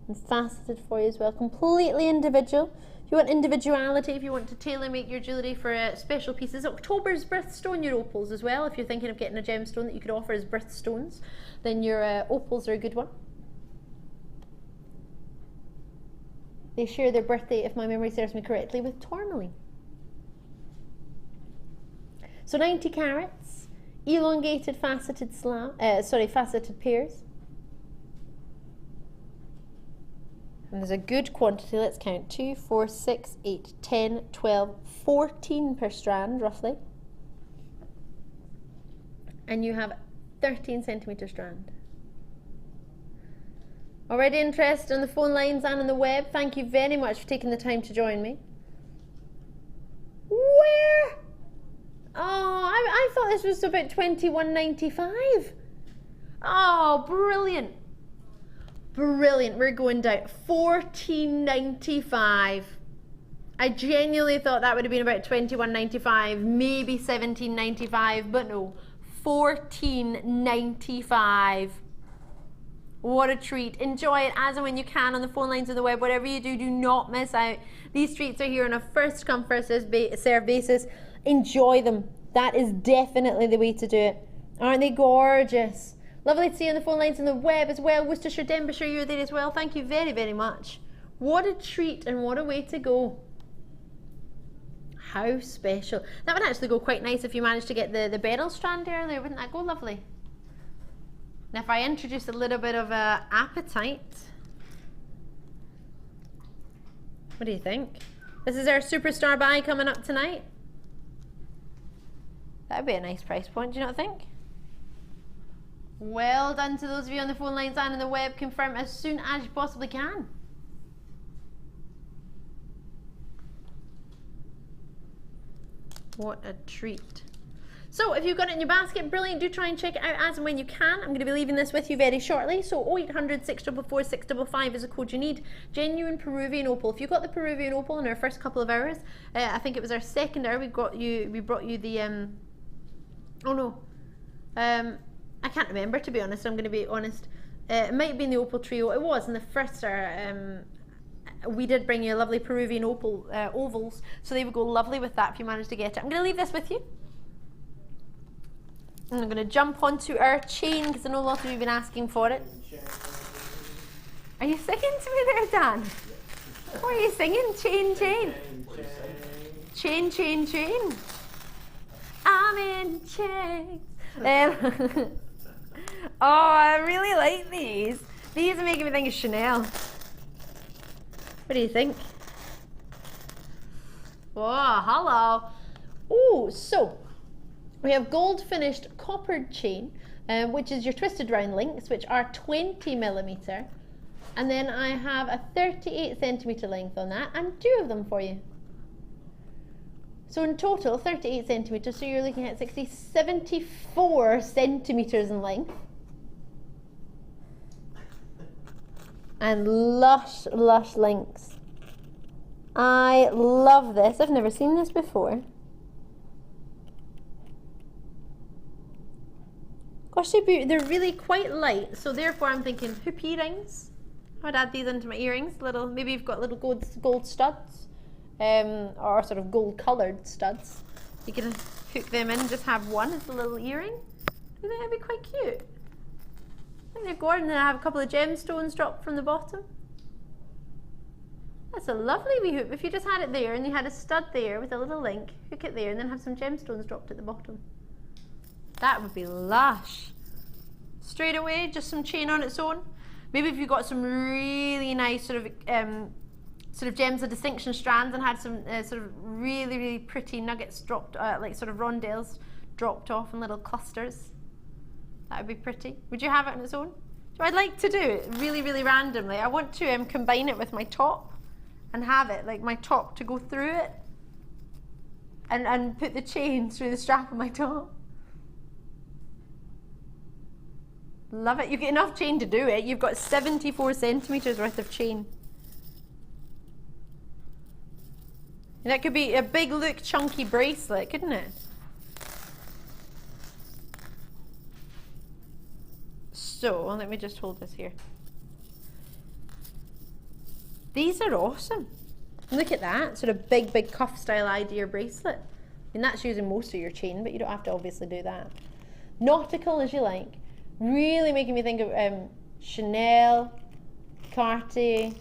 And faceted for you as well, completely individual. If you want individuality, if you want to tailor make your jewellery for special pieces, October's birthstone your opals as well. If you're thinking of getting a gemstone that you could offer as birthstones, then your opals are a good one. They share their birthday, if my memory serves me correctly, with tourmaline. So 90 carats, elongated faceted faceted pairs. And there's a good quantity, let's count, 2, 4, 6, 8, 10, 12, 14 per strand, roughly. And you have 13 centimetre strand. Already interested on the phone lines and on the web? Thank you very much for taking the time to join me. Where? Oh, I thought this was about $21.95. Oh, brilliant. Brilliant. We're going down. $14.95. I genuinely thought that would have been about $21.95, maybe $17.95, but no. $14.95. What a treat. Enjoy it as and when you can on the phone lines or the web. Whatever you do, do not miss out. These treats are here on a first come, first serve basis. Enjoy them. That is definitely the way to do it. Aren't they gorgeous? Lovely to see you on the phone lines and the web as well. Worcestershire, Denbighshire, you're there as well. Thank you very, very much. What a treat and what a way to go. How special. That would actually go quite nice if you managed to get the beryl strand earlier. Wouldn't that go lovely? Now if I introduce a little bit of apatite. What do you think? This is our superstar buy coming up tonight. That'd be a nice price point, do you not think? Well done to those of you on the phone lines and on the web. Confirm as soon as you possibly can. What a treat. So if you've got it in your basket, brilliant. Do try and check it out as and when you can. I'm going to be leaving this with you very shortly. So 0800 644 655 is the code you need. Genuine Peruvian opal. If you got the Peruvian opal in our first couple of hours, I think it was our second hour, we brought you the I can't remember, to be honest. I'm going to be honest. It might have been the opal trio. It was in the first hour. We did bring you a lovely Peruvian opal ovals, so they would go lovely with that if you managed to get it. I'm going to leave this with you. And I'm going to jump onto our chain because I know a lot of you have been asking for it. Are you singing to me there, Dan? What are you singing? Chain, chain. Chain, chain, chain. I'm in chains. Oh, I really like these. These are making me think of Chanel. What do you think? Oh, hello. Oh, so we have gold finished coppered chain, which is your twisted round links, which are 20mm. And then I have a 38cm length on that, and 2 of them for you. So in total, 38cm, so you're looking at 74 centimeters in length. And lush, lush links. I love this. I've never seen this before. Gosh, they're really quite light, so therefore I'm thinking hoop earrings. I would add these into my earrings. Little, maybe you've got little gold studs, or sort of gold coloured studs. You can hook them in and just have one as a little earring. I think that'd be quite cute. I think they're gorgeous, and I have a couple of gemstones dropped from the bottom. That's a lovely wee hoop. If you just had it there and you had a stud there with a little link, hook it there and then have some gemstones dropped at the bottom. That would be lush. Straight away, just some chain on its own. Maybe if you got some really nice sort of gems of distinction strands and had some sort of really, really pretty nuggets dropped, like sort of rondelles dropped off in little clusters. That would be pretty. Would you have it on its own? So I'd like to do it really, really randomly. I want to combine it with my top and have it, like my top to go through it and put the chain through the strap of my top. Love it. You get enough chain to do it. You've got 74 centimeters worth of chain. And that could be a big, look, chunky bracelet, couldn't it? So, let me just hold this here. These are awesome. Look at that, sort of big, big cuff style idea bracelet. I mean, that's using most of your chain, but you don't have to obviously do that. Nautical as you like. Really making me think of Chanel, Cartier.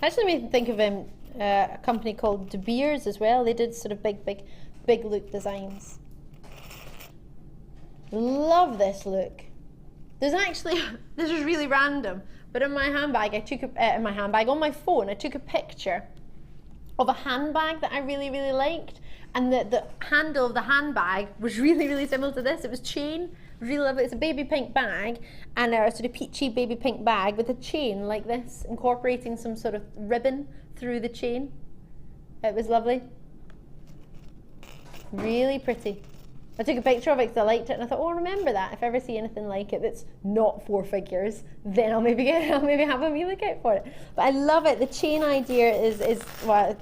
Actually made me think of a company called De Beers as well. They did sort of big look designs. Love this look. There's actually, this is really random, but in my handbag, I took on my phone, I took a picture of a handbag that I really liked, and the handle of the handbag was really similar to this. It was chain, really lovely. It's a baby pink bag, and a sort of peachy baby pink bag with a chain like this, incorporating some sort of ribbon through the chain. It was lovely. Really pretty. I took a picture of it because I liked it, and I thought, oh, I'll remember that. If I ever see anything like it that's not 4 figures, then I'll maybe have a wee look out for it. But I love it. The chain idea is well,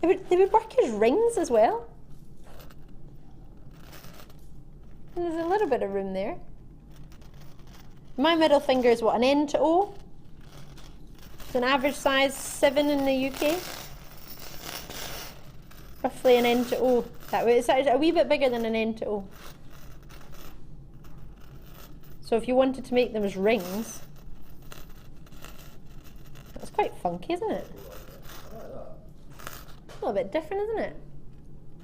they would work as rings as well. And there's a little bit of room there. My middle finger is what, an N to O? It's an average size 7 in the UK. Roughly an N to O. That way, it's a wee bit bigger than an N to O. So if you wanted to make them as rings, that's quite funky, isn't it? A little bit different, isn't it?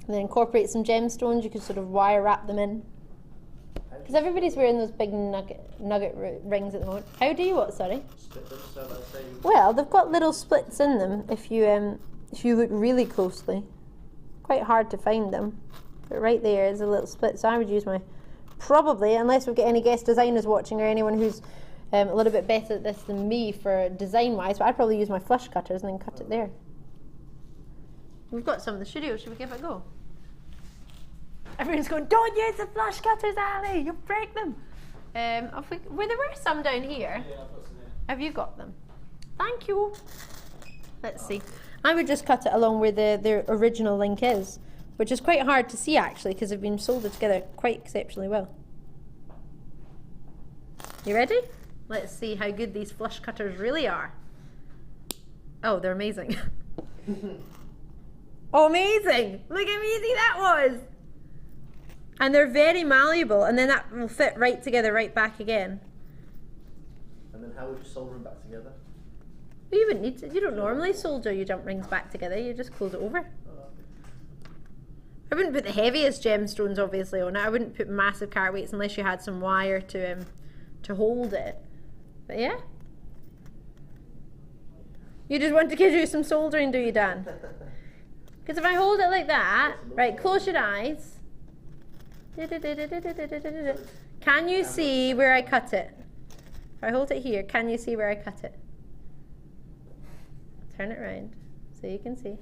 And then incorporate some gemstones. You could sort of wire wrap them in. Because everybody's wearing those big nugget rings at the moment. How do you what? Sorry. Split them so that they... Well, they've got little splits in them. If you look really closely. Quite hard to find them, but right there is a little split. So I would use my, probably, unless we get any guest designers watching or anyone who's a little bit better at this than me for design wise, but I'd probably use my flush cutters and then cut it there. We've got some in the studio. Should we give it a go? Everyone's going, don't use the flush cutters, Ali, you'll break them. There were some down here. Yeah, I've got some here. Have you got them? Thank you. Let's see. I would just cut it along where the original link is, which is quite hard to see actually because they've been soldered together quite exceptionally well. You ready? Let's see how good these flush cutters really are. Oh, they're amazing. Oh, amazing! Look how easy that was! And they're very malleable, and then that will fit right together, right back again. And then how would you solder them back together? You wouldn't need to. You don't normally solder your jump rings back together. You just close it over. I wouldn't put the heaviest gemstones obviously on it. I wouldn't put massive carat weights unless you had some wire to hold it. But yeah. You just want to do some soldering, do you, Dan? Because if I hold it like that, right, close your eyes. Can you see where I cut it? If I hold it here, can you see where I cut it? Turn it around so you can see.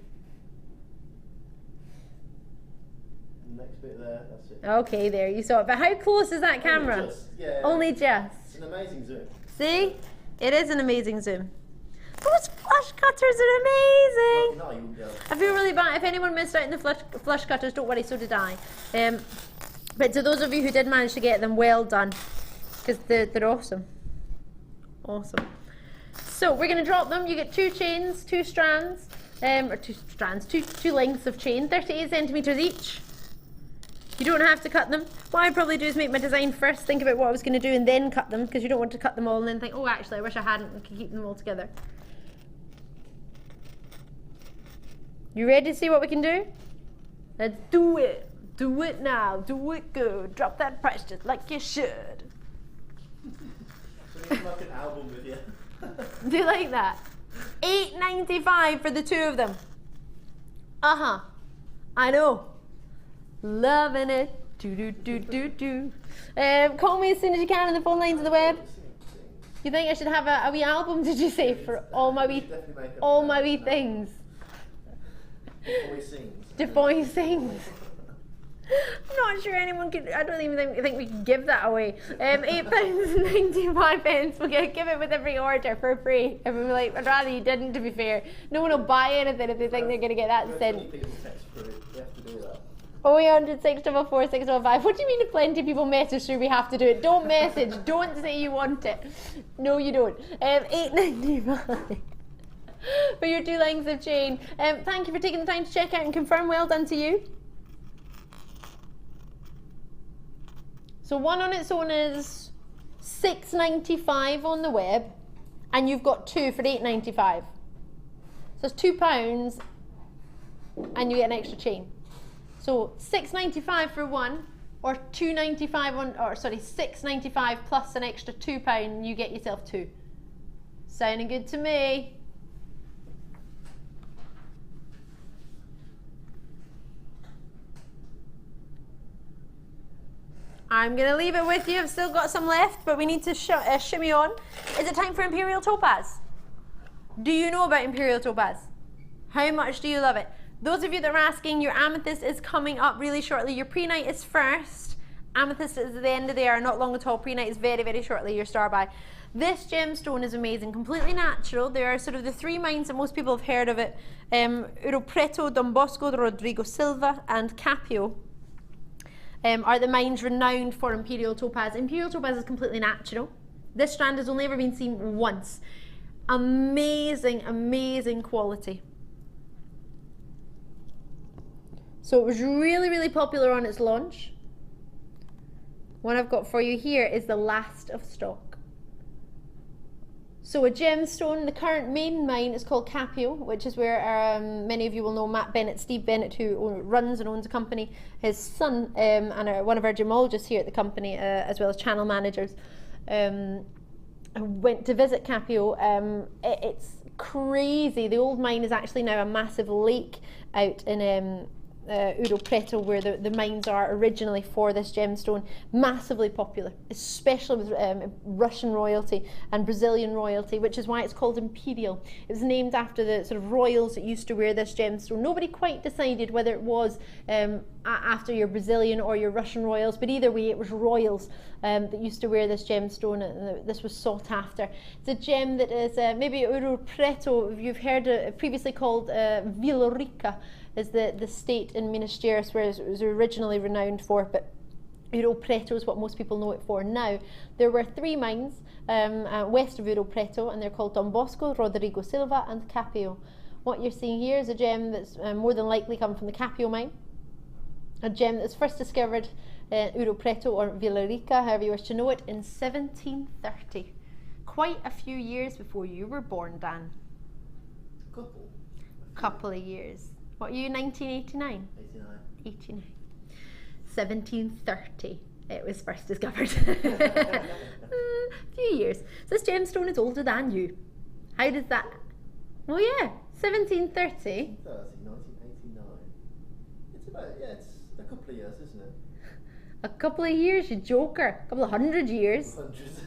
Next bit there, that's it. Okay, there, you saw it. But how close is that camera? Only just, yeah. Only just. It's an amazing zoom. See? It is an amazing zoom. Those flush cutters are amazing! No, you wouldn't be able to. I feel really bad. If anyone missed out on the flush cutters, don't worry, so did I. But to those of you who did manage to get them, well done. Because they're awesome. Awesome. So we're going to drop them. You get 2 chains, 2 strands, two lengths of chain, 38 centimetres each. You don't have to cut them. What I'd probably do is make my design first, think about what I was going to do and then cut them, because you don't want to cut them all and then think, oh actually I wish I hadn't, and keep them all together. You ready to see what we can do? Let's do it. Do it now. Do it good. Drop that price just like you should. So you make an album with you. Do you like that? $8.95 for the 2 of them. Uh-huh. I know. Loving it. Call me as soon as you can on the phone lines of the web. You think I should have a wee album, did you say, for all my wee things? Defoy sings. Defoy sings. I'm not sure anyone could. I don't even think we can give that away. £8.95. We'll give it with every order for free. Everyone will be like, I'd rather you didn't, to be fair. No one will buy anything if they think they're going to get that cent. People text through. You have to do that. 0800 644 645. What do you mean if plenty of people message through we have to do it? Don't message. Don't say you want it. No, you don't. $8.95 for your 2 lengths of chain. Thank you for taking the time to check out and confirm. Well done to you. So one on its own is $6.95 on the web, and you've got 2 for $8.95. So it's £2 and you get an extra chain. So £6.95 for one, or £2.95 on, or sorry, £6.95 plus an extra £2, you get yourself two. Sounding good to me. I'm going to leave it with you. I've still got some left, but we need to shimmy on. Is it time for Imperial Topaz? Do you know about Imperial Topaz? How much do you love it? Those of you that are asking, your Amethyst is coming up really shortly. Your Prehnite is first. Amethyst is at the end of the year, not long at all. Prehnite is very, very shortly, your star buy. This gemstone is amazing, completely natural. There are sort of the three mines that most people have heard of it. Ouro Preto, Dom Bosco, Rodrigo Silva and Capio. Are the mines renowned for Imperial Topaz. Imperial Topaz is completely natural. This strand has only ever been seen once. Amazing, amazing quality. So it was really, really popular on its launch. One I've got for you here is the last of stock. So a gemstone, the current main mine is called Capio, which is where many of you will know Matt Bennett, Steve Bennett, who runs and owns a company, his son and one of our gemologists here at the company, as well as channel managers, went to visit Capio. It's crazy. The old mine is actually now a massive lake out in Ouro Preto, where the mines are originally for this gemstone. Massively popular, especially with Russian royalty and Brazilian royalty, which is why it's called Imperial. It was named after the sort of royals that used to wear this gemstone. Nobody quite decided whether it was after your Brazilian or your Russian royals, but either way it was royals that used to wear this gemstone, and this was sought after. It's a gem that is maybe Ouro Preto, if you've heard it, previously called Vila Rica, is the state in Minas Gerais where it was originally renowned for, but Ouro Preto is what most people know it for now. There were three mines west of Ouro Preto, and they're called Dom Bosco, Rodrigo Silva and Capio. What you're seeing here is a gem that's more than likely come from the Capio mine, a gem that's first discovered in Ouro Preto or Vila Rica, however you wish to know it, in 1730. Quite a few years before you were born, Dan. Couple of years. What are you, 1989? 89. 1730 it was first discovered. A few years. So this gemstone is older than you. How does that... Well, yeah, 1730. 1989. It's about, yeah, it's a couple of years, isn't it? A couple of years, you joker. A couple of 100 years. Hundreds.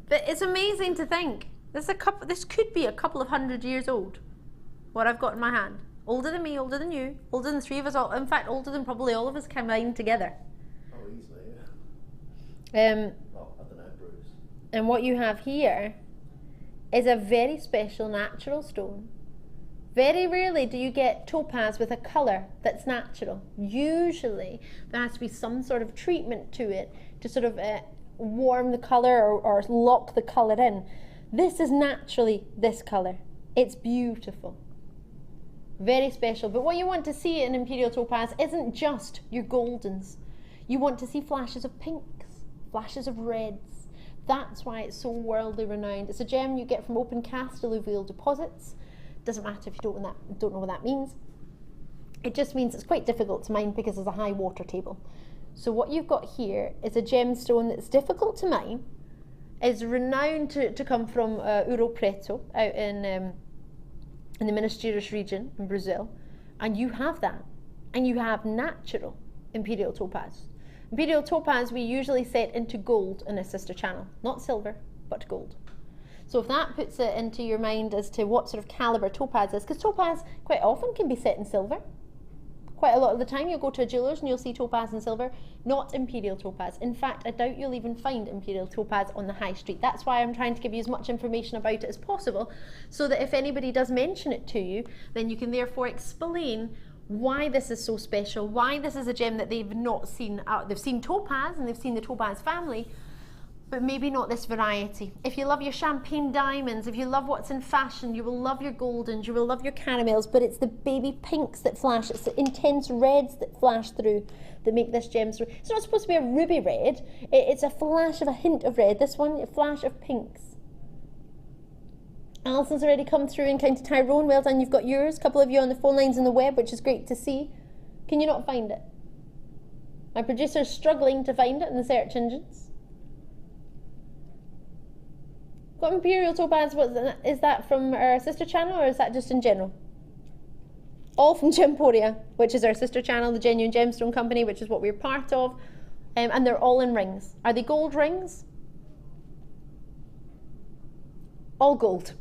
But it's amazing to think. This could be a couple of 100 years old. What I've got in my hand. Older than me, older than you, older than three of us all. In fact, older than probably all of us combined together. Oh, easily, yeah. Well, I don't know, Bruce. And what you have here is a very special natural stone. Very rarely do you get topaz with a colour that's natural. Usually there has to be some sort of treatment to it to sort of warm the colour or lock the colour in. This is naturally this colour. It's beautiful. Very special. But what you want to see in Imperial Topaz isn't just your goldens. You want to see flashes of pinks, flashes of reds. That's why it's so worldly renowned. It's a gem you get from open cast alluvial deposits. Doesn't matter if you don't know what that means. It just means it's quite difficult to mine because there's a high water table. So what you've got here is a gemstone that's difficult to mine, is renowned to come from Ouro Preto out in the Minas Gerais region in Brazil, and you have that, and you have natural Imperial Topaz. Imperial Topaz we usually set into gold in a sister channel, not silver, but gold. So if that puts it into your mind as to what sort of caliber topaz is, because topaz quite often can be set in silver. Quite a lot of the time you'll go to a jeweller's and you'll see topaz and silver, not Imperial Topaz. In fact, I doubt you'll even find Imperial Topaz on the high street. That's why I'm trying to give you as much information about it as possible, so that if anybody does mention it to you, then you can therefore explain why this is so special, why this is a gem that they've not seen. They've seen topaz and they've seen the topaz family, but maybe not this variety. If you love your champagne diamonds, if you love what's in fashion, you will love your goldens, you will love your caramels, but it's the baby pinks that flash, it's the intense reds that flash through that make this gem so... It's not supposed to be a ruby red, it's a flash of a hint of red. This one, a flash of pinks. Alison's already come through in County Tyrone. Well done, you've got yours. A couple of you on the phone lines in the web, which is great to see. Can you not find it? My producer's struggling to find it in the search engines. Got Imperial Topaz, is that from our sister channel or is that just in general? All from Gemporia, which is our sister channel, the Genuine Gemstone Company, which is what we're part of. And they're all in rings. Are they gold rings? All gold.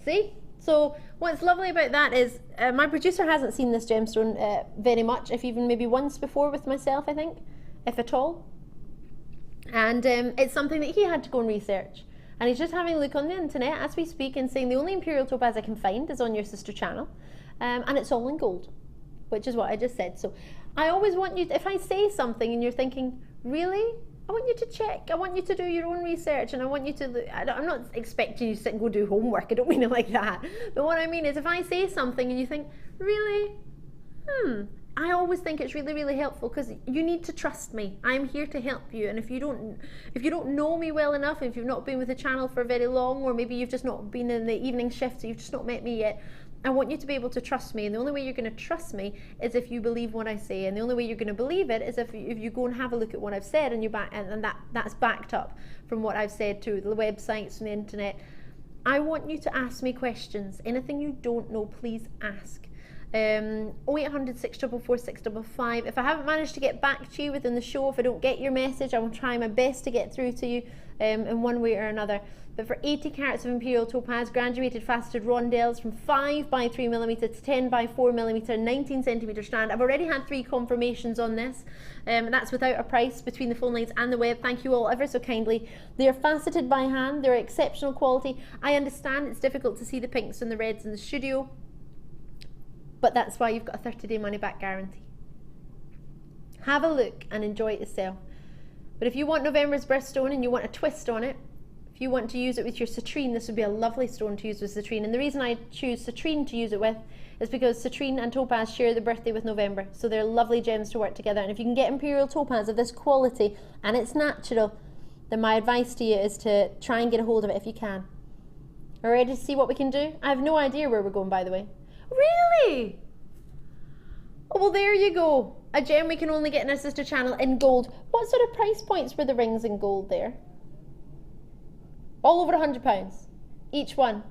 See? So what's lovely about that is my producer hasn't seen this gemstone very much, if even maybe once before with myself, I think, if at all. And it's something that he had to go and research. And he's just having a look on the internet as we speak and saying the only Imperial Topaz I can find is on your sister channel. And it's all in gold, which is what I just said. So I always want you, if I say something and you're thinking, really? I want you to check. I want you to do your own research, and I want you to, I'm not expecting you to sit and go do homework. I don't mean it like that. But what I mean is if I say something and you think, really? I always think it's really, really helpful because you need to trust me. I'm here to help you. And if you don't know me well enough, if you've not been with the channel for very long, or maybe you've just not been in the evening shift, so you've just not met me yet, I want you to be able to trust me, and the only way you're going to trust me is if you believe what I say, and the only way you're going to believe it is if you go and have a look at what I've said, and that's backed up from what I've said to the websites and the internet. I want you to ask me questions. Anything you don't know, please ask. 0800 644 655. If I haven't managed to get back to you within the show, if I don't get your message, I will try my best to get through to you in one way or another. But for 80 carats of Imperial Topaz, graduated faceted rondelles from 5 by 3mm to 10 by 4mm, 19 centimetre strand. I've already had 3 confirmations on this. That's without a price between the phone lines and the web. Thank you all ever so kindly. They're faceted by hand. They're exceptional quality. I understand it's difficult to see the pinks and the reds in the studio, but that's why you've got a 30-day money-back guarantee. Have a look and enjoy it yourself. But if you want November's birthstone and you want a twist on it, if you want to use it with your citrine, this would be a lovely stone to use with citrine. And the reason I choose citrine to use it with is because citrine and topaz share the birthday with November. So they're lovely gems to work together. And if you can get Imperial Topaz of this quality and it's natural, then my advice to you is to try and get a hold of it if you can. Are you ready to see what we can do? I have no idea where we're going, by the way. Really? Oh, well, there you go. A gem we can only get in our sister channel in gold. What sort of price points were the rings in gold there? All over £100 each one.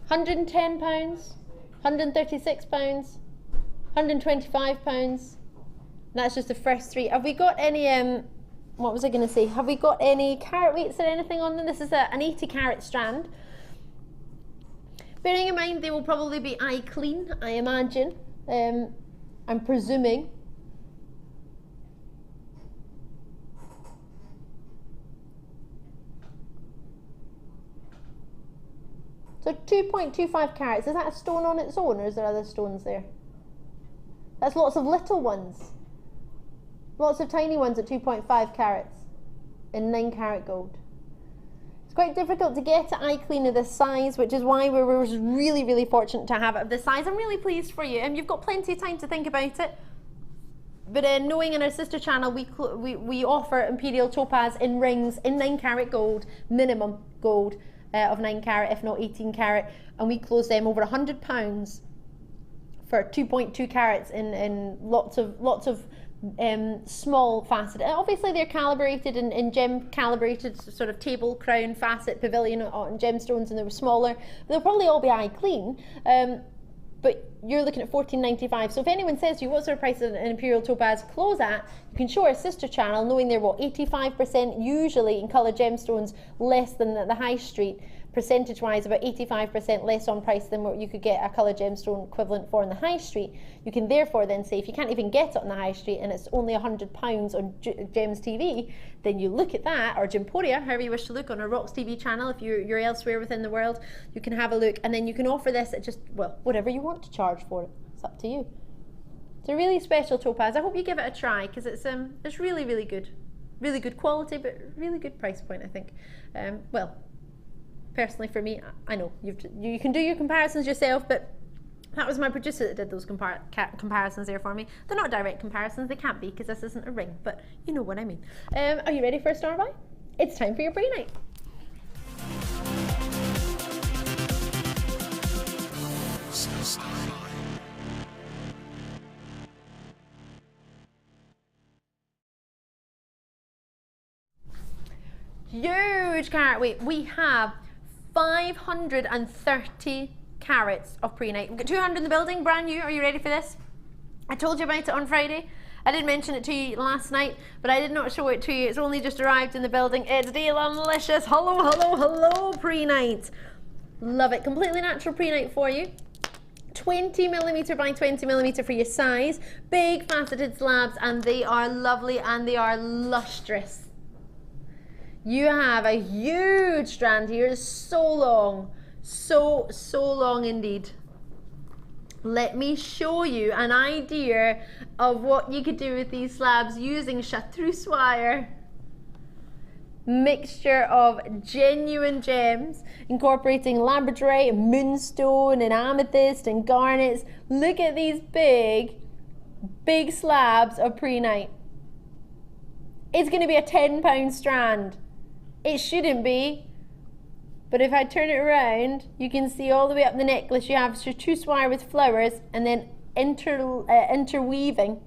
£110, £136, £125. That's just the first 3. Have we got any, what was I going to say? Have we got any carat weights or anything on them? This is an 80 carat strand. Bearing in mind they will probably be eye clean, I imagine. I'm presuming. So 2.25 carats, is that a stone on its own or is there other stones there? That's lots of little ones. Lots of tiny ones at 2.5 carats in 9 carat gold. It's quite difficult to get to eye clean of this size, which is why we were really, really fortunate to have it of this size. I'm really pleased for you, and you've got plenty of time to think about it. But knowing in our sister channel we offer Imperial Topaz in rings in 9 carat gold, minimum gold, of 9 carat, if not 18 carat, and we close them over £100 for 2.2 carats in lots of small facet. Obviously they're calibrated in gem calibrated sort of table, crown, facet, pavilion on gemstones, and they were smaller. They'll probably all be eye clean. But you're looking at $14.95. So if anyone says to you, what sort of price does an Imperial Topaz close at, you can show our sister channel, knowing they're what, 85% usually in coloured gemstones, less than the high street, percentage-wise about 85% less on price than what you could get a coloured gemstone equivalent for in the high street. You can therefore then say, if you can't even get it on the high street and it's only £100 on Gems TV, then you look at that, or Gemporia, however you wish to look, on our Rocks TV channel. If you're elsewhere within the world, you can have a look, and then you can offer this at just, well, whatever you want to charge for it. It's up to you. It's a really special topaz. I hope you give it a try, because it's really, really good. Really good quality, but really good price point, I think. Well, personally for me, I know you can do your comparisons yourself, but that was my producer that did those comparisons there for me. They're not direct comparisons, they can't be, because this isn't a ring, but you know what I mean. Are you ready for a star buy? It's time for your Prehnite. Amethyst. Huge carat weight. We have 530 carats of prehnite. We've got 200 in the building, brand new. Are you ready for this? I told you about it on Friday. I did mention it to you last night, but I did not show it to you. It's only just arrived in the building. It's delicious. Hello, hello, hello, prehnite. Love it. Completely natural prehnite for you. 20mm by 20mm for your size. Big faceted slabs, and they are lovely and they are lustrous. You have a huge strand here. It's so long. So long indeed. Let me show you an idea of what you could do with these slabs using chartreuse wire. Mixture of genuine gems, incorporating labradorite, moonstone, and amethyst, and garnets. Look at these big slabs of prehnite. It's going to be a £10 strand. It shouldn't be. But if I turn it around, you can see all the way up the necklace you have chartreuse wire with flowers, and then interweaving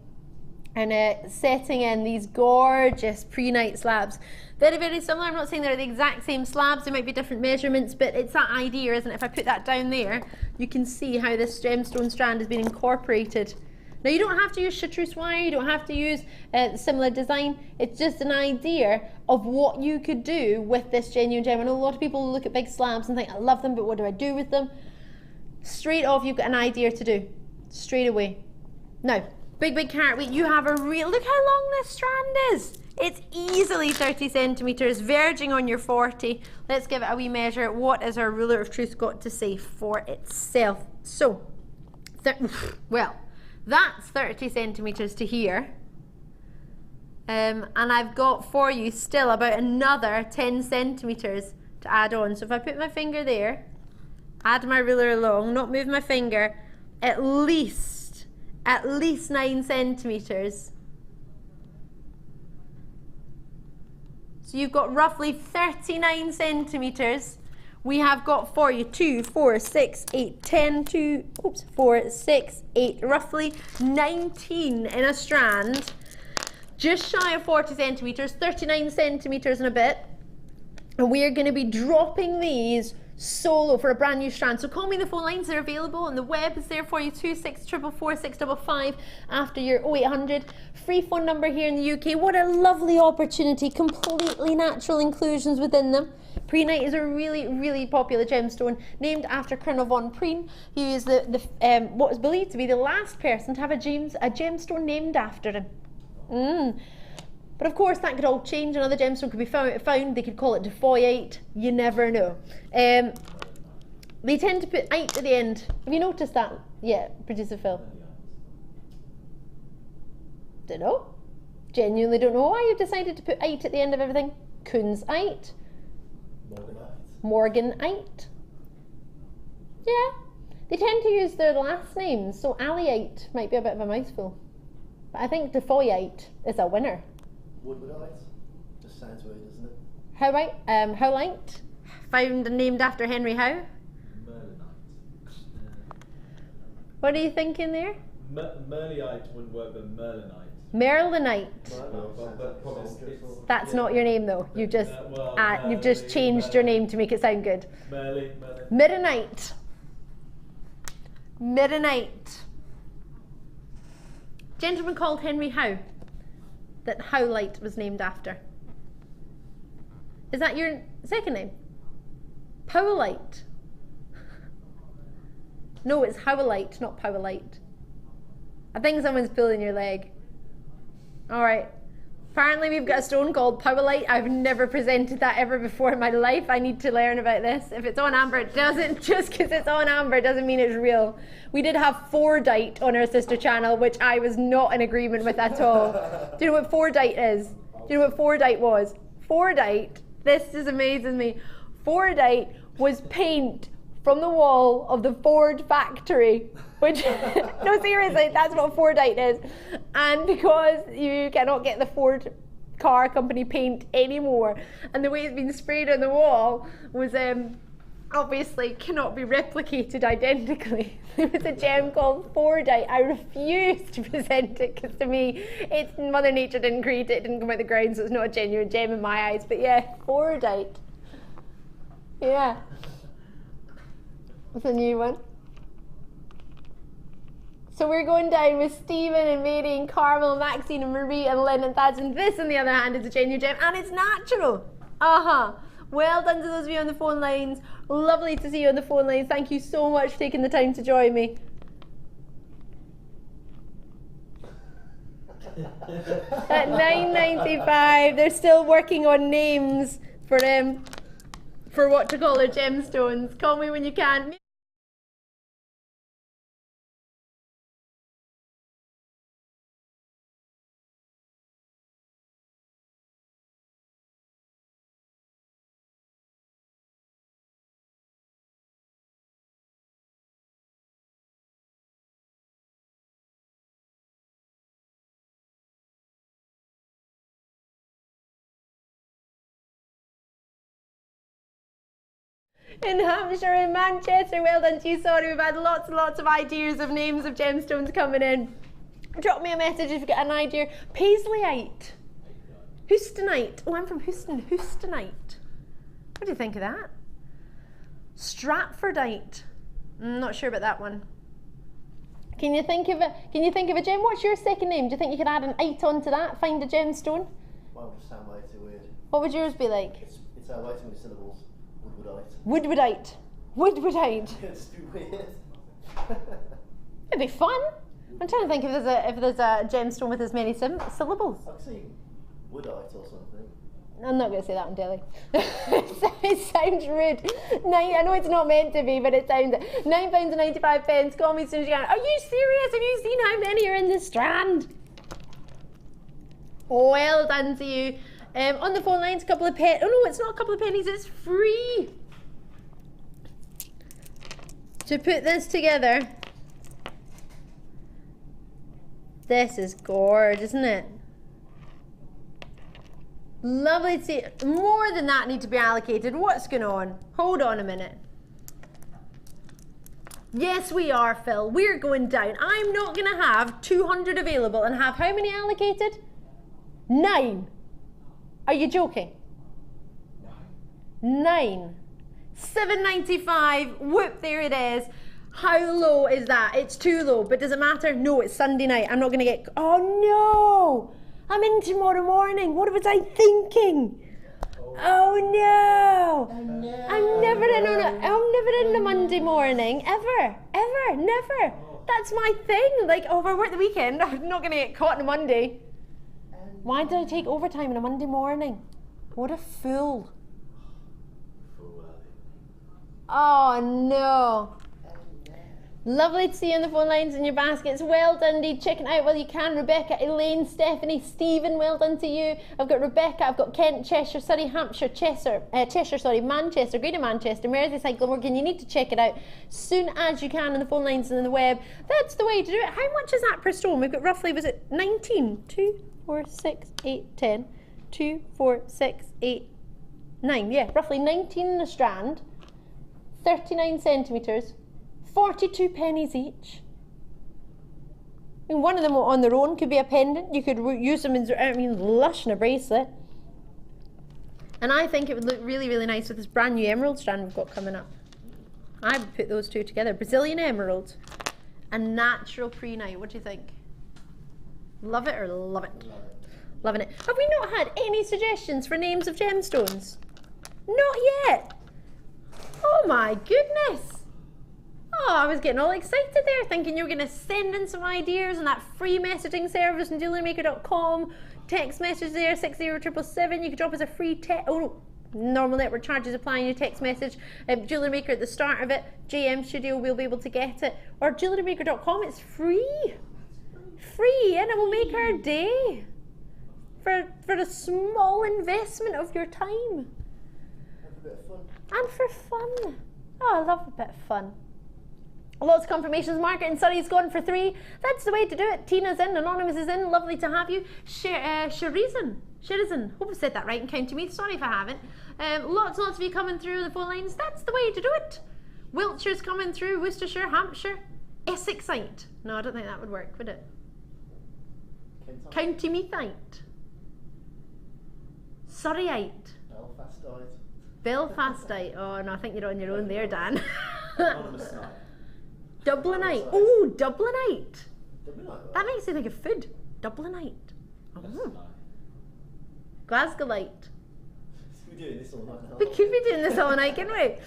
and setting in these gorgeous prehnite slabs. Very, very similar. I'm not saying they're the exact same slabs, there might be different measurements, but it's that idea, isn't it? If I put that down there, you can see how this gemstone strand has been incorporated. Now, you don't have to use chartreuse wire, you don't have to use similar design. It's just an idea of what you could do with this genuine gem. I know a lot of people look at big slabs and think, I love them, but what do I do with them? Straight off, you've got an idea to do. Straight away. Now, big carat weight, you have a real, look how long this strand is. It's easily 30 centimetres, verging on your 40. Let's give it a wee measure. What has our ruler of truth got to say for itself? So, well, that's 30 centimetres to here. And I've got for you still about another 10 centimetres to add on. So if I put my finger there, add my ruler along, not move my finger, at least 9 centimetres. So you've got roughly 39 centimetres. We have got for you 2, 4, 6, 8, 10, 2, 4, 6, 8, roughly 19 in a strand. Just shy of 40 centimetres, 39 centimetres and a bit. And we're going to be dropping these solo for a brand new strand. So call me, the phone lines are available, and the web is there for you, 26444 after your 0800. Free phone number here in the UK. What a lovely opportunity, completely natural inclusions within them. Prehnite is a really popular gemstone, named after Colonel von Prehn, who is what is believed to be the last person to have a gemstone named after him. But of course that could all change. Another gemstone could be found. They could call it Defoyite. You never know. They tend to put ite at the end. Have you noticed that? Yeah, producer Phil. Don't know. Genuinely don't know why you've decided to put ite at the end of everything. Kunzite. Morganite. Yeah. They tend to use their last names, so Aliite might be a bit of a mouthful. But I think Defoyite is a winner. Woodwardite. Just sounds weird, doesn't it? Howlite. Found and named after Henry Howe. Merlinite. What are you thinking there? Merlite wouldn't work, but Merlinite. Merlinite. That's not your name though. You just you've just changed your name to make it sound good. Mironite. Gentleman called Henry Howe, that Howlite was named after. Is that your second name? Powellite. No, it's Howlite, not Powellite. I think someone's pulling your leg. All right. Apparently we've got a stone called Powellite. I've never presented that ever before in my life. I need to learn about this. If it's on amber, it doesn't, just because it's on amber doesn't mean it's real. We did have Fordite on our sister channel, which I was not in agreement with at all. Do you know what Fordite is? Do you know what Fordite was? Fordite, this just amazes me. Fordite was paint from the wall of the Ford factory, which, no seriously, that's what Fordite is. And because you cannot get the Ford car company paint anymore, and the way it's been sprayed on the wall was obviously cannot be replicated identically. There was a gem called Fordite. I refuse to present it because to me, it's Mother Nature didn't create it, it didn't come out of the ground, so it's not a genuine gem in my eyes. But yeah, Fordite. Yeah. That's a new one. So we're going down with Stephen and Mary and Carmel, Maxine and Marie and Lynn and Thad. And this, on the other hand, is a genuine gem and it's natural. Well done to those of you on the phone lines. Lovely to see you on the phone lines. Thank you so much for taking the time to join me. At $9.95, they're still working on names for what to call their gemstones. Call me when you can. In Hampshire, in Manchester, well done to you. Sorry, we've had lots and lots of ideas of names of gemstones coming in. Drop me a message if you've got an idea. Paisleyite. Houstonite. Oh, I'm from Houston. Houstonite. What do you think of that? Stratfordite. Not sure about that one. Can you think of a gem? What's your second name? Do you think you could add an ite onto that? Find a gemstone? Mine would sound way too weird. What would yours be like? It's way too many syllables. Woodwoodite. Woodwoodite. Woodwoodite. It's too weird. It'd be fun. I'm trying to think if there's a gemstone with as many syllables. I could see woodite or something. I'm not going to say that on telly. It sounds rude. I know it's not meant to be, but it sounds. £9.95. Call me as soon as you can. Are you serious? Have you seen how many are in the Strand? Well done to you. On the phone lines, a couple of pennies. Oh no, it's not a couple of pennies, it's free. To put this together. This is gorgeous, isn't it? Lovely to see. More than that need to be allocated. What's going on? Hold on a minute. Yes, we are, Phil. We're going down. I'm not going to have 200 available and have how many allocated? 9. Are you joking? 9. $7.95. Whoop, there it is. How low is that? It's too low, but does it matter? No, it's Sunday night. I'm not going to get... Oh, no. I'm in tomorrow morning. What was I thinking? Oh, no. I'm never in a Monday morning. Ever. Never. That's my thing. Like, oh, if I work the weekend, I'm not going to get caught on a Monday. Why did I take overtime on a Monday morning? What a fool. Oh no. Lovely to see you on the phone lines and your baskets. Well done indeed. Check it out while you can. Rebecca, Elaine, Stephanie, Stephen, well done to you. I've got Rebecca, I've got Kent, Cheshire, Surrey, Hampshire, Manchester, Greater Manchester, Merseyside, Glamorgan. You need to check it out soon as you can on the phone lines and on the web. That's the way to do it. How much is that per stone? We've got roughly, was it 19? 2, 4, 6, 8, 10. 2, 4, 6, 8, 9. Yeah, roughly 19 in a strand. 39 centimetres. 42 pennies each. I mean, one of them on their own could be a pendant. You could use them in, lush in a bracelet. And I think it would look really, really nice with this brand new emerald strand we've got coming up. I would put those two together. Brazilian emerald and natural prehnite. What do you think? Love it or love it? Love it. Loving it. Have we not had any suggestions for names of gemstones? Not yet. Oh my goodness. Oh, I was getting all excited there, thinking you were going to send in some ideas on that free messaging service on JewelleryMaker.com. Text message there, 60777. You could drop us a free text. Oh, no. Normal network charges applying your text message. Jewellery Maker at the start of it. JM Studio will be able to get it. Or JewelleryMaker.com. It's free. Free, and it will make our day. For a small investment of your time. Have a bit of fun. And for fun. Oh, I love a bit of fun. Lots of confirmations. Margaret and Surrey's gone for 3. That's the way to do it. Tina's in, Anonymous is in. Lovely to have you. Sherizan, hope I said that right in County Meath. Sorry if I haven't. Lots of you coming through the phone lines. That's the way to do it. Wiltshire's coming through. Worcestershire, Hampshire, Essexite. No, I don't think that would work, would it? County Meathite. Surreyite. Belfastite. Oh no, I think you're on your own there, Dan. Dublinite. Oh, Dublinite. That makes you think of food. Dublinite. Oh. Glasgowite. We could be doing this all night, couldn't we?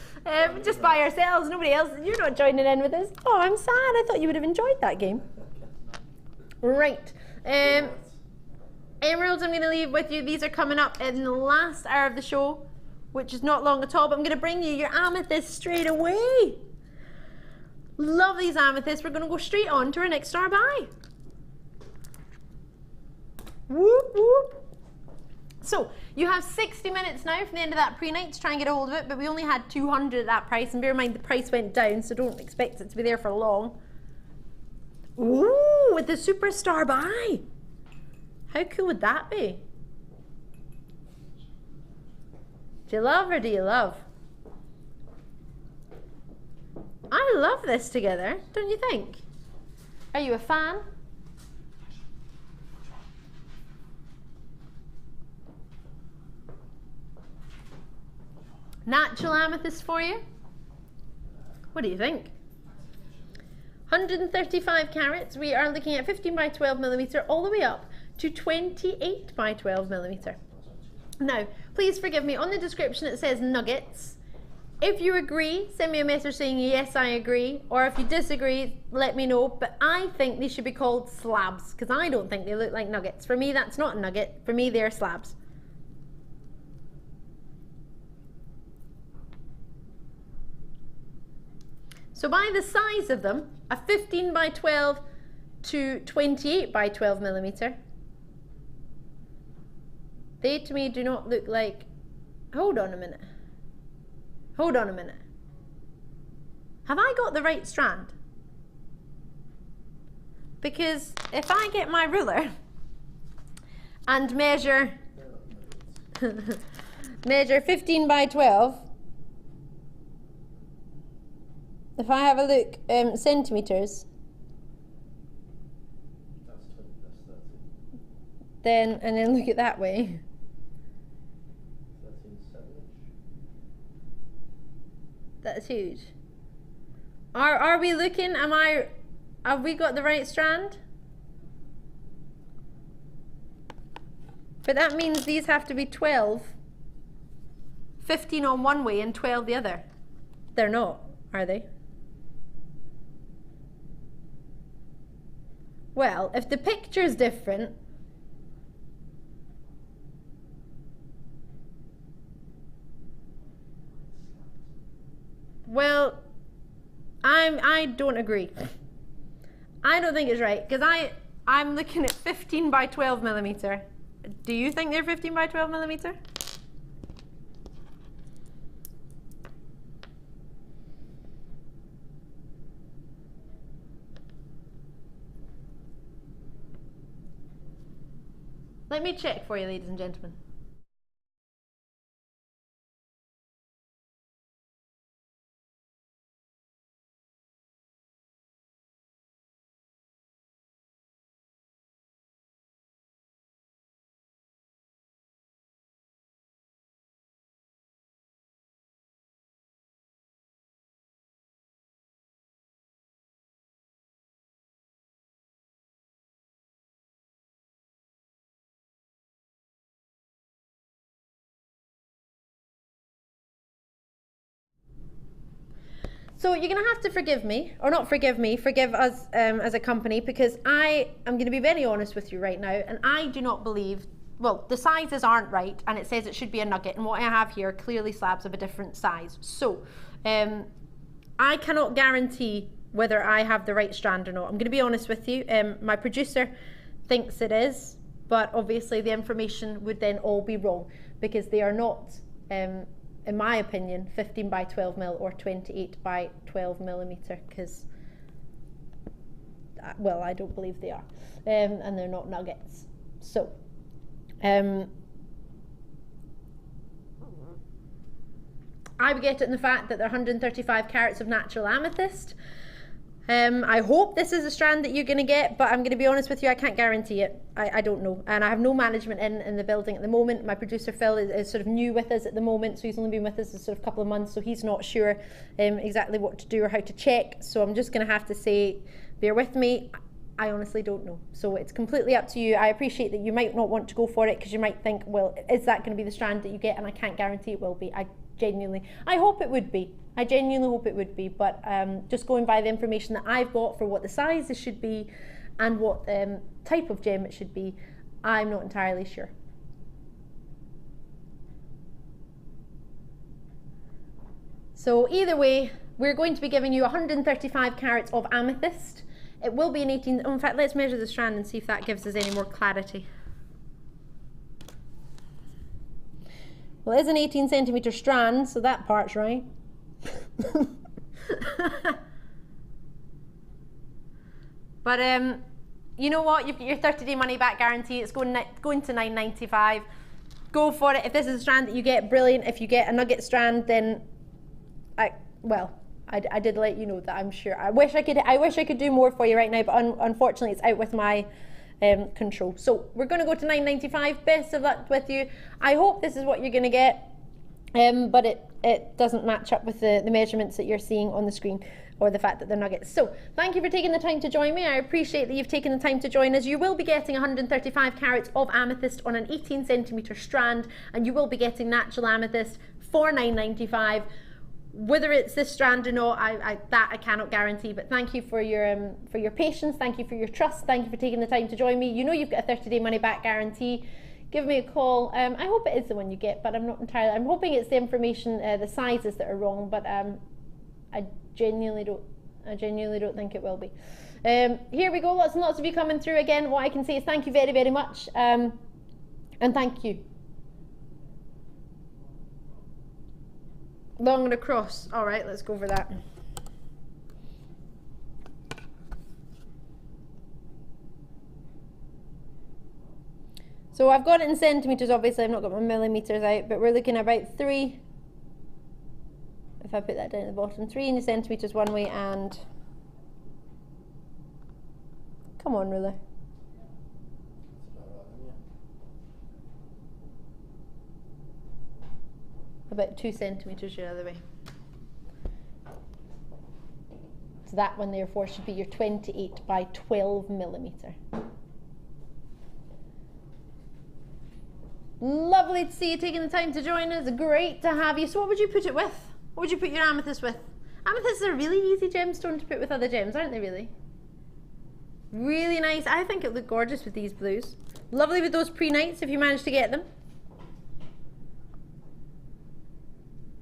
Just by ourselves, nobody else. You're not joining in with us. Oh, I'm sad. I thought you would have enjoyed that game. Right. Emeralds, I'm going to leave with you. These are coming up in the last hour of the show, which is not long at all, but I'm going to bring you your amethyst straight away. Love these amethysts. We're going to go straight on to our next star buy. Whoop, whoop. So, you have 60 minutes now from the end of that pre-night to try and get a hold of it, but we only had 200 at that price, and bear in mind the price went down, so don't expect it to be there for long. Ooh, with the superstar buy. How cool would that be? Do you love or do you love? I love this together, don't you think? Are you a fan? Natural amethyst for you. What do you think? 135 carats. We are looking at 15 by 12 millimeter all the way up to 28 by 12 millimeter. Now, please forgive me, on the description it says nuggets. If you agree, send me a message saying yes, I agree, or if you disagree, let me know, but I think they should be called slabs, because I don't think they look like nuggets. For me, that's not a nugget. For me, they're slabs. So by the size of them, a 15 by 12 to 28 by 12 millimeter, they to me do not look like, hold on a minute. Hold on a minute. Have I got the right strand? Because if I get my ruler and measure 15 by 12, if I have a look, centimeters, then, and then look at that way. That's huge. Are we looking, have we got the right strand? But that means these have to be 12. 15 on one way and 12 the other. They're not, are they? Well, if the picture's different, well, I don't agree. I don't think it's right, because I'm looking at 15 by 12 millimeter. Do you think they're 15 by 12 millimeter? Let me check for you, ladies and gentlemen. So you're going to have to forgive me, or not forgive me, forgive us as a company, because I am going to be very honest with you right now, and I do not believe, well, the sizes aren't right, and it says it should be a nugget, and what I have here are clearly slabs of a different size. So I cannot guarantee whether I have the right strand or not. I'm going to be honest with you. My producer thinks it is, but obviously the information would then all be wrong, because they are not, in my opinion, 15 by 12 mil or 28 by 12 millimeter, because well, I don't believe they are, and they're not nuggets. So, I would get it in the fact that they're 135 carats of natural amethyst. I hope this is a strand that you're going to get, but I'm going to be honest with you, I can't guarantee it. I don't know, and I have no management in the building at the moment. My producer Phil is sort of new with us at the moment, so he's only been with us a sort of couple of months, so he's not sure exactly what to do or how to check. So I'm just going to have to say, bear with me. I honestly don't know, so it's completely up to you. I appreciate that you might not want to go for it because you might think, well, is that going to be the strand that you get? And I can't guarantee it will be. I hope it would be. I genuinely hope it would be, but just going by the information that I've got for what the sizes should be and what type of gem it should be, I'm not entirely sure. So either way, we're going to be giving you 135 carats of amethyst. It will be an 18, in fact, let's measure the strand and see if that gives us any more clarity. Well, it is an 18 centimetre strand, so that part's right. But you know what, you've got your 30-day money back guarantee. It's going to $9.95. Go for it. If this is a strand that you get, brilliant. If you get a nugget strand, then I did let you know that. I'm sure I wish I could do more for you right now, but unfortunately it's out with my control. So we're going to go to $9.95. Best of luck with you. I hope this is what you're going to get, but it doesn't match up with the measurements that you're seeing on the screen, or the fact that they're nuggets. So thank you for taking the time to join me. I appreciate that you've taken the time to join us. You will be getting 135 carats of amethyst on an 18 centimetre strand, and you will be getting natural amethyst for $9.95. Whether it's this strand or not, I cannot guarantee, but thank you for your patience, thank you for your trust, thank you for taking the time to join me. You know you've got a 30-day money back guarantee. Give me a call. I hope it is the one you get, but I'm not entirely. I'm hoping it's the information, the sizes that are wrong, but I genuinely don't think it will be. Here we go, lots and lots of you coming through again. What I can say is thank you very, very much, and thank you. Long and across. All right, let's go for that. So I've got it in centimetres, obviously I've not got my millimetres out, but we're looking at about 3, if I put that down at the bottom, 3 centimetres one way, and come on ruler. About 2 centimetres the other way. So that one therefore should be your 28 by 12 millimetre. Lovely to see you taking the time to join us. Great to have you. So what would you put it with? What would you put your amethyst with? Amethysts are a really easy gemstone to put with other gems, aren't they really? Really nice. I think it looked gorgeous with these blues. Lovely with those prehnites if you manage to get them.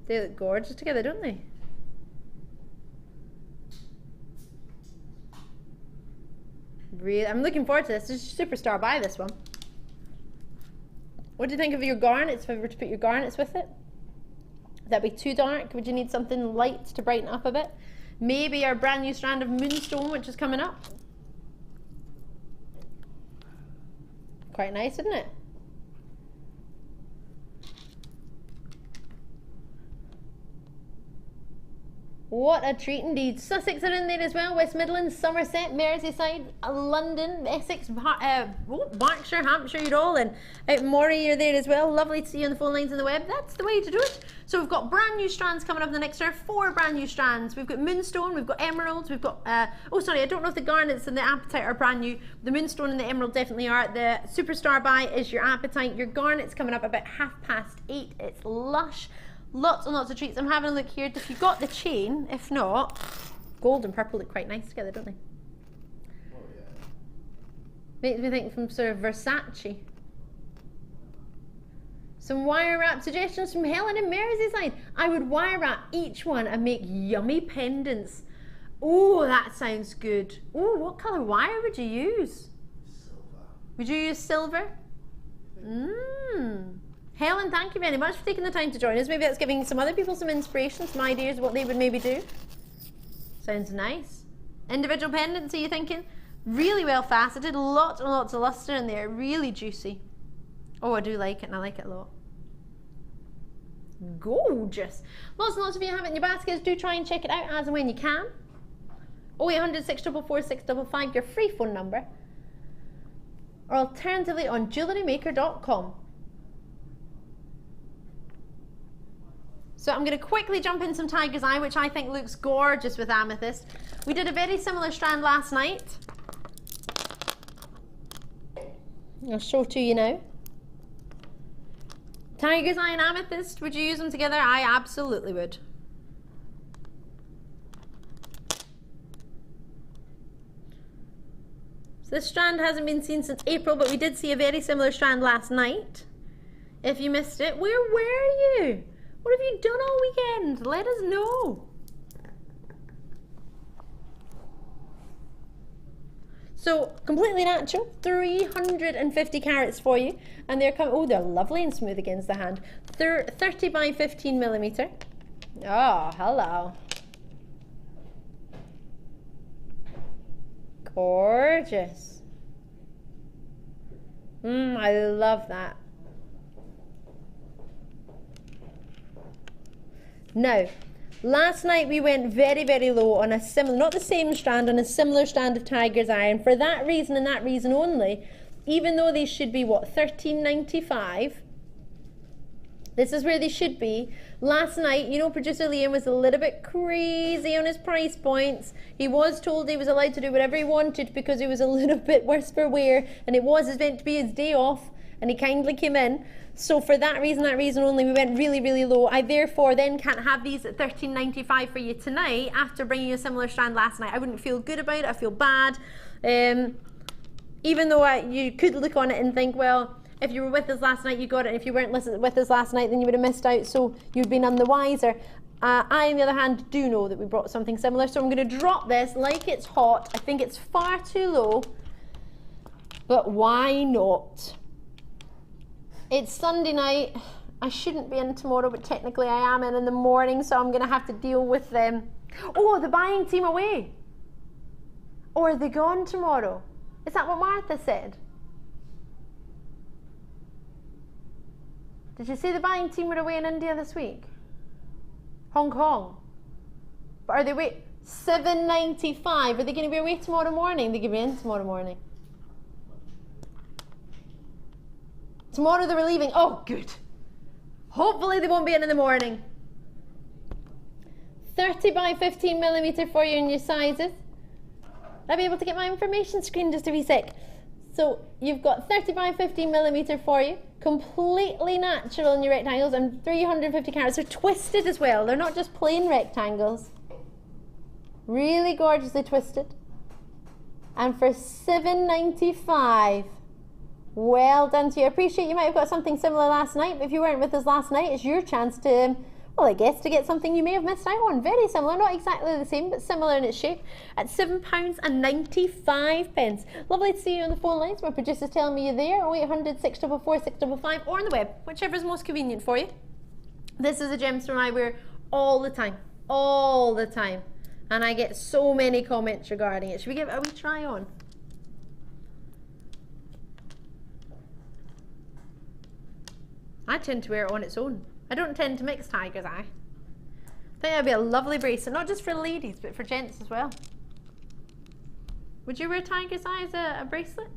They look gorgeous together, don't they? Really, I'm looking forward to this. This is superstar buy, this one. What do you think of your garnets, if I were to put your garnets with it? Would that be too dark? Would you need something light to brighten up a bit? Maybe our brand new strand of moonstone, which is coming up. Quite nice, isn't it? What a treat indeed. Sussex are in there as well, West Midlands, Somerset, Merseyside, London, Essex, Berkshire, Hampshire, you're all in. Out in Moray, you're there as well. Lovely to see you on the phone lines on the web. That's the way to do it. So we've got brand new strands coming up in the next hour, 4 brand new strands. We've got moonstone, we've got emeralds, we've got, oh sorry, I don't know if the garnets and the apatite are brand new. The moonstone and the emerald definitely are. The superstar buy is your apatite. Your garnet's coming up about 8:30. It's lush. Lots and lots of treats. I'm having a look here. If you've got the chain, if not, gold and purple look quite nice together, don't they? Oh yeah. Makes me think from sort of Versace. Some wire wrap suggestions from Helen in Merseyside. I would wire wrap each one and make yummy pendants. Oh, that sounds good. Oh, what colour wire would you use? Silver. Would you use silver? Helen, thank you very much for taking the time to join us. Maybe that's giving some other people some inspiration, some ideas of what they would maybe do. Sounds nice. Individual pendants, are you thinking? Really well faceted, lots and lots of luster in there, really juicy. Oh, I do like it, and I like it a lot. Gorgeous. Lots and lots of you have it in your baskets. Do try and check it out as and when you can. 0800 644 655, your free phone number. Or alternatively on JewelleryMaker.com. So I'm going to quickly jump in some Tiger's Eye, which I think looks gorgeous with amethyst. We did a very similar strand last night. I'll show to you now. Tiger's Eye and amethyst, would you use them together? I absolutely would. So this strand hasn't been seen since April, but we did see a very similar strand last night. If you missed it, where were you? What have you done all weekend? Let us know. So completely natural, 350 carats for you, and they're coming. Oh, they're lovely and smooth against the hand. 30 by 15 millimeter. Oh, hello. Gorgeous. I love that. Now, last night we went very, very low on a similar, not the same strand, on a similar strand of Tiger's Eye, and for that reason and that reason only, even though they should be, what, $13.95, this is where they should be. Last night, you know, producer Liam was a little bit crazy on his price points. He was told he was allowed to do whatever he wanted because he was a little bit worse for wear, and it was meant to be his day off, and he kindly came in. So for that reason only, we went really, really low. I therefore then can't have these at $13.95 for you tonight after bringing you a similar strand last night. I wouldn't feel good about it. I feel bad. Even though you could look on it and think, well, if you were with us last night, you got it. If you weren't with us last night, then you would have missed out, so you'd be none the wiser. I, on the other hand, do know that we brought something similar, so I'm going to drop this like it's hot. I think it's far too low, but why not? It's Sunday night. I shouldn't be in tomorrow, but technically I am in the morning, so I'm going to have to deal with them. Oh, the buying team away. Or are they gone tomorrow? Is that what Martha said? Did you say the buying team were away in India this week? Hong Kong. But are they away? $7.95. Are they going to be away tomorrow morning? They're going to be in tomorrow morning. Tomorrow they were leaving. Oh, good. Hopefully they won't be in the morning. 30 by 15 millimeter for you in your sizes. I'll be able to get my information screen just a wee sec. So you've got 30 by 15 millimeter for you. Completely natural in your rectangles, and 350 carats. They're twisted as well. They're not just plain rectangles. Really gorgeously twisted. And for $7.95. Well done to you. I appreciate you might have got something similar last night, but if you weren't with us last night, it's your chance to, well, I guess to get something you may have missed out on. Very similar, not exactly the same, but similar in its shape at £7.95. Lovely to see you on the phone lines. My producer's telling me you're there. 0800 644 655 or on the web, whichever is most convenient for you. This is a gemstone I wear all the time, and I get so many comments regarding it. Should we give it a wee try on? I tend to wear it on its own. I don't tend to mix Tiger's Eye. I think that'd be a lovely bracelet, not just for ladies, but for gents as well. Would you wear Tiger's Eye as a bracelet?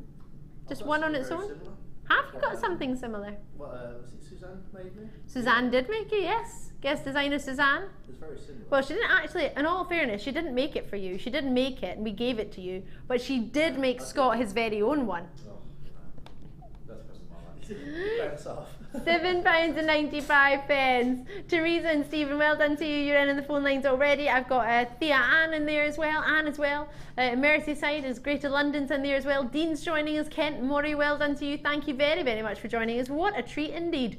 Just one on its own? Similar. Have you got something similar? Was it Suzanne made me? Suzanne did make you, yes. Guest designer Suzanne. It's very similar. Well, she didn't actually, in all fairness, she didn't make it for you. She didn't make it and we gave it to you. But she did make Scott his very own one. Oh, that's because of my life. Bounce off. £7.95. Teresa and Stephen, well done to you. You're in the phone lines already. I've got Thea Ann in there as well. Anne as well. Merseyside is Greater London's in there as well. Dean's joining us. Kent Murray, well done to you. Thank you very, very much for joining us. What a treat indeed.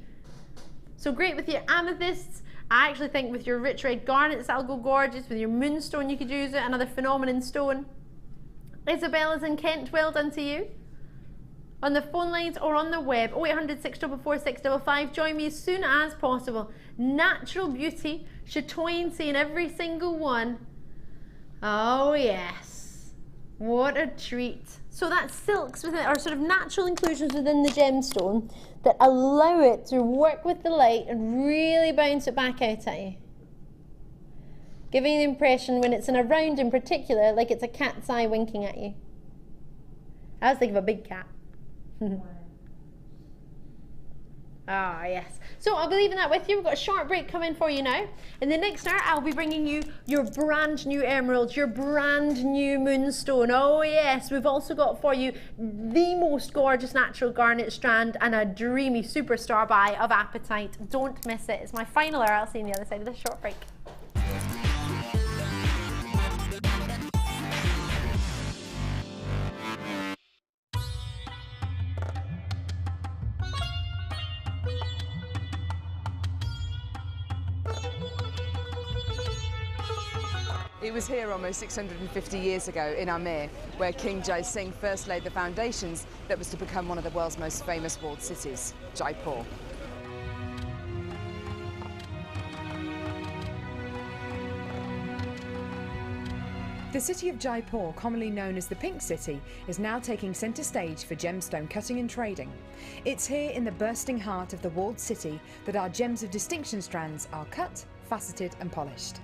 So great with your amethysts. I actually think with your rich red garnets that'll go gorgeous. With your moonstone you could use it. Another phenomenon stone. Isabella's in Kent, well done to you. On the phone lines or on the web, 0800 644 655. Join me as soon as possible. Natural beauty, chatoyancy in every single one. Oh yes. What a treat. So that's silks within, or sort of natural inclusions within the gemstone that allow it to work with the light and really bounce it back out at you. Giving you the impression, when it's in a round in particular, like it's a cat's eye winking at you. I was thinking of a big cat. Ah, yes. So I'll be leaving that with you. We've got a short break coming for you now. In the next hour, I'll be bringing you your brand new emeralds, your brand new moonstone. Oh yes, we've also got for you the most gorgeous natural garnet strand and a dreamy superstar buy of apatite. Don't miss it. It's my final hour. I'll see you on the other side of this short break. It was here almost 650 years ago in Amir, where King Jai Singh first laid the foundations that was to become one of the world's most famous walled cities, Jaipur. The city of Jaipur, commonly known as the Pink City, is now taking centre stage for gemstone cutting and trading. It's here in the bursting heart of the walled city that our gems of distinction strands are cut, faceted and polished.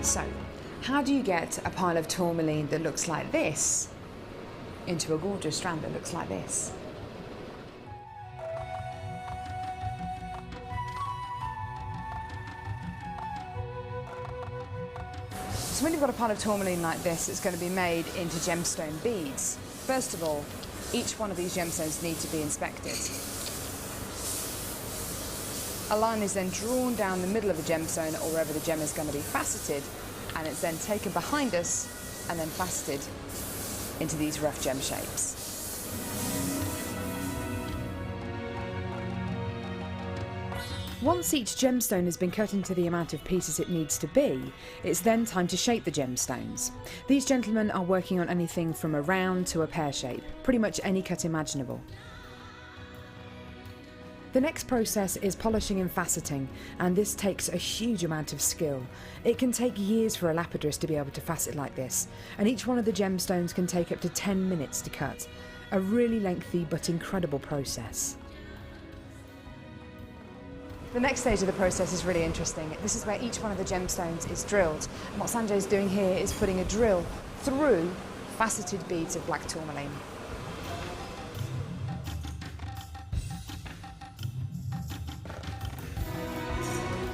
So, how do you get a pile of tourmaline that looks like this into a gorgeous strand that looks like this? So when you've got a pile of tourmaline like this, it's going to be made into gemstone beads. First of all, each one of these gemstones need to be inspected. A line is then drawn down the middle of the gemstone or wherever the gem is going to be faceted, and it's then taken behind us and then faceted into these rough gem shapes. Once each gemstone has been cut into the amount of pieces it needs to be, it's then time to shape the gemstones. These gentlemen are working on anything from a round to a pear shape, pretty much any cut imaginable. The next process is polishing and faceting, and this takes a huge amount of skill. It can take years for a lapidrist to be able to facet like this, and each one of the gemstones can take up to 10 minutes to cut. A really lengthy but incredible process. The next stage of the process is really interesting. This is where each one of the gemstones is drilled, and what Sanjay's doing here is putting a drill through faceted beads of black tourmaline.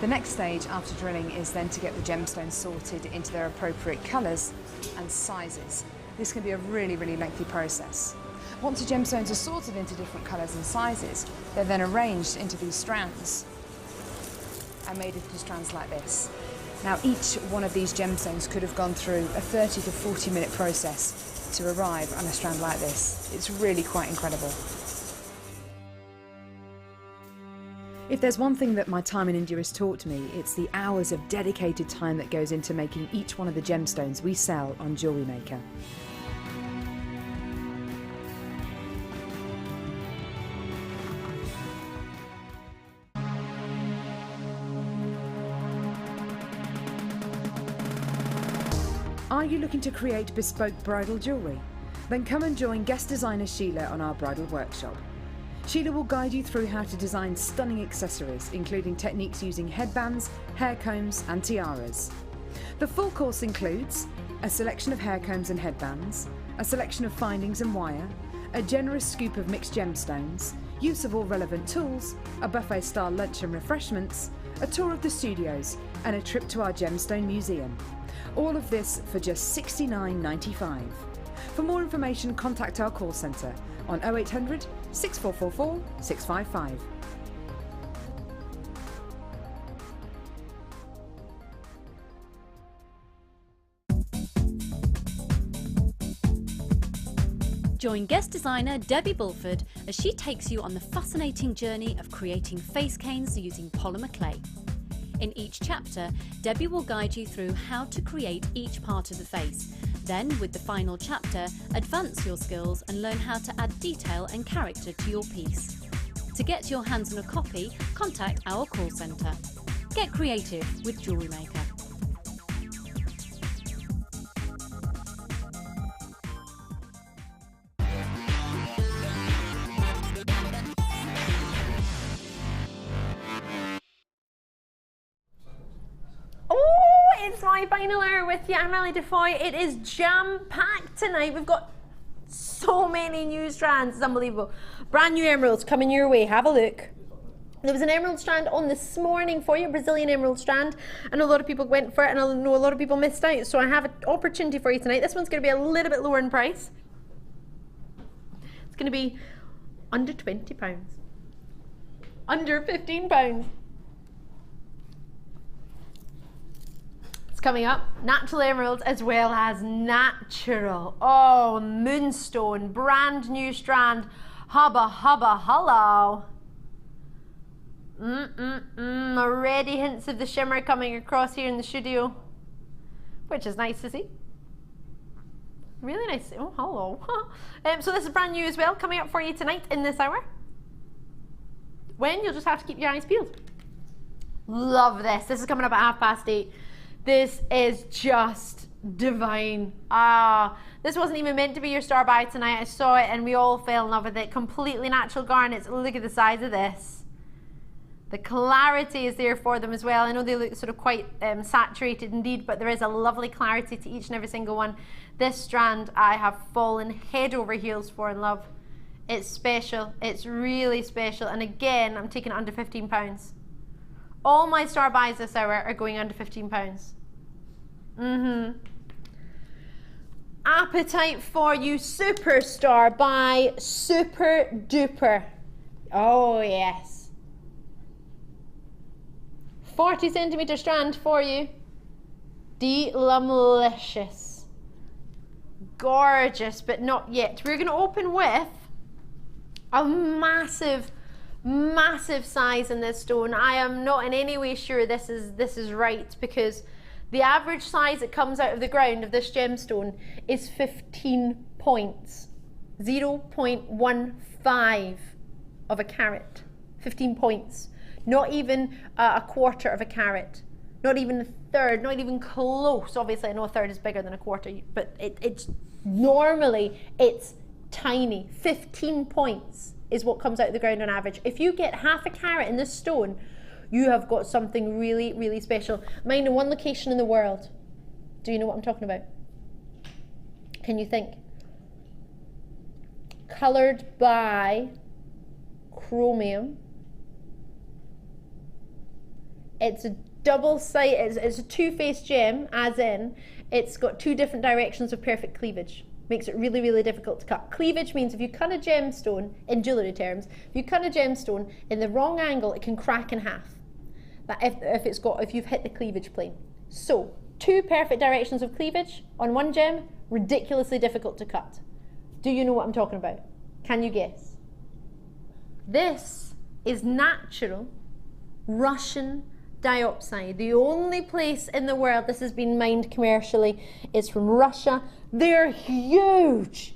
The next stage after drilling is then to get the gemstones sorted into their appropriate colours and sizes. This can be a really, really lengthy process. Once the gemstones are sorted into different colours and sizes, they're then arranged into these strands and made into strands like this. Now each one of these gemstones could have gone through a 30 to 40 minute process to arrive on a strand like this. It's really quite incredible. If there's one thing that my time in India has taught me, it's the hours of dedicated time that goes into making each one of the gemstones we sell on Jewellery Maker. Are you looking to create bespoke bridal jewellery? Then come and join guest designer Sheila on our bridal workshop. Sheila will guide you through how to design stunning accessories, including techniques using headbands, hair combs and tiaras. The full course includes a selection of hair combs and headbands, a selection of findings and wire, a generous scoop of mixed gemstones, use of all relevant tools, a buffet-style lunch and refreshments, a tour of the studios and a trip to our gemstone museum. All of this for just $69.95. For more information, contact our call centre on 0800 6444 655. Join guest designer Debbie Bulford as she takes you on the fascinating journey of creating face canes using polymer clay. In each chapter, Debbie will guide you through how to create each part of the face. Then, with the final chapter, advance your skills and learn how to add detail and character to your piece. To get your hands on a copy, contact our call centre. Get creative with Jewellery Maker. It's my final hour with you. I'm Ali Defoy. It is jam-packed tonight. We've got so many new strands. It's unbelievable. Brand new emeralds coming your way. Have a look. There was an emerald strand on this morning for you, Brazilian emerald strand. I know a lot of people went for it and I know a lot of people missed out. So I have an opportunity for you tonight. This one's going to be a little bit lower in price. It's going to be under £20. Under £15. Coming up, natural emeralds as well as natural. Oh, moonstone, brand new strand. Hubba, hubba, hello. Already hints of the shimmer coming across here in the studio, which is nice to see. Really nice. Oh, hello. So this is brand new as well, coming up for you tonight in this hour. When you'll just have to keep your eyes peeled. Love this. This is coming up at 8:30. This is just divine. This wasn't even meant to be your star buy tonight. I saw it and we all fell in love with it. Completely natural garnets. Look at the size of this. The clarity is there for them as well. I know they look sort of quite saturated indeed, but there is a lovely clarity to each and every single one. This strand I have fallen head over heels for in love. It's special. It's really special. And again, I'm taking it under £15. All my star buys this hour are going under £15. Apatite for you, superstar buy, super duper. Oh yes. 40 centimetre strand for you. Delumlicious. Gorgeous, but not yet. We're going to open with a massive size in this stone. I am not in any way sure this is right, because the average size that comes out of the ground of this gemstone is 15 points. 0.15 of a carat. 15 points. Not even a quarter of a carat. Not even a third. Not even close. Obviously I know a third is bigger than a quarter, but it's normally it's tiny. 15 points is what comes out of the ground on average. If you get half a carat in this stone, you have got something really, really special. Mine in one location in the world. Do you know what I'm talking about? Can you think? Coloured by chromium. It's a double-sided, it's a two-faced gem, as in it's got two different directions of perfect cleavage. Makes it really, really difficult to cut. Cleavage means if you cut a gemstone, in jewellery terms, if you cut a gemstone in the wrong angle, it can crack in half. That if you've hit the cleavage plane. So, two perfect directions of cleavage on one gem, ridiculously difficult to cut. Do you know what I'm talking about? Can you guess? This is natural Russian diopside. The only place in the world this has been mined commercially is from Russia. They're huge.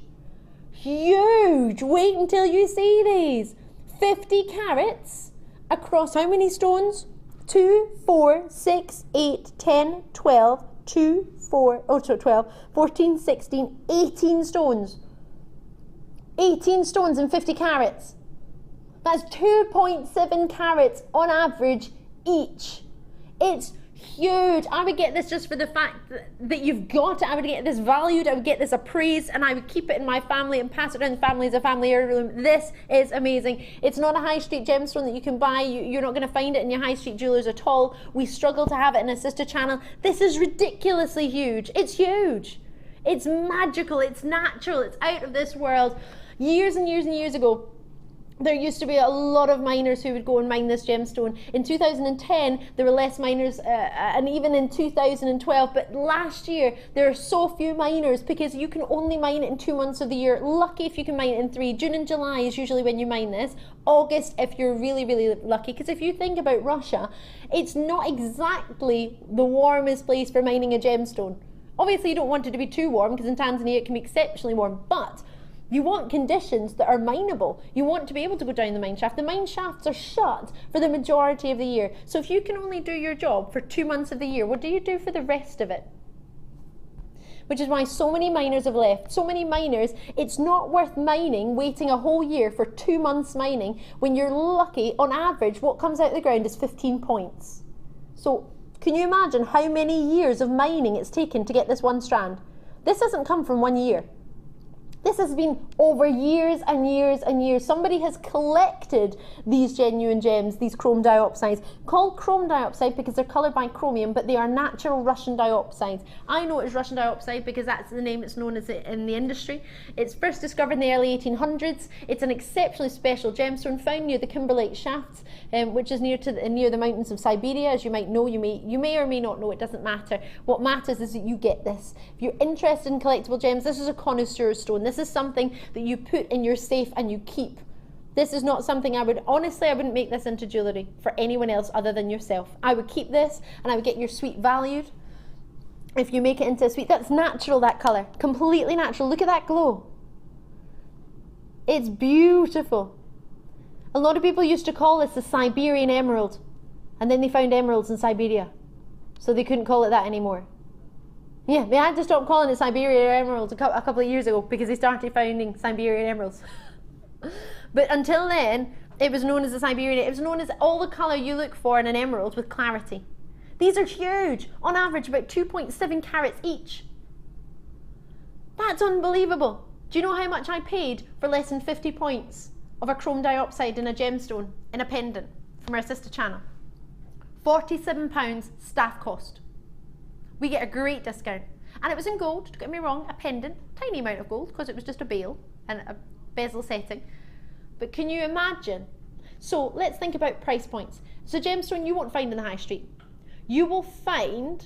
Huge. Wait until you see these. 50 carats across how many stones? 2, 4, 6, 8, 10, 12, 2, 4, 12, 14, 16, 18 stones. 18 stones and 50 carats. That's 2.7 carats on average each. It's huge. I would get this just for the fact that you've got it. I would get this valued, I would get this appraised, and I would keep it in my family and pass it around the family as a family heirloom. This is amazing. It's not a high street gemstone that you can buy. You're not going to find it in your high street jewelers at all. We struggle to have it in a sister channel. This is ridiculously huge. It's huge. It's magical. It's natural. It's out of this world. Years and years and years ago, there used to be a lot of miners who would go and mine this gemstone. In 2010, there were less miners, and even in 2012, but last year, there are so few miners because you can only mine it in 2 months of the year. Lucky if you can mine it in 3. June and July is usually when you mine this. August if you're really, really lucky, because if you think about Russia, it's not exactly the warmest place for mining a gemstone. Obviously, you don't want it to be too warm, because in Tanzania it can be exceptionally warm, but You want conditions that are mineable. You want to be able to go down the mine shaft. The mine shafts are shut for the majority of the year. So if you can only do your job for 2 months of the year, what do you do for the rest of it? Which is why so many miners have left. So many miners, it's not worth mining, waiting a whole year for 2 months mining, when you're lucky, on average, what comes out of the ground is 15 points. So can you imagine how many years of mining it's taken to get this one strand? This hasn't come from 1 year. This has been over years and years and years. Somebody has collected these genuine gems, these chrome diopsides, called chrome diopside because they're coloured by chromium, but they are natural Russian diopsides. I know it as Russian diopside because that's the name it's known as in the industry. It's first discovered in the early 1800s. It's an exceptionally special gemstone found near the Kimberlite shafts, which is near the mountains of Siberia. As you might know, you may or may not know, it doesn't matter. What matters is that you get this. If you're interested in collectible gems, this is a connoisseur stone. This is something that you put in your safe and you keep. This is not something I wouldn't make this into jewellery for anyone else other than yourself. I would keep this and I would get your suite valued. If you make it into a suite, that's natural, that colour, completely natural. Look at that glow. It's beautiful. A lot of people used to call this the Siberian emerald, and then they found emeralds in Siberia, so they couldn't call it that anymore. Yeah, they had to stop calling it Siberian emeralds a couple of years ago because they started finding Siberian emeralds. But until then, it was known as the Siberian. It was known as all the colour you look for in an emerald with clarity. These are huge, on average about 2.7 carats each. That's unbelievable. Do you know how much I paid for less than 50 points of a chrome diopside in a gemstone, in a pendant from our sister channel? £47 staff cost. We get a great discount. And it was in gold, don't get me wrong, a pendant, tiny amount of gold because it was just a bail and a bezel setting. But can you imagine? So let's think about price points. So gemstone you won't find in the high street. You will find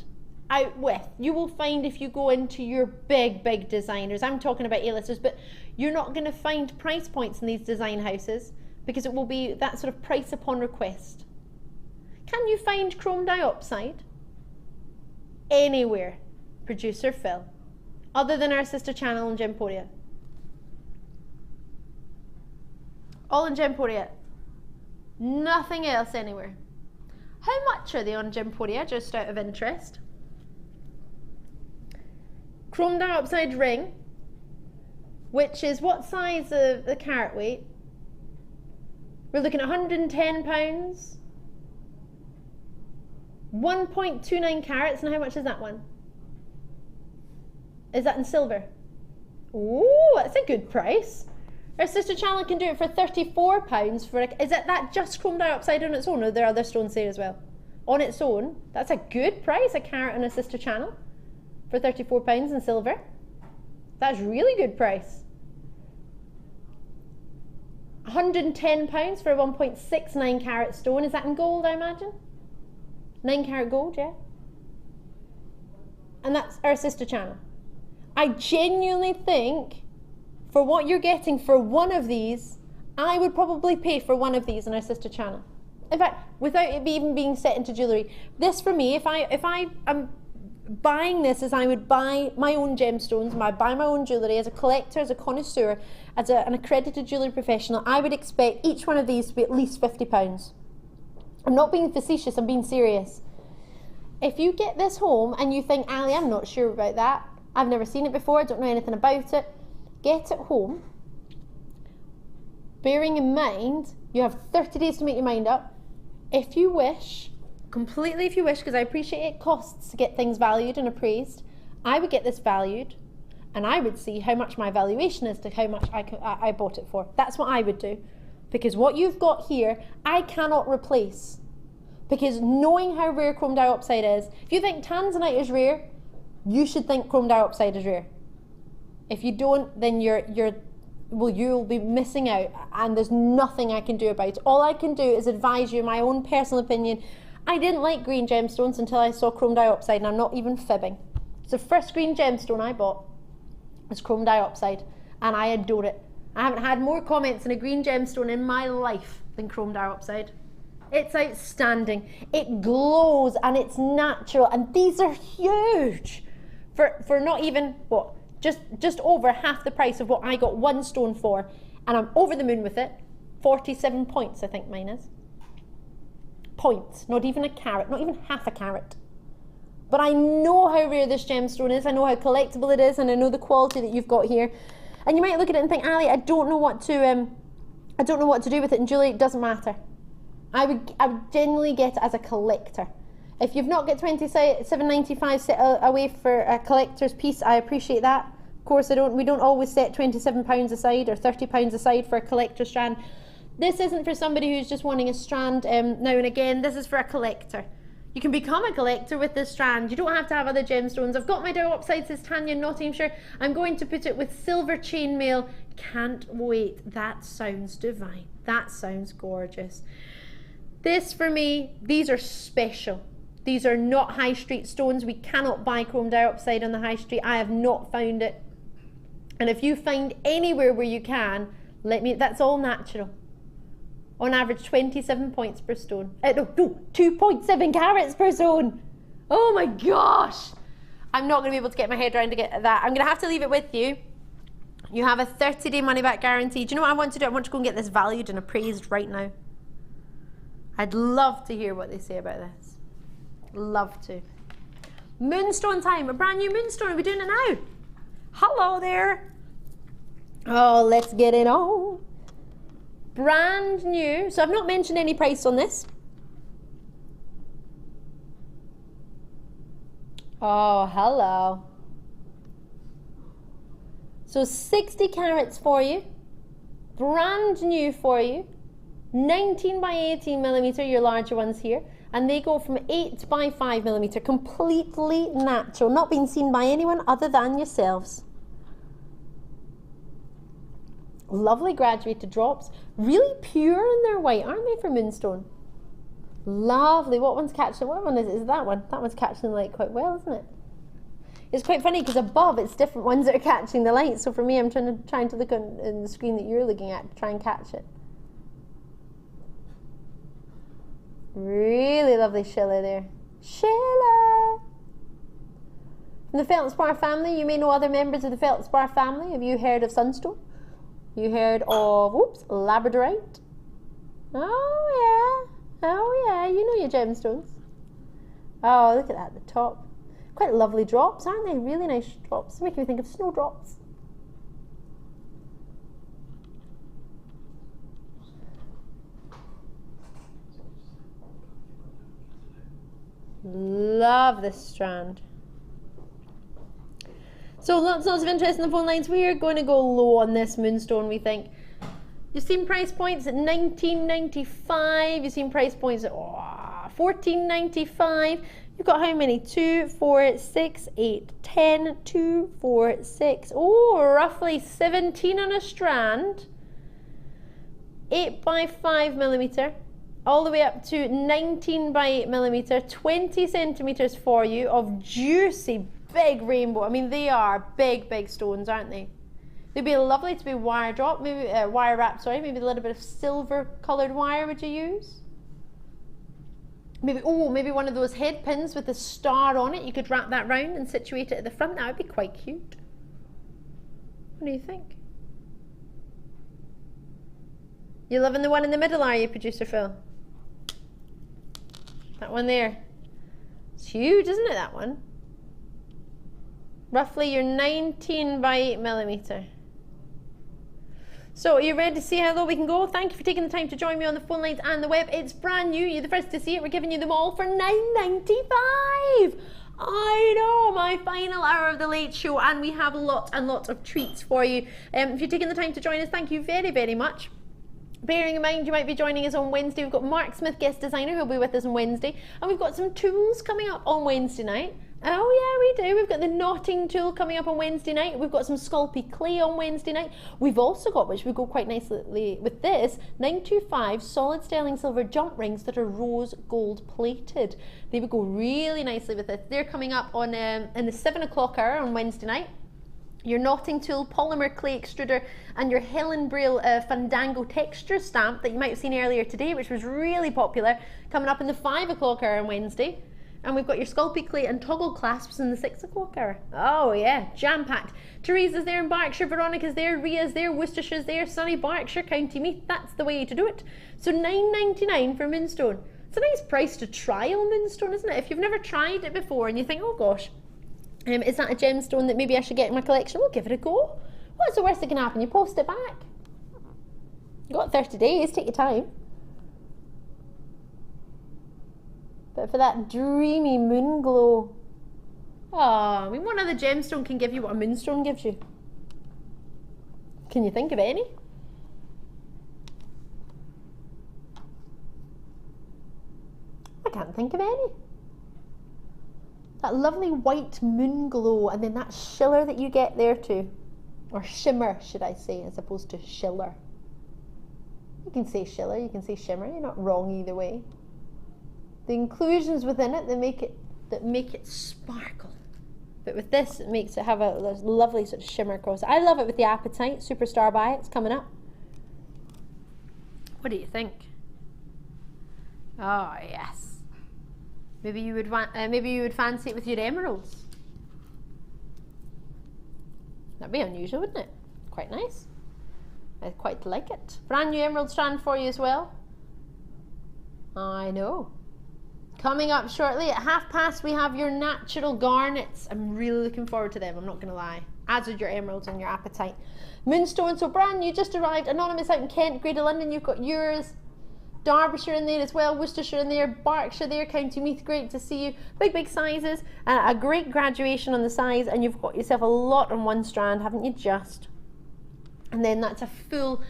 out with, you will find if you go into your big designers, I'm talking about A-listers, but you're not going to find price points in these design houses because it will be that sort of price upon request. Can you find chrome diopside anywhere? Producer Phil, other than our sister channel in Gemporia. All in Gemporia. Nothing else anywhere. How much are they on Gemporia, just out of interest? Chrome diopside ring, which is what size of the carat weight? We're looking at £110. 1.29 carats, and how much is that one? Is that in silver? Ooh, that's a good price. Our sister channel can do it for £34 for is that just chrome diopside on its own, or are there other stones there as well? On its own, that's a good price, a carat on a sister channel for £34 in silver. That's really good price. £110 for a 1.69 carat stone. Is that in gold, I imagine? 9 carat gold, yeah. And that's our sister channel. I genuinely think for what you're getting for one of these, I would probably pay for one of these in our sister channel. In fact, without it even being set into jewellery. This for me, if I am buying this as I would buy my own gemstones, buy my own jewellery, as a collector, as a connoisseur, as an accredited jewellery professional, I would expect each one of these to be at least £50. I'm not being facetious, I'm being serious. If you get this home and you think, Ali, I'm not sure about that, I've never seen it before, I don't know anything about it, get it home, bearing in mind you have 30 days to make your mind up. If you wish, completely if you wish, because I appreciate it costs to get things valued and appraised, I would get this valued and I would see how much my valuation is to how much I bought it for. That's what I would do, because what you've got here I cannot replace, because knowing how rare chrome diopside is, if you think tanzanite is rare, you should think chrome diopside is rare. If you don't, then you'll be missing out, and there's nothing I can do about it. All I can do is advise you my own personal opinion. I didn't like green gemstones until I saw chrome diopside, and I'm not even fibbing. So the first green gemstone I bought was chrome diopside, and I adore it. I haven't had more comments on a green gemstone in my life than chrome diopside. It's outstanding. It glows and it's natural, and these are huge. For not even, what, just over half the price of what I got one stone for, and I'm over the moon with it. 47 points, I think mine is. Points, not even a carat, not even half a carat. But I know how rare this gemstone is, I know how collectible it is, and I know the quality that you've got here. And you might look at it and think, Ali, I don't know what to do with it. And Julie, it doesn't matter. I would genuinely get it as a collector. If you've not got $27.95 set away for a collector's piece, I appreciate that. Of course, we don't always set £27 aside or £30 aside for a collector strand. This isn't for somebody who's just wanting a strand now and again. This is for a collector. You can become a collector with this strand. You don't have to have other gemstones. I've got my duopside, says Tanya in Nottinghamshire. I'm going to put it with silver chainmail. Can't wait. That sounds divine. That sounds gorgeous. This for me, these are special. These are not high street stones. We cannot buy chrome diopside on the high street. I have not found it. And if you find anywhere where you can, that's all natural. On average, 27 points per stone. No, 2.7 carats per stone. Oh my gosh. I'm not going to be able to get my head around to get that. I'm going to have to leave it with you. You have a 30-day money-back guarantee. Do you know what I want to do? I want to go and get this valued and appraised right now. I'd love to hear what they say about this. Love to. Moonstone time. A brand new moonstone. Are we doing it now? Hello there. Oh, let's get it on. Brand new. So I've not mentioned any price on this. Oh, hello. So 60 carats for you. Brand new for you. 19 by 18 millimeter, your larger ones here. And they go from 8 by 5 millimeter. Completely natural. Not being seen by anyone other than yourselves. Lovely graduated drops. Really pure in their white, aren't they, for moonstone? Lovely. What one's catching? What one is it? Is that one? That one's catching the light quite well, isn't it? It's quite funny because above it's different ones that are catching the light. So for me, I'm trying to look on the screen that you're looking at to try and catch it. Really lovely Sheila there. Sheila! From the Feldspar family, you may know other members of the Feldspar family. Have you heard of Sunstone? You heard of, Labradorite? Oh yeah, you know your gemstones. Oh, look at that at the top. Quite lovely drops, aren't they? Really nice drops. Making me think of snowdrops. Love this strand. So lots of interest in the phone lines. We are going to go low on this moonstone, we think. You've seen price points at $19.95. You've seen price points at $14.95. You've got how many? 2, 4, 6, 8, 10, 2, 4, 6. Oh, roughly 17 on a strand. 8 by 5 millimeter. All the way up to 19 by 8 millimeter. 20 centimeters for you of juicy big rainbow. I mean, they are big stones, aren't they? They'd be lovely to be wire drop, maybe wire wrap, sorry, maybe a little bit of silver coloured wire would you use? Maybe one of those head pins with a star on it. You could wrap that round and situate it at the front. That would be quite cute. What do you think? You loving the one in the middle, are you, producer Phil? That one there. It's huge, isn't it, that one? Roughly your 19 by 8 millimeter. So are you ready to see how low we can go? Thank you for taking the time to join me on the phone lines and the web. It's brand new. You're the first to see it. We're giving you them all for $9.95. I know, my final hour of the late show, and we have lots and lots of treats for you. If you're taking the time to join us, thank you very, very much. Bearing in mind you might be joining us on Wednesday, we've got Mark Smith, guest designer, who'll be with us on Wednesday, and we've got some tools coming up on Wednesday night. Oh yeah, we do. We've got the knotting tool coming up on Wednesday night. We've got some Sculpey clay on Wednesday night. We've also got, which would go quite nicely with this, 925 solid sterling silver jump rings that are rose gold plated. They would go really nicely with this. They're coming up on in the 7 o'clock hour on Wednesday night. Your knotting tool, polymer clay extruder, and your Helen Braille Fandango texture stamp that you might have seen earlier today, which was really popular, coming up in the 5 o'clock hour on Wednesday. And we've got your Sculpey Clay and toggle clasps in the 6 o'clock hour. Oh yeah, jam-packed. Teresa's there in Berkshire, Veronica's there, Ria's there, Worcestershire's there, sunny Berkshire, County Meath. That's the way to do it. So £9.99 for Moonstone. It's a nice price to trial Moonstone, isn't it? If you've never tried it before and you think, oh gosh, is that a gemstone that maybe I should get in my collection? Well, give it a go. What's the worst that can happen? You post it back. You've got 30 days, take your time. But for that dreamy moon glow, oh, I mean, what other gemstone can give you what a moonstone gives you? Can you think of any? I can't think of any. That lovely white moon glow, and then that shiller that you get there too. Or shimmer, should I say, as opposed to shiller. You can say shiller, you can say shimmer, you're not wrong either way. The inclusions within it that make it sparkle. But with this, it makes it have a lovely sort of shimmer across it. I love it with the Apatite, Superstar by it's coming up. What do you think? Oh yes. Maybe you would fancy it with your emeralds. That'd be unusual, wouldn't it? Quite nice. I'd quite like it. Brand new emerald strand for you as well. I know. Coming up shortly at 30:30, we have your natural garnets. I'm really looking forward to them, I'm not going to lie. As are your emeralds and your Apatite. Moonstone, so brand new, just arrived. Anonymous out in Kent, Greater London, you've got yours. Derbyshire in there as well, Worcestershire in there, Berkshire there, County Meath, great to see you. Big sizes, a great graduation on the size, and you've got yourself a lot on one strand, haven't you just? And then that's a full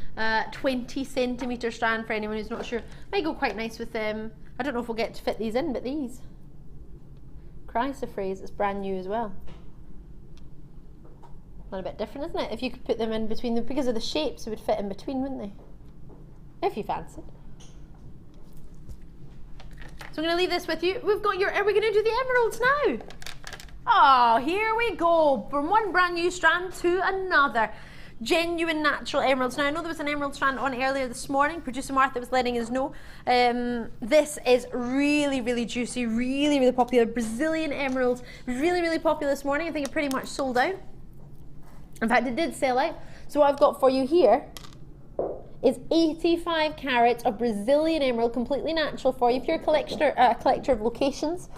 20 centimetre strand for anyone who's not sure. Might go quite nice with them. I don't know if we'll get to fit these in, but these. Chrysoprase is brand new as well. Not a bit different, isn't it? If you could put them in between them, because of the shapes, it would fit in between, wouldn't they? If you fancied. So I'm going to leave this with you. We've got your, are we going to do the emeralds now? Oh, here we go. From one brand new strand to another. Genuine natural emeralds. Now I know there was an emerald strand on earlier this morning. Producer Martha was letting us know. This is really juicy, really popular. Brazilian emeralds, really popular this morning. I think it pretty much sold out. In fact, it did sell out. So what I've got for you here is 85 carats of Brazilian emerald, completely natural for you. If you're a collector of locations,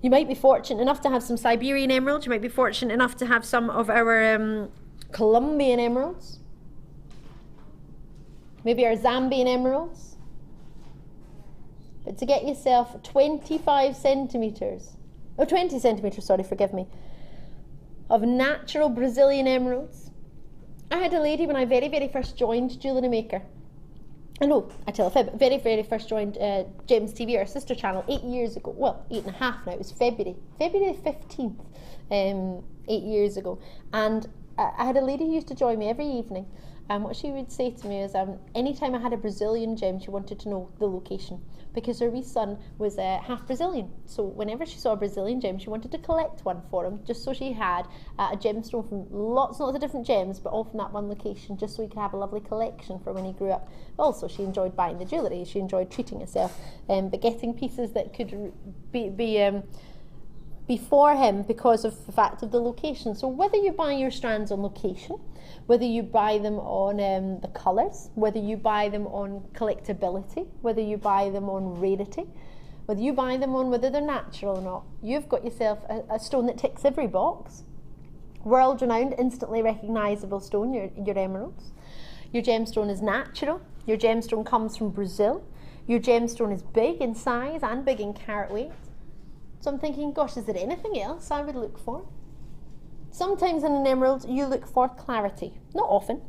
you might be fortunate enough to have some Siberian emeralds. You might be fortunate enough to have some of our Colombian emeralds, maybe our Zambian emeralds. But to get yourself 25 centimetres, oh 20 centimetres, sorry, forgive me, of natural Brazilian emeralds. I had a lady when I very first joined Jewellery Maker. I know, I tell a fib, very first joined Gems TV, our sister channel, 8 years ago. Well, 8.5 now, it was February the 15th, 8 years ago. And I had a lady who used to join me every evening, and what she would say to me is anytime I had a Brazilian gem, she wanted to know the location, because her wee son was half Brazilian. So whenever she saw a Brazilian gem, she wanted to collect one for him, just so she had a gemstone from lots and lots of different gems, but all from that one location, just so he could have a lovely collection for when he grew up. Also, she enjoyed buying the jewellery, she enjoyed treating herself, but getting pieces that could be for him because of the fact of the location. So whether you buy your strands on location, whether you buy them on the colours, whether you buy them on collectability, whether you buy them on rarity, whether you buy them on whether they're natural or not, you've got yourself a stone that ticks every box. World renowned, instantly recognisable stone, your emeralds. Your gemstone is natural, your gemstone comes from Brazil, your gemstone is big in size and big in carat weight. So I'm thinking, gosh, is there anything else I would look for? Sometimes in an emerald, you look for clarity. Not often,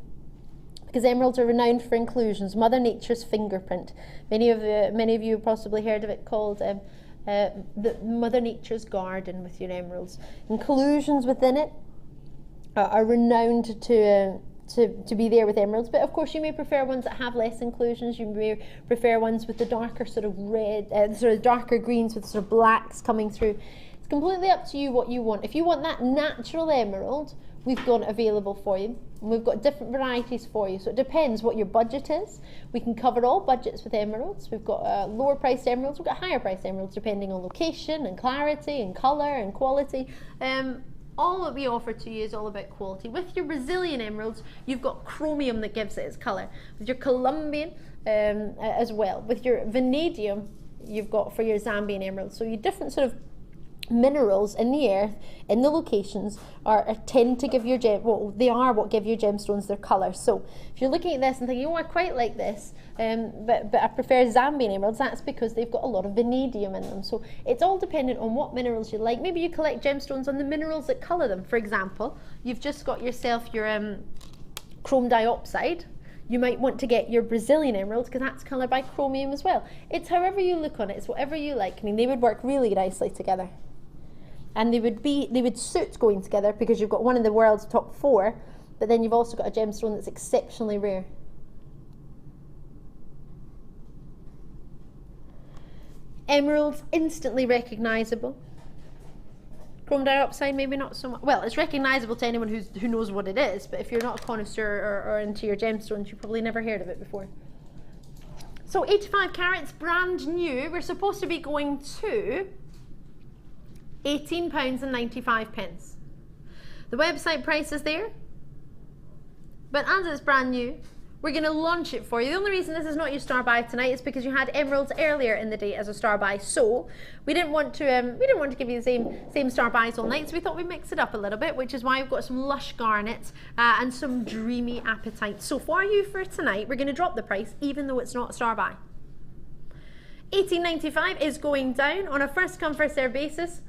because emeralds are renowned for inclusions. Mother Nature's fingerprint. Many of you have possibly heard of it called the Mother Nature's garden with your emeralds. Inclusions within it are renowned to be there with emeralds, but of course you may prefer ones that have less inclusions. You may prefer ones with the darker sort of red, sort of darker greens with sort of blacks coming through. It's completely up to you what you want. If you want that natural emerald we've got it available for you. And we've got different varieties for you, so it depends what your budget is. We can cover all budgets with emeralds. We've got lower priced emeralds, we've got higher priced emeralds depending on location and clarity and colour and quality. All that we offer to you is all about quality. With your Brazilian emeralds, you've got chromium that gives it its colour. With your Colombian as well. With your vanadium, you've got for your Zambian emeralds. So your different sort of minerals in the earth, in the locations, tend to give your they are what give your gemstones their colour. So if you're looking at this and thinking, oh, I quite like this, but I prefer Zambian emeralds, that's because they've got a lot of vanadium in them. So it's all dependent on what minerals you like. Maybe you collect gemstones on the minerals that colour them. For example, you've just got yourself your chrome diopside. You might want to get your Brazilian emeralds because that's coloured by chromium as well. It's however you look on it, it's whatever you like. I mean, they would work really nicely together. And they would suit going together because you've got one of the world's top 4, but then you've also got a gemstone that's exceptionally rare. Emeralds, instantly recognisable. Chrome diopside, maybe not so much. Well, it's recognisable to anyone who knows what it is, but if you're not a connoisseur or into your gemstones, you've probably never heard of it before. So 85 carats, brand new. We're supposed to be going to £18.95. The website price is there, but as it's brand new, we're going to launch it for you. The only reason this is not your star buy tonight is because you had emeralds earlier in the day as a star buy, so we didn't want to give you the same star buys all night, so we thought we'd mix it up a little bit, which is why we've got some lush garnets and some dreamy apatite. So for you for tonight, we're going to drop the price even though it's not a star buy. £18.95 is going down on a first come first serve basis.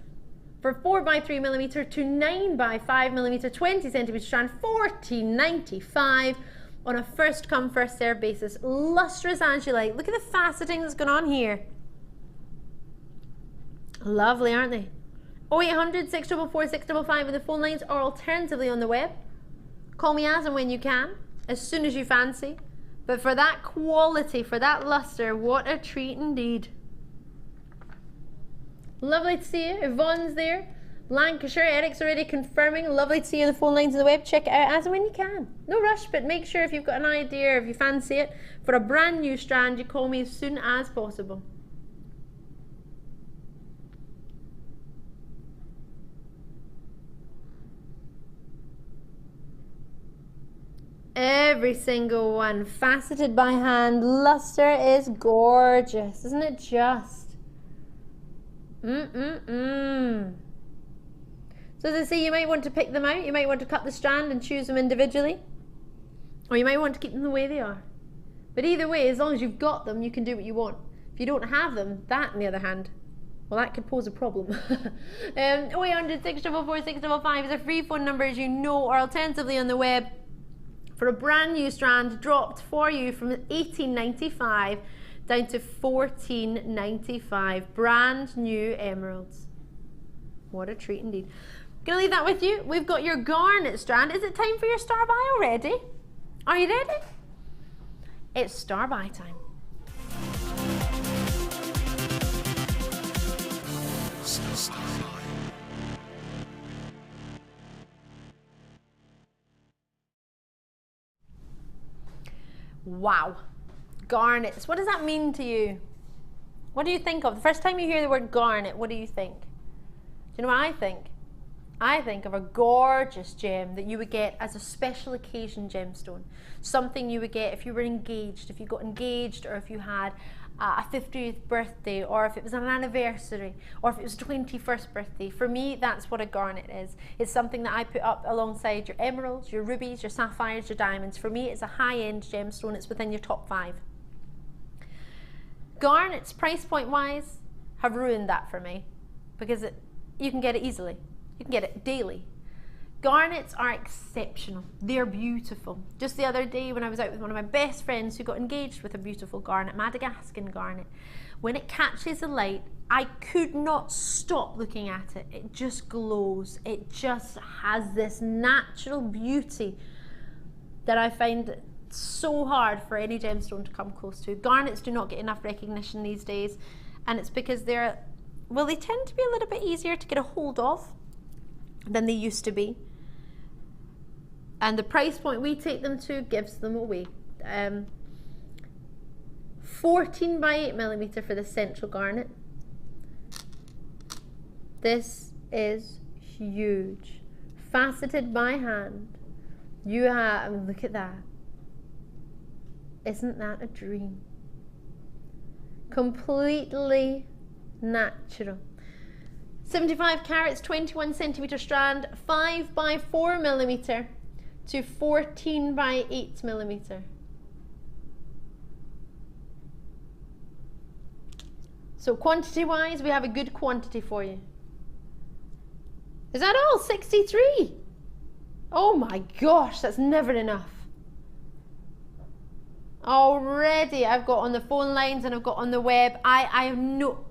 For 4x3mm to 9x5mm 20cm strand, £14.95 on a first come first serve basis. Lustrous azulite. Look at the faceting that's going on here. Lovely, aren't they? 0800 644 655 in the phone lines, or alternatively on the web. Call me as and when you can, as soon as you fancy. But for that quality, for that luster, what a treat indeed. Lovely to see you. Yvonne's there. Lancashire. Eric's already confirming. Lovely to see you on the phone lines on the web. Check it out as and when you can. No rush, but make sure if you've got an idea, if you fancy it, for a brand new strand, you call me as soon as possible. Every single one faceted by hand. Luster is gorgeous, isn't it just? So as I say, you might want to pick them out, you might want to cut the strand and choose them individually, or you might want to keep them the way they are. But either way, as long as you've got them, you can do what you want. If you don't have them, that on the other hand, well, that could pose a problem. 0800 644 655 is a free phone number, as you know, or alternatively on the web, for a brand new strand dropped for you from £18.95 down to £14.95. Brand new emeralds. What a treat indeed. Gonna leave that with you. We've got your garnet strand. Is it time for your star buy already? Are you ready? It's star buy time. Wow. Garnets. What does that mean to you? What do you think of? The first time you hear the word garnet, what do you think? Do you know what I think? I think of a gorgeous gem that you would get as a special occasion gemstone. Something you would get if you were engaged, if you got engaged, or if you had a 50th birthday, or if it was an anniversary, or if it was 21st birthday. For me, that's what a garnet is. It's something that I put up alongside your emeralds, your rubies, your sapphires, your diamonds. For me, it's a high-end gemstone. It's within your top 5. Garnets, price point wise, have ruined that for me, because you can get it easily. You can get it daily. Garnets are exceptional. They're beautiful. Just the other day when I was out with one of my best friends who got engaged with a beautiful garnet, Madagascan garnet, when it catches the light, I could not stop looking at it. It just glows. It just has this natural beauty that I find so hard for any gemstone to come close to. Garnets do not get enough recognition these days, and it's because they tend to be a little bit easier to get a hold of than they used to be. And the price point we take them to gives them away. 14 by 8 millimeter for the central garnet. This is huge. Faceted by hand. You have, look at that. Isn't that a dream? Completely natural. 75 carats, 21 centimeter strand, 5 by 4 millimeter to 14 by 8 millimeter. So quantity wise, we have a good quantity for you. Is that all? 63? Oh my gosh, that's never enough. Already I've got on the phone lines and I've got on the web. I have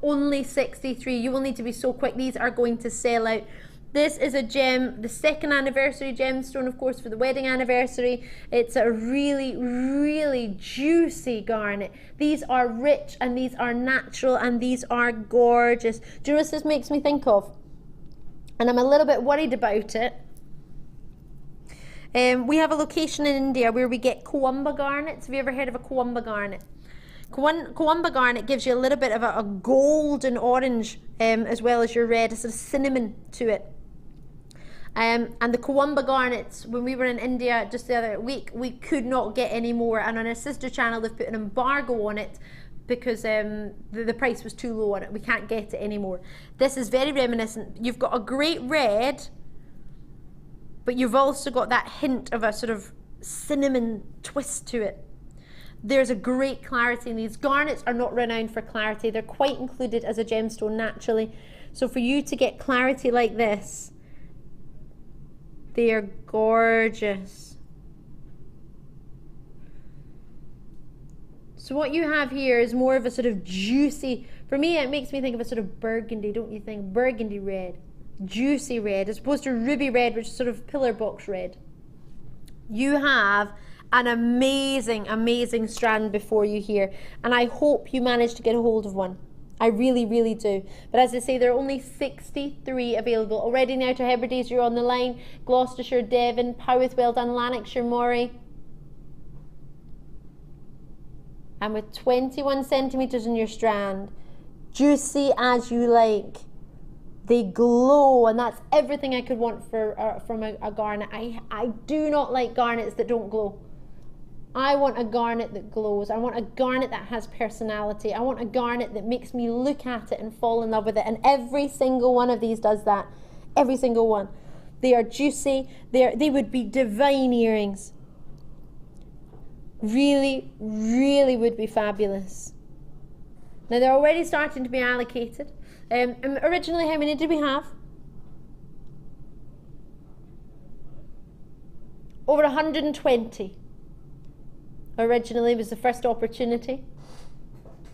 only 63. You will need to be so quick. These are going to sell out. This is a gem, the 2nd anniversary gemstone, of course, for the wedding anniversary. It's a really, really juicy garnet. These are rich and these are natural and these are gorgeous. Do you know what this makes me think of? And I'm a little bit worried about it. We have a location in India where we get Coumba garnets. Have you ever heard of a Coumba garnet? Coumba garnet gives you a little bit of a golden orange as well as your red, a sort of cinnamon to it. And the Coumba garnets, when we were in India just the other week, we could not get any more. And on our sister channel, they've put an embargo on it because the price was too low on it. We can't get it anymore. This is very reminiscent. You've got a great red, but you've also got that hint of a sort of cinnamon twist to it. There's a great clarity in these. Garnets are not renowned for clarity. They're quite included as a gemstone naturally. So for you to get clarity like this, they are gorgeous. So what you have here is more of a sort of juicy, for me it makes me think of a sort of burgundy, don't you think? Burgundy red. Juicy red as opposed to ruby red, which is sort of pillar box red. You have an amazing, amazing strand before you here, and I hope you manage to get a hold of one. I really, really do. But as I say, there are only 63 available. Already now to Hebrides, you're on the line. Gloucestershire, Devon, Powith, well done, Lanarkshire, Moray. And with 21 centimetres in your strand, juicy as you like. They glow, and that's everything I could want for from a garnet. I do not like garnets that don't glow. I want a garnet that glows. I want a garnet that has personality. I want a garnet that makes me look at it and fall in love with it. And every single one of these does that. Every single one. They are juicy. They would be divine earrings. Really, really would be fabulous. Now they're already starting to be allocated. Originally, how many did we have? Over 120. Originally was the first opportunity.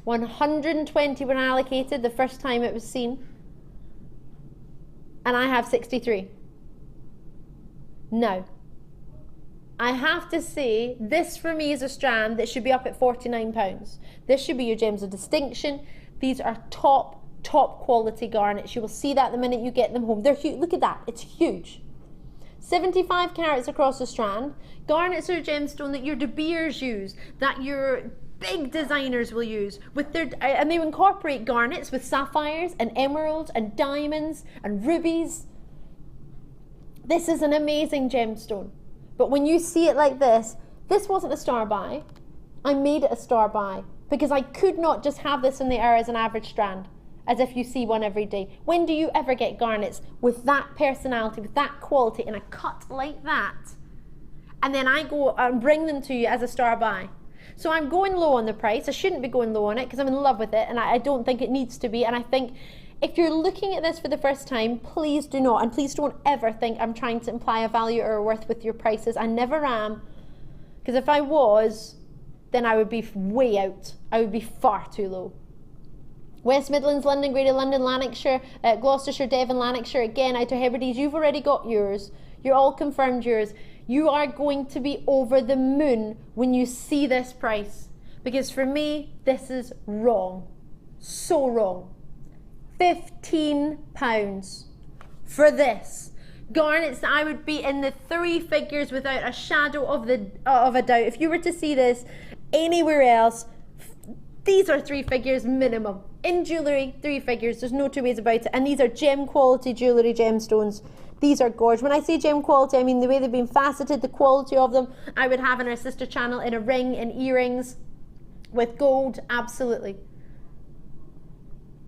120 were allocated the first time it was seen. And I have 63. Now, I have to say, this for me is a strand that should be up at £49. This should be your gems of distinction. These are top quality garnets. You will see that the minute you get them home. They're huge. Look at that. It's huge. 75 carats across the strand. Garnets are a gemstone that your De Beers use, that your big designers will use, with their, and they incorporate garnets with sapphires and emeralds and diamonds and rubies. This is an amazing gemstone. But when you see it like this wasn't a star buy. I made it a star buy because I could not just have this in the air as an average strand, as if you see one every day. When do you ever get garnets with that personality, with that quality, in a cut like that? And then I go and bring them to you as a star buy. So I'm going low on the price. I shouldn't be going low on it because I'm in love with it, and I don't think it needs to be. And I think if you're looking at this for the first time, please do not, and please don't ever think I'm trying to imply a value or a worth with your prices. I never am, because if I was, then I would be way out. I would be far too low. West Midlands, London, Greater London, Lanarkshire, Gloucestershire, Devon, Lanarkshire, again, Outer Hebrides, you've already got yours. You're all confirmed yours. You are going to be over the moon when you see this price. Because for me, this is wrong. So wrong. £15 for this. garnets that I would be in the 3 figures without a shadow of a doubt. If you were to see this anywhere else, these are 3 figures minimum. In jewellery, 3 figures, there's no two ways about it. And these are gem quality jewellery gemstones. These are gorgeous. When I say gem quality, I mean the way they've been faceted, the quality of them. I would have in our sister channel in a ring, in earrings, with gold, absolutely.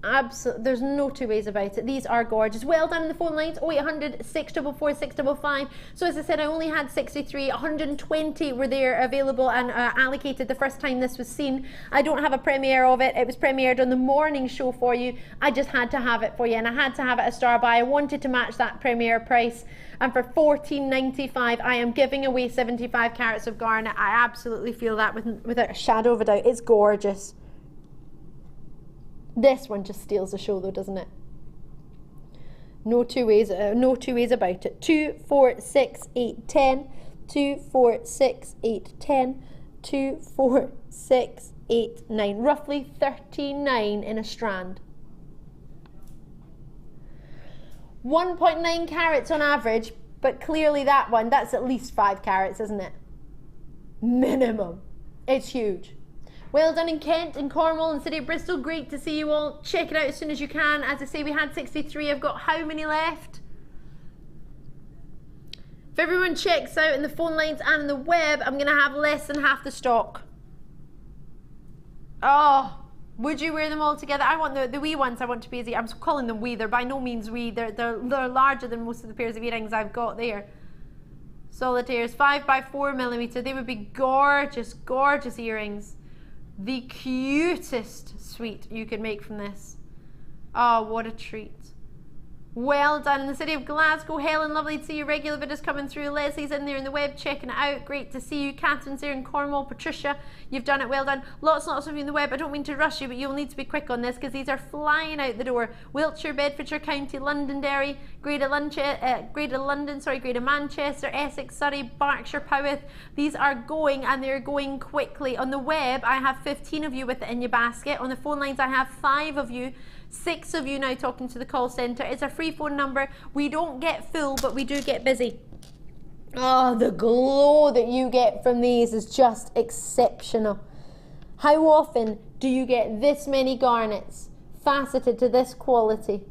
Absolutely, there's no two ways about it. These are gorgeous. Well done in the phone lines, 0800 644 655. So as I said, I only had 63, 120 were there available and allocated the first time this was seen. I don't have a premiere of it. It was premiered on the morning show for you. I just had to have it for you, and I had to have it a star buy. I wanted to match that premiere price. And for $14.95, I am giving away 75 carats of garnet. I absolutely feel that without a shadow of a doubt. It's gorgeous. This one just steals the show though, doesn't it? No two ways about it. 2, 4, 6, 8, 10. 2, 4, 6, 8, 10. 2, 4, 6, 8, 9. Roughly 39 in a strand. 1.9 carats on average, but clearly that's at least 5 carats, isn't it? Minimum. It's huge. Well done in Kent and Cornwall and City of Bristol. Great to see you all. Check it out as soon as you can. As I say, we had 63. I've got how many left? If everyone checks out in the phone lines and in the web, I'm going to have less than half the stock. Oh, would you wear them all together? I want the wee ones. I want to be easy. I'm calling them wee. They're by no means wee. They're larger than most of the pairs of earrings I've got there. Solitaires, 5 by 4 millimeter. They would be gorgeous, gorgeous earrings. The cutest suite you could make from this. Oh, what a treat. Well done in the City of Glasgow. Helen, lovely to see you. Regular bidders coming through. Leslie's in there in the web checking it out. Great to see you. Catherine's there in Cornwall. Patricia, you've done it. Well done. Lots and lots of you in the web. I don't mean to rush you, but you'll need to be quick on this because these are flying out the door. Wiltshire, Bedfordshire County, Londonderry, Greater London, Greater Manchester, Essex, Surrey, Berkshire, Powys. These are going, and they're going quickly. On the web, I have 15 of you with it in your basket. On the phone lines, I have 5 of you. 6 of you now talking to the call centre. It's a free phone number. We don't get full, but we do get busy. Oh, the glow that you get from these is just exceptional. How often do you get this many garnets faceted to this quality?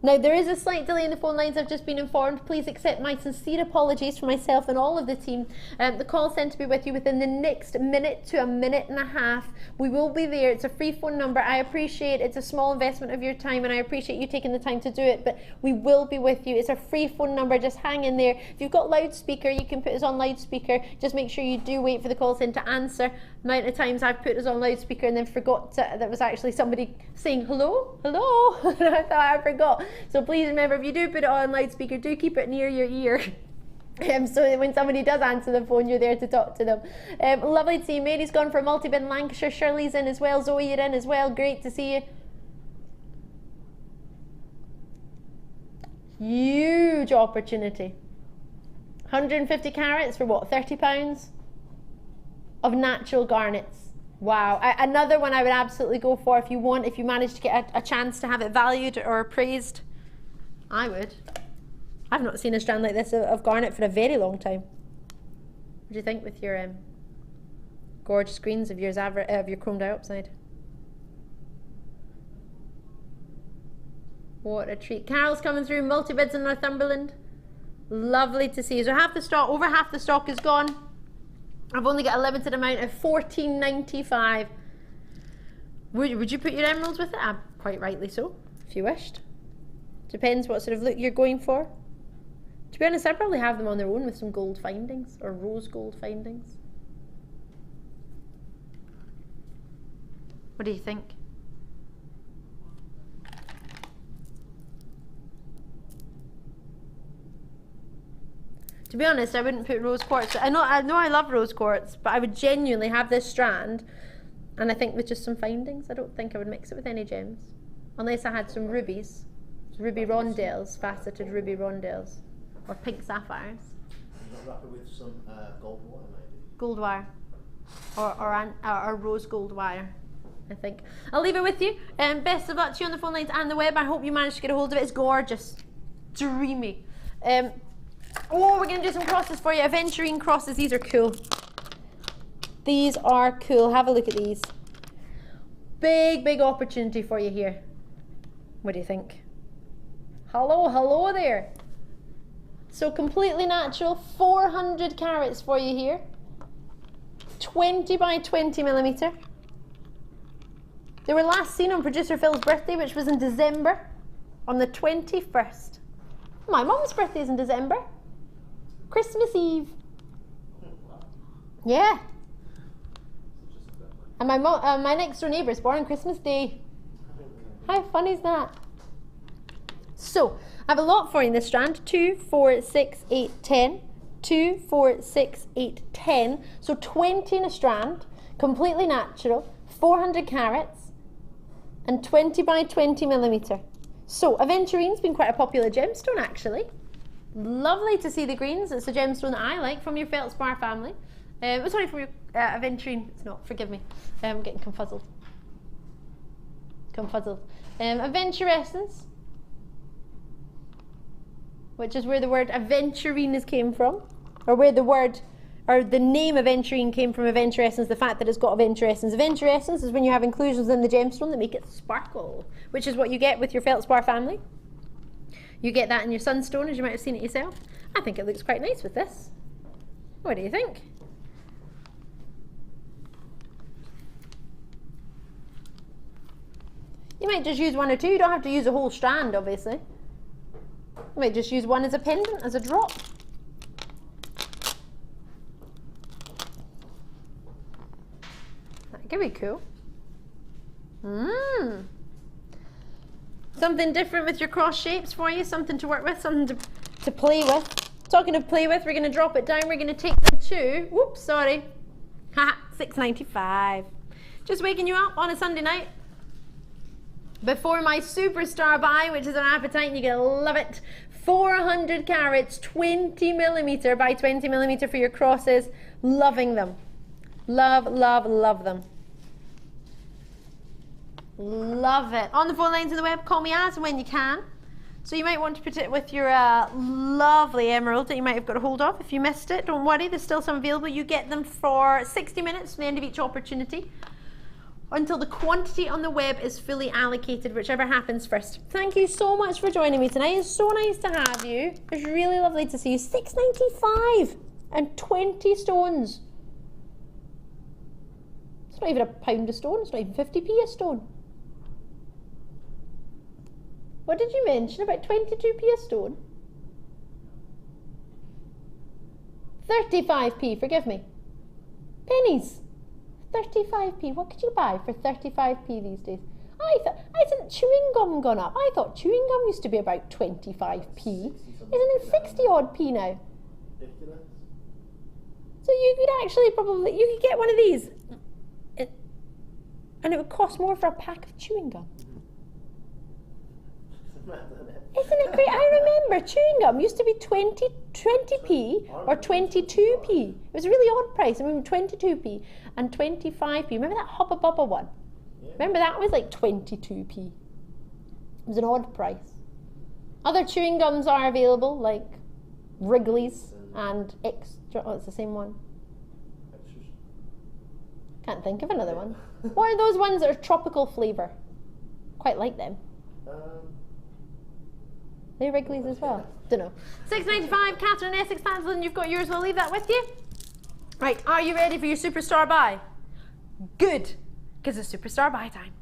Now, there is a slight delay in the phone lines, I've just been informed. Please accept my sincere apologies for myself and all of the team. The call centre will be with you within the next minute to a minute and a half. We will be there. It's a free phone number. I appreciate it's a small investment of your time, and I appreciate you taking the time to do it, but we will be with you. It's a free phone number. Just hang in there. If you've got loudspeaker, you can put us on loudspeaker. Just make sure you do wait for the call centre to answer. The amount of times I've put us on loudspeaker and then forgot that was actually somebody saying hello, hello, and I thought I forgot. So please remember, if you do put it on loudspeaker, do keep it near your ear. So that when somebody does answer the phone, you're there to talk to them. Lovely to see you. Mary's gone for multi-bid in Lancashire. Shirley's in as well. Zoe, you're in as well. Great to see you. Huge opportunity. 150 carats for what, £30 of natural garnets. Wow. Another one I would absolutely go for if you manage to get a chance to have it valued or appraised. I would. I've not seen a strand like this of garnet for a very long time. What do you think with your gorgeous greens of your chrome dioxide? What a treat. Carol's coming through, multi-bids in Northumberland. Lovely to see you. So over half the stock is gone. I've only got a limited amount of $14.95. Would you put your emeralds with it? Quite rightly so, if you wished. Depends what sort of look you're going for. To be honest, I'd probably have them on their own with some gold findings or rose gold findings. What do you think? To be honest, I wouldn't put rose quartz. I know I love rose quartz, but I would genuinely have this strand, and I think with just some findings. I don't think I would mix it with any gems, unless I had some rubies, ruby rondelles, faceted ruby rondelles, or pink sapphires. Wrap it with some gold wire, maybe. Gold wire, or rose gold wire. I think I'll leave it with you. Best of luck to you on the phone lines and the web. I hope you managed to get a hold of it. It's gorgeous. dreamy. Oh, we're going to do some crosses for you. Aventurine crosses. These are cool. These are cool. Have a look at these. Big, big opportunity for you here. What do you think? Hello, hello there. So completely natural, 400 carats for you here. 20 by 20 millimeter. They were last seen on producer Phil's birthday, which was in December, on the 21st. My mum's birthday is in December. Christmas Eve. Yeah. And my next door neighbour is born on Christmas Day. How fun is that? So, I have a lot for you in this strand. 2, 4, 6, 8, 10. 2, 4, 6, 8, 10. So 20 in a strand, completely natural, 400 carats, and 20 by 20 millimeter. So Aventurine's been quite a popular gemstone actually. Lovely to see the greens. It's a gemstone that I like from your feldspar family. Sorry, from your Aventurine. It's not, forgive me. I'm getting confuzzled. Aventurescence, which is where the word aventurine came from, or where the word, or the name aventurine came from. Aventurescence, the fact that it's got aventurescence. Aventurescence is when you have inclusions in the gemstone that make it sparkle, which is what you get with your feldspar family. You get that in your sunstone, as you might have seen it yourself. I think it looks quite nice with this. What do you think? You might just use one or two. You don't have to use a whole strand, obviously. You might just use one as a pendant, as a drop. That could be cool. Something different with your cross shapes for you, something to work with, something to play with. Talking of play with, we're going to drop it down. We're going to take them to, whoops, sorry, $6.95. Just waking you up on a Sunday night before my superstar buy, which is an apatite, and you're going to love it. 400 carats, 20 millimeter by 20 millimeter for your crosses. Loving them. Love, love, love them. Love it. On the phone lines of the web, call me as and when you can. So you might want to put it with your lovely emerald that you might have got a hold of. If you missed it, don't worry, there's still some available. You get them for 60 minutes from the end of each opportunity, until the quantity on the web is fully allocated, whichever happens first. Thank you so much for joining me tonight. It's so nice to have you. It's really lovely to see you. $6.95 and 20 stones. It's not even a pound a stone. It's not even 50p a stone. What did you mention about 22p a stone? 35p, forgive me. Pennies. 35p. What could you buy for 35p these days? Isn't chewing gum gone up? I thought chewing gum used to be about 25p. Isn't it 60 odd p now? Ridiculous. So you could actually probably, you could get one of these and it would cost more for a pack of chewing gum. Isn't it great? I remember chewing gum used to be 20p or 22p. It was a really odd price. I remember 22p and 25p. Remember that Hubba Bubba one? Yeah. Remember that was like 22p. It was an odd price. Other chewing gums are available, like Wrigley's and Extra. Oh, it's the same one. Can't think of another one. What are those ones that are tropical flavour? Quite like them. They're Wrigley's as well. Don't know. $6.95, Catherine Essex Tanslin, you've got yours. We'll leave that with you. Right, are you ready for your superstar buy? Good, because it's superstar buy time.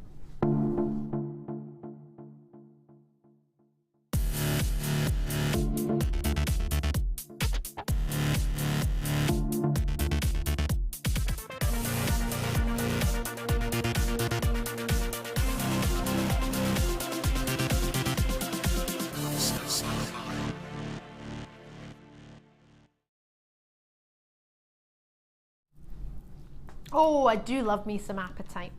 Oh, I do love me some apatite.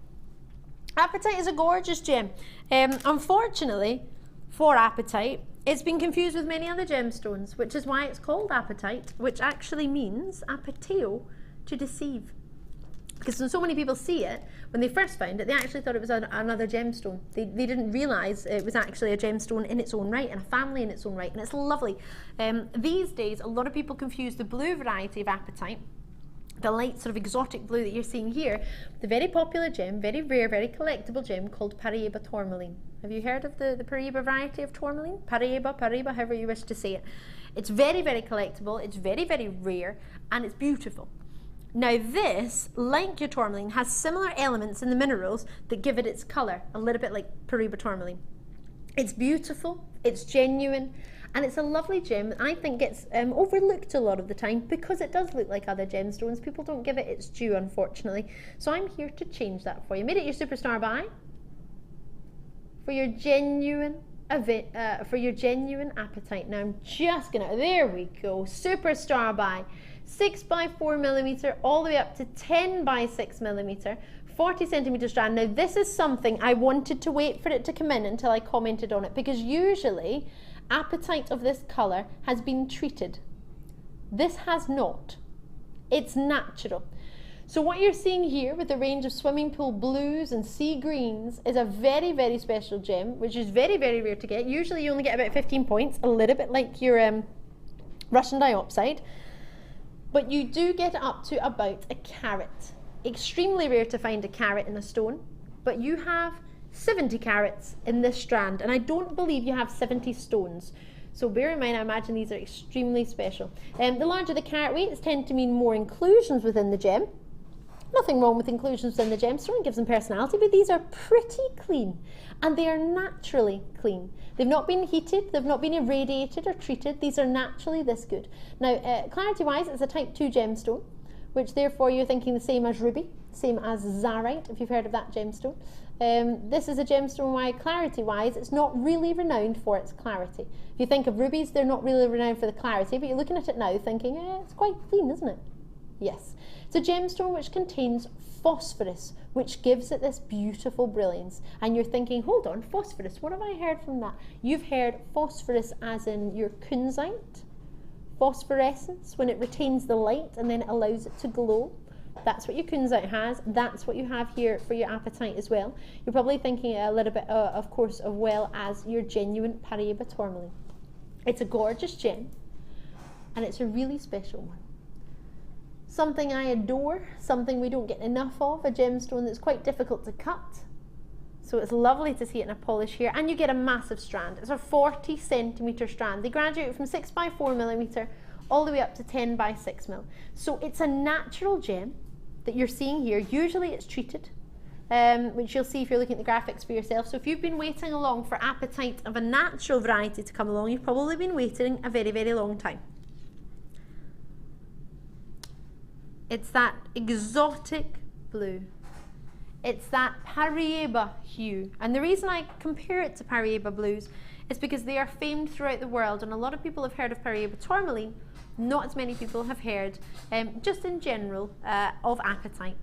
Apatite is a gorgeous gem. Unfortunately, for apatite, it's been confused with many other gemstones, which is why it's called apatite, which actually means apateo, to deceive. Because when so many people see it, when they first found it, they actually thought it was another gemstone. They didn't realise it was actually a gemstone in its own right, and a family in its own right, and it's lovely. These days, a lot of people confuse the blue variety of apatite, the light sort of exotic blue that you're seeing here, the very popular gem, very rare, very collectible gem called Paraiba tourmaline. Have you heard of the Paraiba variety of tourmaline? Paraiba, however you wish to say it. It's very, very collectible, it's very, very rare, and it's beautiful. Now this, like your tourmaline, has similar elements in the minerals that give it its colour, a little bit like Paraiba tourmaline. It's beautiful, it's genuine, and it's a lovely gem that I think gets overlooked a lot of the time because it does look like other gemstones. People don't give it its due, unfortunately. So I'm here to change that for you. Made it your superstar buy for your genuine apatite. Now I'm just gonna, there we go, superstar buy. 6 by 4 millimeter, all the way up to 10 by 6 millimeter, 40 centimeter strand. Now this is something I wanted to wait for it to come in until I commented on it, because usually apatite of this color has been treated. This has not. It's natural. So what you're seeing here with the range of swimming pool blues and sea greens is a very, very special gem, which is very, very rare to get. Usually you only get about 15 points, a little bit like your Russian diopside. But you do get up to about a carat. Extremely rare to find a carat in a stone, but you have 70 carats in this strand, and I don't believe you have 70 stones. So bear in mind, I imagine these are extremely special. The larger the carat weights tend to mean more inclusions within the gem. Nothing wrong with inclusions within the gemstone, gives them personality, but these are pretty clean, and they are naturally clean. They've not been heated, they've not been irradiated or treated, these are naturally this good. Now, clarity-wise, it's a type 2 gemstone, which therefore you're thinking the same as ruby, same as zarite, if you've heard of that gemstone. This is a gemstone why clarity-wise, it's not really renowned for its clarity. If you think of rubies, they're not really renowned for the clarity, but you're looking at it now thinking, it's quite clean, isn't it? Yes. It's a gemstone which contains phosphorus, which gives it this beautiful brilliance. And you're thinking, hold on, phosphorus, what have I heard from that? You've heard phosphorus as in your kunzite, phosphorescence, when it retains the light and then it allows it to glow. That's what your kunzite has. That's what you have here for your apatite as well. You're probably thinking a little bit, of course, as well as your genuine Paraiba tourmaline. It's a gorgeous gem, and it's a really special one. Something I adore, something we don't get enough of, a gemstone that's quite difficult to cut. So it's lovely to see it in a polish here, and you get a massive strand. It's a 40 centimeter strand. They graduate from 6 by 4 millimeter all the way up to 10 by 6 mil. So it's a natural gem that you're seeing here. Usually it's treated, which you'll see if you're looking at the graphics for yourself. So if you've been waiting along for apatite of a natural variety to come along, you've probably been waiting a very, very long time. It's that exotic blue. It's that Paraiba hue. And the reason I compare it to Paraiba blues is because they are famed throughout the world, and a lot of people have heard of Paraiba tourmaline. Not as many people have heard, just in general, of apatite.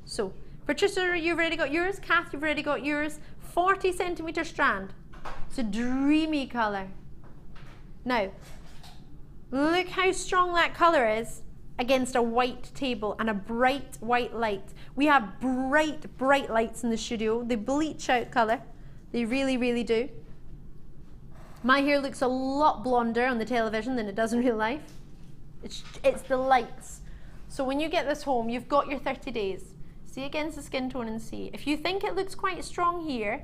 So, Patricia, you've already got yours. Kath, you've already got yours. 40 centimeter strand. It's a dreamy colour. Now, look how strong that colour is against a white table and a bright white light. We have bright, bright lights in the studio. They bleach out colour. They really, really do. My hair looks a lot blonder on the television than it does in real life. It's the lights. So when you get this home, you've got your 30 days. See against the skin tone and see. If you think it looks quite strong here,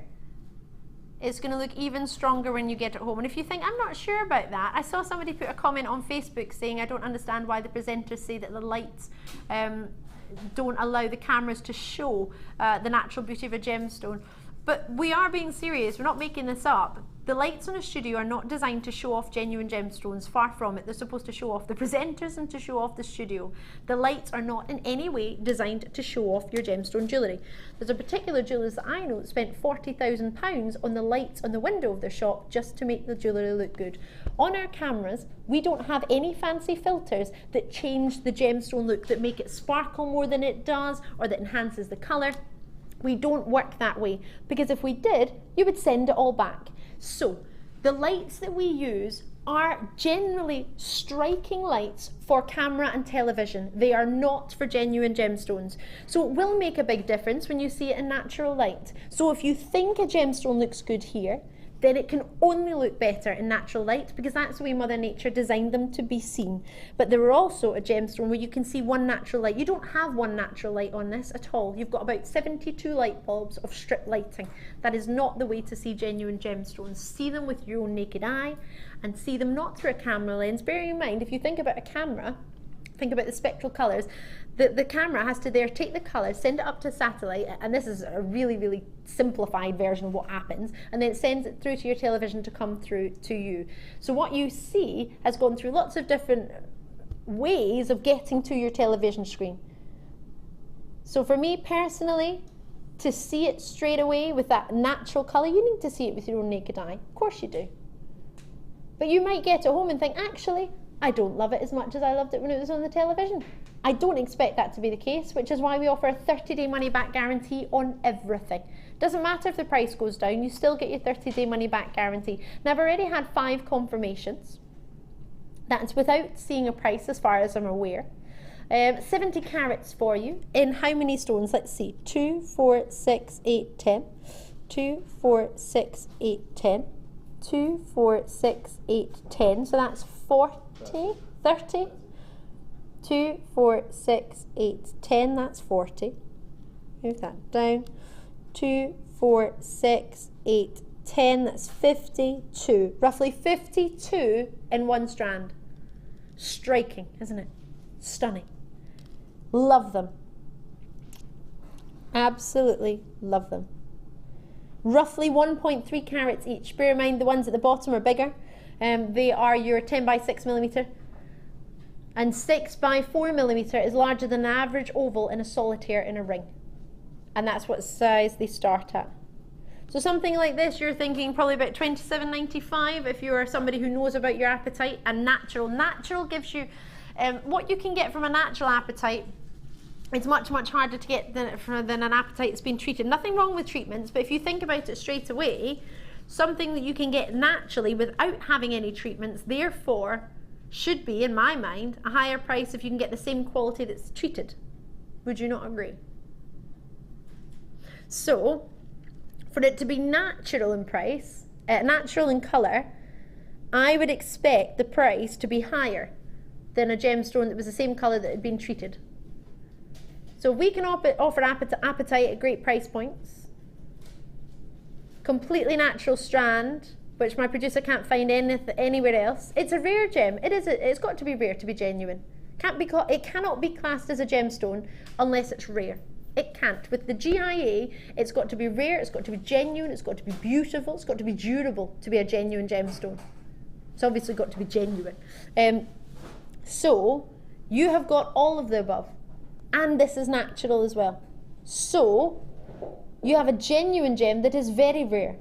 it's going to look even stronger when you get it home. And if you think, I'm not sure about that, I saw somebody put a comment on Facebook saying, I don't understand why the presenters say that the lights don't allow the cameras to show the natural beauty of a gemstone. But we are being serious, we're not making this up. The lights on a studio are not designed to show off genuine gemstones, far from it. They're supposed to show off the presenters and to show off the studio. The lights are not in any way designed to show off your gemstone jewellery. There's a particular jewellers that I know that spent £40,000 on the lights on the window of their shop just to make the jewellery look good. On our cameras, we don't have any fancy filters that change the gemstone look, that make it sparkle more than it does, or that enhances the colour. We don't work that way, because if we did, you would send it all back. So the lights that we use are generally striking lights for camera and television. They are not for genuine gemstones. So it will make a big difference when you see it in natural light. So if you think a gemstone looks good here, then it can only look better in natural light, because that's the way Mother Nature designed them to be seen. But there are also a gemstone where you can see one natural light. You don't have one natural light on this at all. You've got about 72 light bulbs of strip lighting. That is not the way to see genuine gemstones. See them with your own naked eye, and see them not through a camera lens. Bearing in mind, if you think about a camera, think about the spectral colours, the camera has to take the colours, send it up to satellite, and this is a really, really simplified version of what happens, and then it sends it through to your television to come through to you. So what you see has gone through lots of different ways of getting to your television screen. So for me personally, to see it straight away with that natural colour, you need to see it with your own naked eye. Of course you do. But you might get it home and think, actually, I don't love it as much as I loved it when it was on the television. I don't expect that to be the case, which is why we offer a 30-day money-back guarantee on everything. Doesn't matter if the price goes down, you still get your 30-day money-back guarantee. Now, I've already had 5 confirmations. That's without seeing a price as far as I'm aware. 70 carats for you. In how many stones? Let's see. 2, 4, 6, 8, 10. 2, 4, 6, 8, 10. 2, 4, 6, 8, 10. So that's 40, 30. 2, 4, 6, 8, 10. That's 40. Move that down. 2, 4, 6, 8, 10. That's 52. Roughly 52 in one strand. Striking, isn't it? Stunning. Love them. Absolutely love them. Roughly 1.3 carats each. Bear in mind the ones at the bottom are bigger. They are your 10 by 6 millimetre. And 6 by 4 millimetre is larger than an average oval in a solitaire in a ring. And that's what size they start at. So something like this, you're thinking probably about $27.95 if you're somebody who knows about your apatite. And natural. Natural gives you what you can get from a natural apatite. It's much, much harder to get than an apatite that's been treated. Nothing wrong with treatments, but if you think about it straight away, something that you can get naturally without having any treatments, therefore, should be, in my mind, a higher price if you can get the same quality that's treated. Would you not agree? So, for it to be natural in price, natural in colour, I would expect the price to be higher than a gemstone that was the same colour that had been treated. So we can offer apatite at great price points. Completely natural strand, which my producer can't find anywhere else. It's a rare gem. It's got to be rare to be genuine. It cannot be classed as a gemstone unless it's rare. It can't. With the GIA, it's got to be rare, it's got to be genuine, it's got to be beautiful, it's got to be durable to be a genuine gemstone. It's obviously got to be genuine. So, you have got all of the above. And this is natural as well. So, you have a genuine gem that is very rare.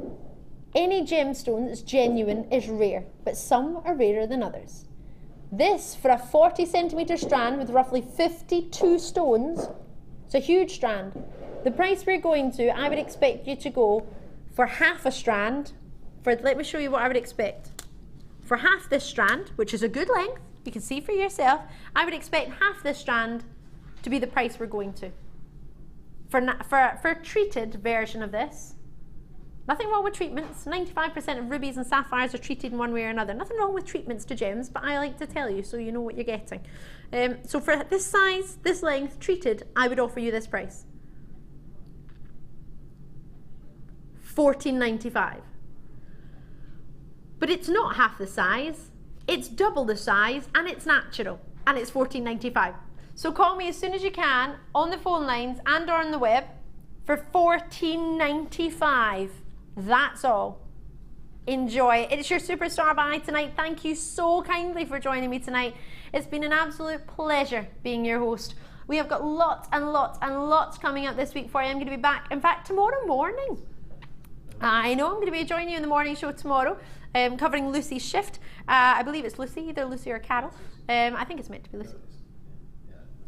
Any gemstone that's genuine is rare, but some are rarer than others. This, for a 40 centimetre strand with roughly 52 stones, it's a huge strand. The price we're going to, I would expect you to go for half a strand. Let me show you what I would expect. For half this strand, which is a good length, you can see for yourself, I would expect half this strand to be the price we're going to. For a treated version of this, nothing wrong with treatments. 95% of rubies and sapphires are treated in one way or another. Nothing wrong with treatments to gems, but I like to tell you so you know what you're getting. So for this size, this length, treated, I would offer you this price. $14.95. But it's not half the size, it's double the size, and it's natural, and it's $14.95. So call me as soon as you can on the phone lines and or on the web for $14.95. That's all. Enjoy. It's your superstar buy tonight. Thank you so kindly for joining me tonight. It's been an absolute pleasure being your host. We have got lots and lots and lots coming up this week for you. I'm going to be back, in fact, tomorrow morning. I know I'm going to be joining you in the morning show tomorrow, covering Lucy's shift. I believe it's Lucy, either Lucy or Carol. I think it's meant to be Lucy.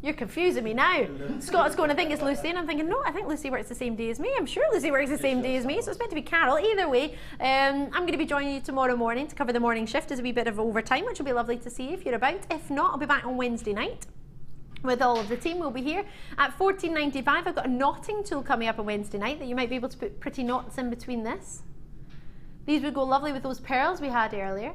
You're confusing me now. Scott's going, I think it's Lucy, and I'm thinking, no, I think Lucy works the same day as me. I'm sure Lucy works the same day as me, so it's meant to be Carol. Either way, I'm going to be joining you tomorrow morning to cover the morning shift as a wee bit of overtime, which will be lovely to see if you're about. If not, I'll be back on Wednesday night with all of the team. We'll be here at $14.95. I've got a knotting tool coming up on Wednesday night that you might be able to put pretty knots in between this. These would go lovely with those pearls we had earlier.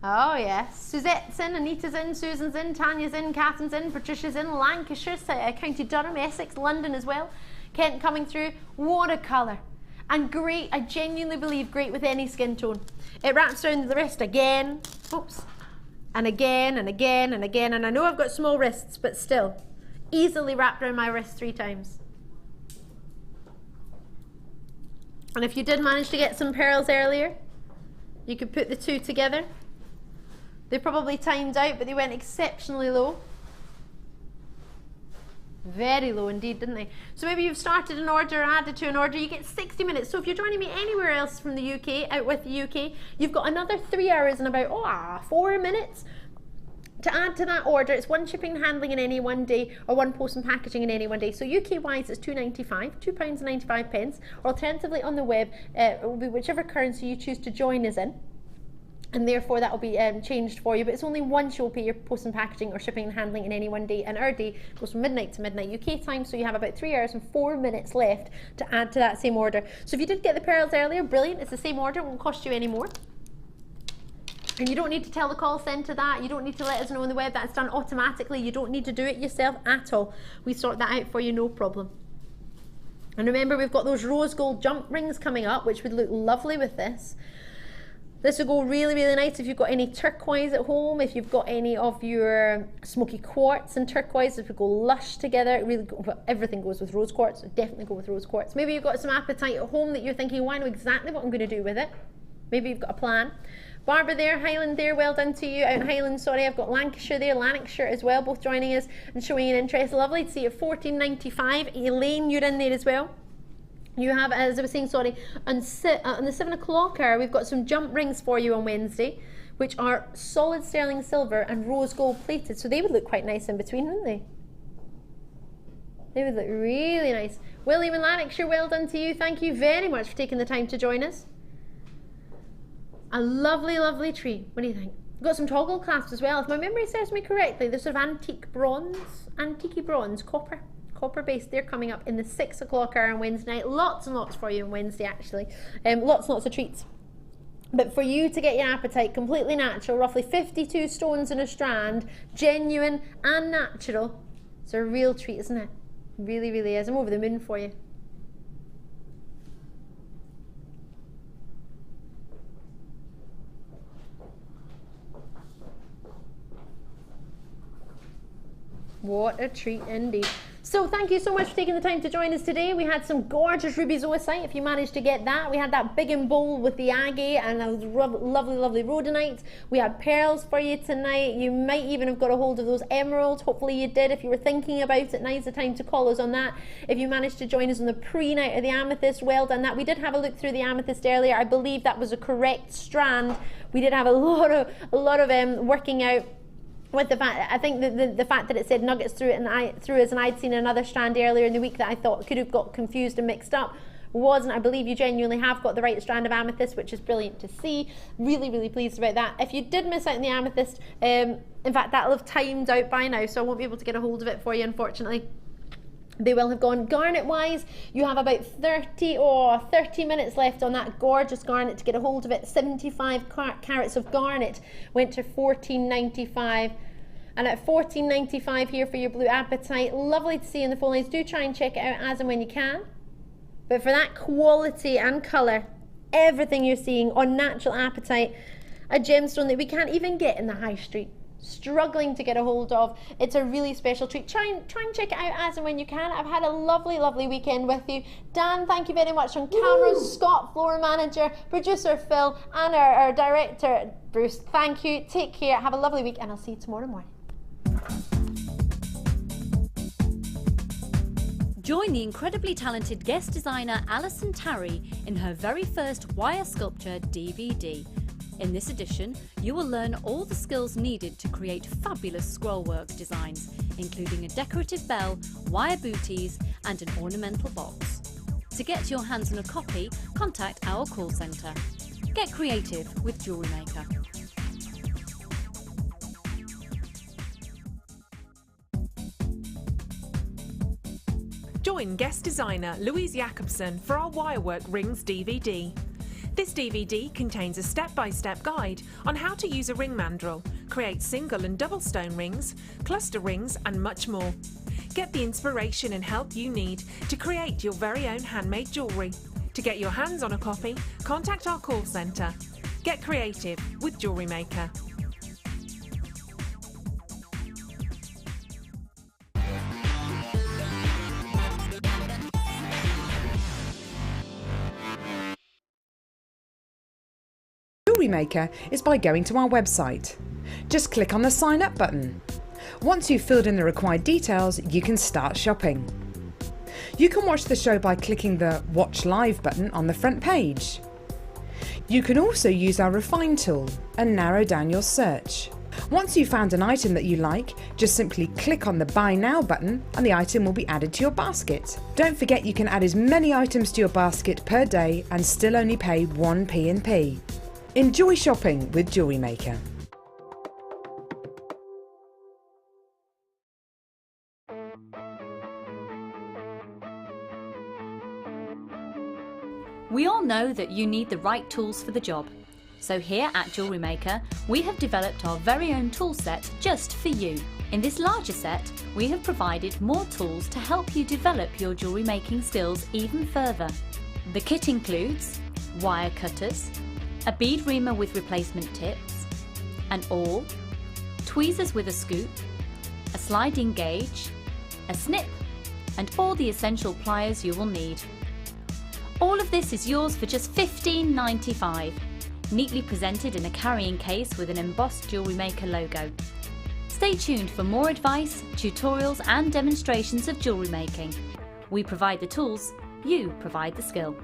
Oh yes, Suzette's in, Anita's in, Susan's in, Tanya's in, Catherine's in, Patricia's in, Lancashire, County Durham, Essex, London as well. Kent coming through. What a colour. And great, I genuinely believe great with any skin tone. It wraps around the wrist again, oops, and again and again and again. And I know I've got small wrists, but still, easily wrapped around my wrist 3 times. And if you did manage to get some pearls earlier, you could put the two together. They probably timed out, but they went exceptionally low. Very low indeed, didn't they? So maybe you've started an order, added to an order, you get 60 minutes. So if you're joining me anywhere else from the UK, out with the UK, you've got another 3 hours and about 4 minutes to add to that order. It's 1 shipping and handling in any one day, or 1 post and packaging in any one day. So UK wise it's £2.95, £2.95, or alternatively on the web, it will be whichever currency you choose to join us in. And therefore that will be changed for you, but it's only once you'll pay your post and packaging or shipping and handling in any one day, and our day goes from midnight to midnight UK time, so you have about 3 hours and 4 minutes left to add to that same order. So if you did get the pearls earlier, brilliant, it's the same order, it won't cost you any more. And you don't need to tell the call centre that, you don't need to let us know on the web, that's done automatically, you don't need to do it yourself at all. We sort that out for you, no problem. And remember, we've got those rose gold jump rings coming up, which would look lovely with this. This will go really, really nice if you've got any turquoise at home, if you've got any of your smoky quartz and turquoise, if we go lush together, it really everything goes with rose quartz, so definitely go with rose quartz. Maybe you've got some apatite at home that you're thinking, well, I know exactly what I'm going to do with it. Maybe you've got a plan. Barbara there, Highland there, well done to you. Out in Highland, sorry, I've got Lancashire there, Lanarkshire as well, both joining us and showing an interest. Lovely to see you at $14.95. Elaine, you're in there as well. You have, as I was saying, sorry, on the 7 o'clock hour, we've got some jump rings for you on Wednesday, which are solid sterling silver and rose gold plated. So they would look quite nice in between, wouldn't they? They would look really nice. William and Lanarkshire, well done to you. Thank you very much for taking the time to join us. A lovely, lovely tree. What do you think? We've got some toggle clasps as well. If my memory serves me correctly, they're sort of antique bronze, copper based. They're coming up in the 6 o'clock hour on Wednesday night. Lots and lots for you on Wednesday actually. Lots and lots of treats. But for you to get your apatite completely natural, roughly 52 stones in a strand, genuine and natural, it's a real treat, isn't it? Really, really is. I'm over the moon for you. What a treat indeed. So thank you so much for taking the time to join us today. We had some gorgeous Ruby Zoisite, if you managed to get that. We had that big and bold with the agate and those lovely, lovely rhodonite. We had pearls for you tonight. You might even have got a hold of those emeralds. Hopefully you did. If you were thinking about it, now's the time to call us on that. If you managed to join us on the Prehnite or the Amethyst, well done that. We did have a look through the Amethyst earlier. I believe that was a correct strand. We did have a lot of working out with the fact, I think the fact that it said nuggets through it and through us, and I'd seen another strand earlier in the week that I thought could have got confused and mixed up. Wasn't. I believe you genuinely have got the right strand of amethyst, which is brilliant to see. Really, really pleased about that. If you did miss out on the amethyst, in fact that'll have timed out by now, so I won't be able to get a hold of it for you, unfortunately. They will have gone. Garnet wise, you have about 30 minutes left on that gorgeous garnet to get a hold of it. 75 carats of garnet went to $14.95. And at $14.95 here for your Blue Apatite. Lovely to see you in the phone lines. Do try and check it out as and when you can. But for that quality and colour, everything you're seeing on natural apatite, a gemstone that we can't even get in the high street. Struggling to get a hold of. It's a really special treat. Try and check it out as and when you can. I've had a lovely, lovely weekend with you. Dan, thank you very much on cameras. Scott, floor manager, producer Phil, and our director Bruce. Thank you. Take care. Have a lovely week, and I'll see you tomorrow morning. Join the incredibly talented guest designer Alison Tarry in her very first wire sculpture DVD. In this edition, you will learn all the skills needed to create fabulous scrollwork designs, including a decorative bell, wire booties and an ornamental box. To get your hands on a copy, contact our call centre. Get creative with Jewellery Maker. Join guest designer Louise Jacobson for our Wirework Rings DVD. This DVD contains a step-by-step guide on how to use a ring mandrel, create single and double stone rings, cluster rings and much more. Get the inspiration and help you need to create your very own handmade jewellery. To get your hands on a copy, contact our call centre. Get creative with Jewellery Maker. Jewellery Maker is by going to our website. Just click on the Sign Up button. Once you've filled in the required details, you can start shopping. You can watch the show by clicking the Watch Live button on the front page. You can also use our Refine tool and narrow down your search. Once you've found an item that you like, just simply click on the Buy Now button and the item will be added to your basket. Don't forget you can add as many items to your basket per day and still only pay 1 P&P. Enjoy shopping with Jewellery Maker. We all know that you need the right tools for the job. So here at Jewellery Maker, we have developed our very own tool set just for you. In this larger set, we have provided more tools to help you develop your jewellery making skills even further. The kit includes wire cutters, a bead reamer with replacement tips, an awl, tweezers with a scoop, a sliding gauge, a snip, and all the essential pliers you will need. All of this is yours for just $15.95, neatly presented in a carrying case with an embossed Jewellery Maker logo. Stay tuned for more advice, tutorials and demonstrations of jewellery making. We provide the tools, you provide the skill.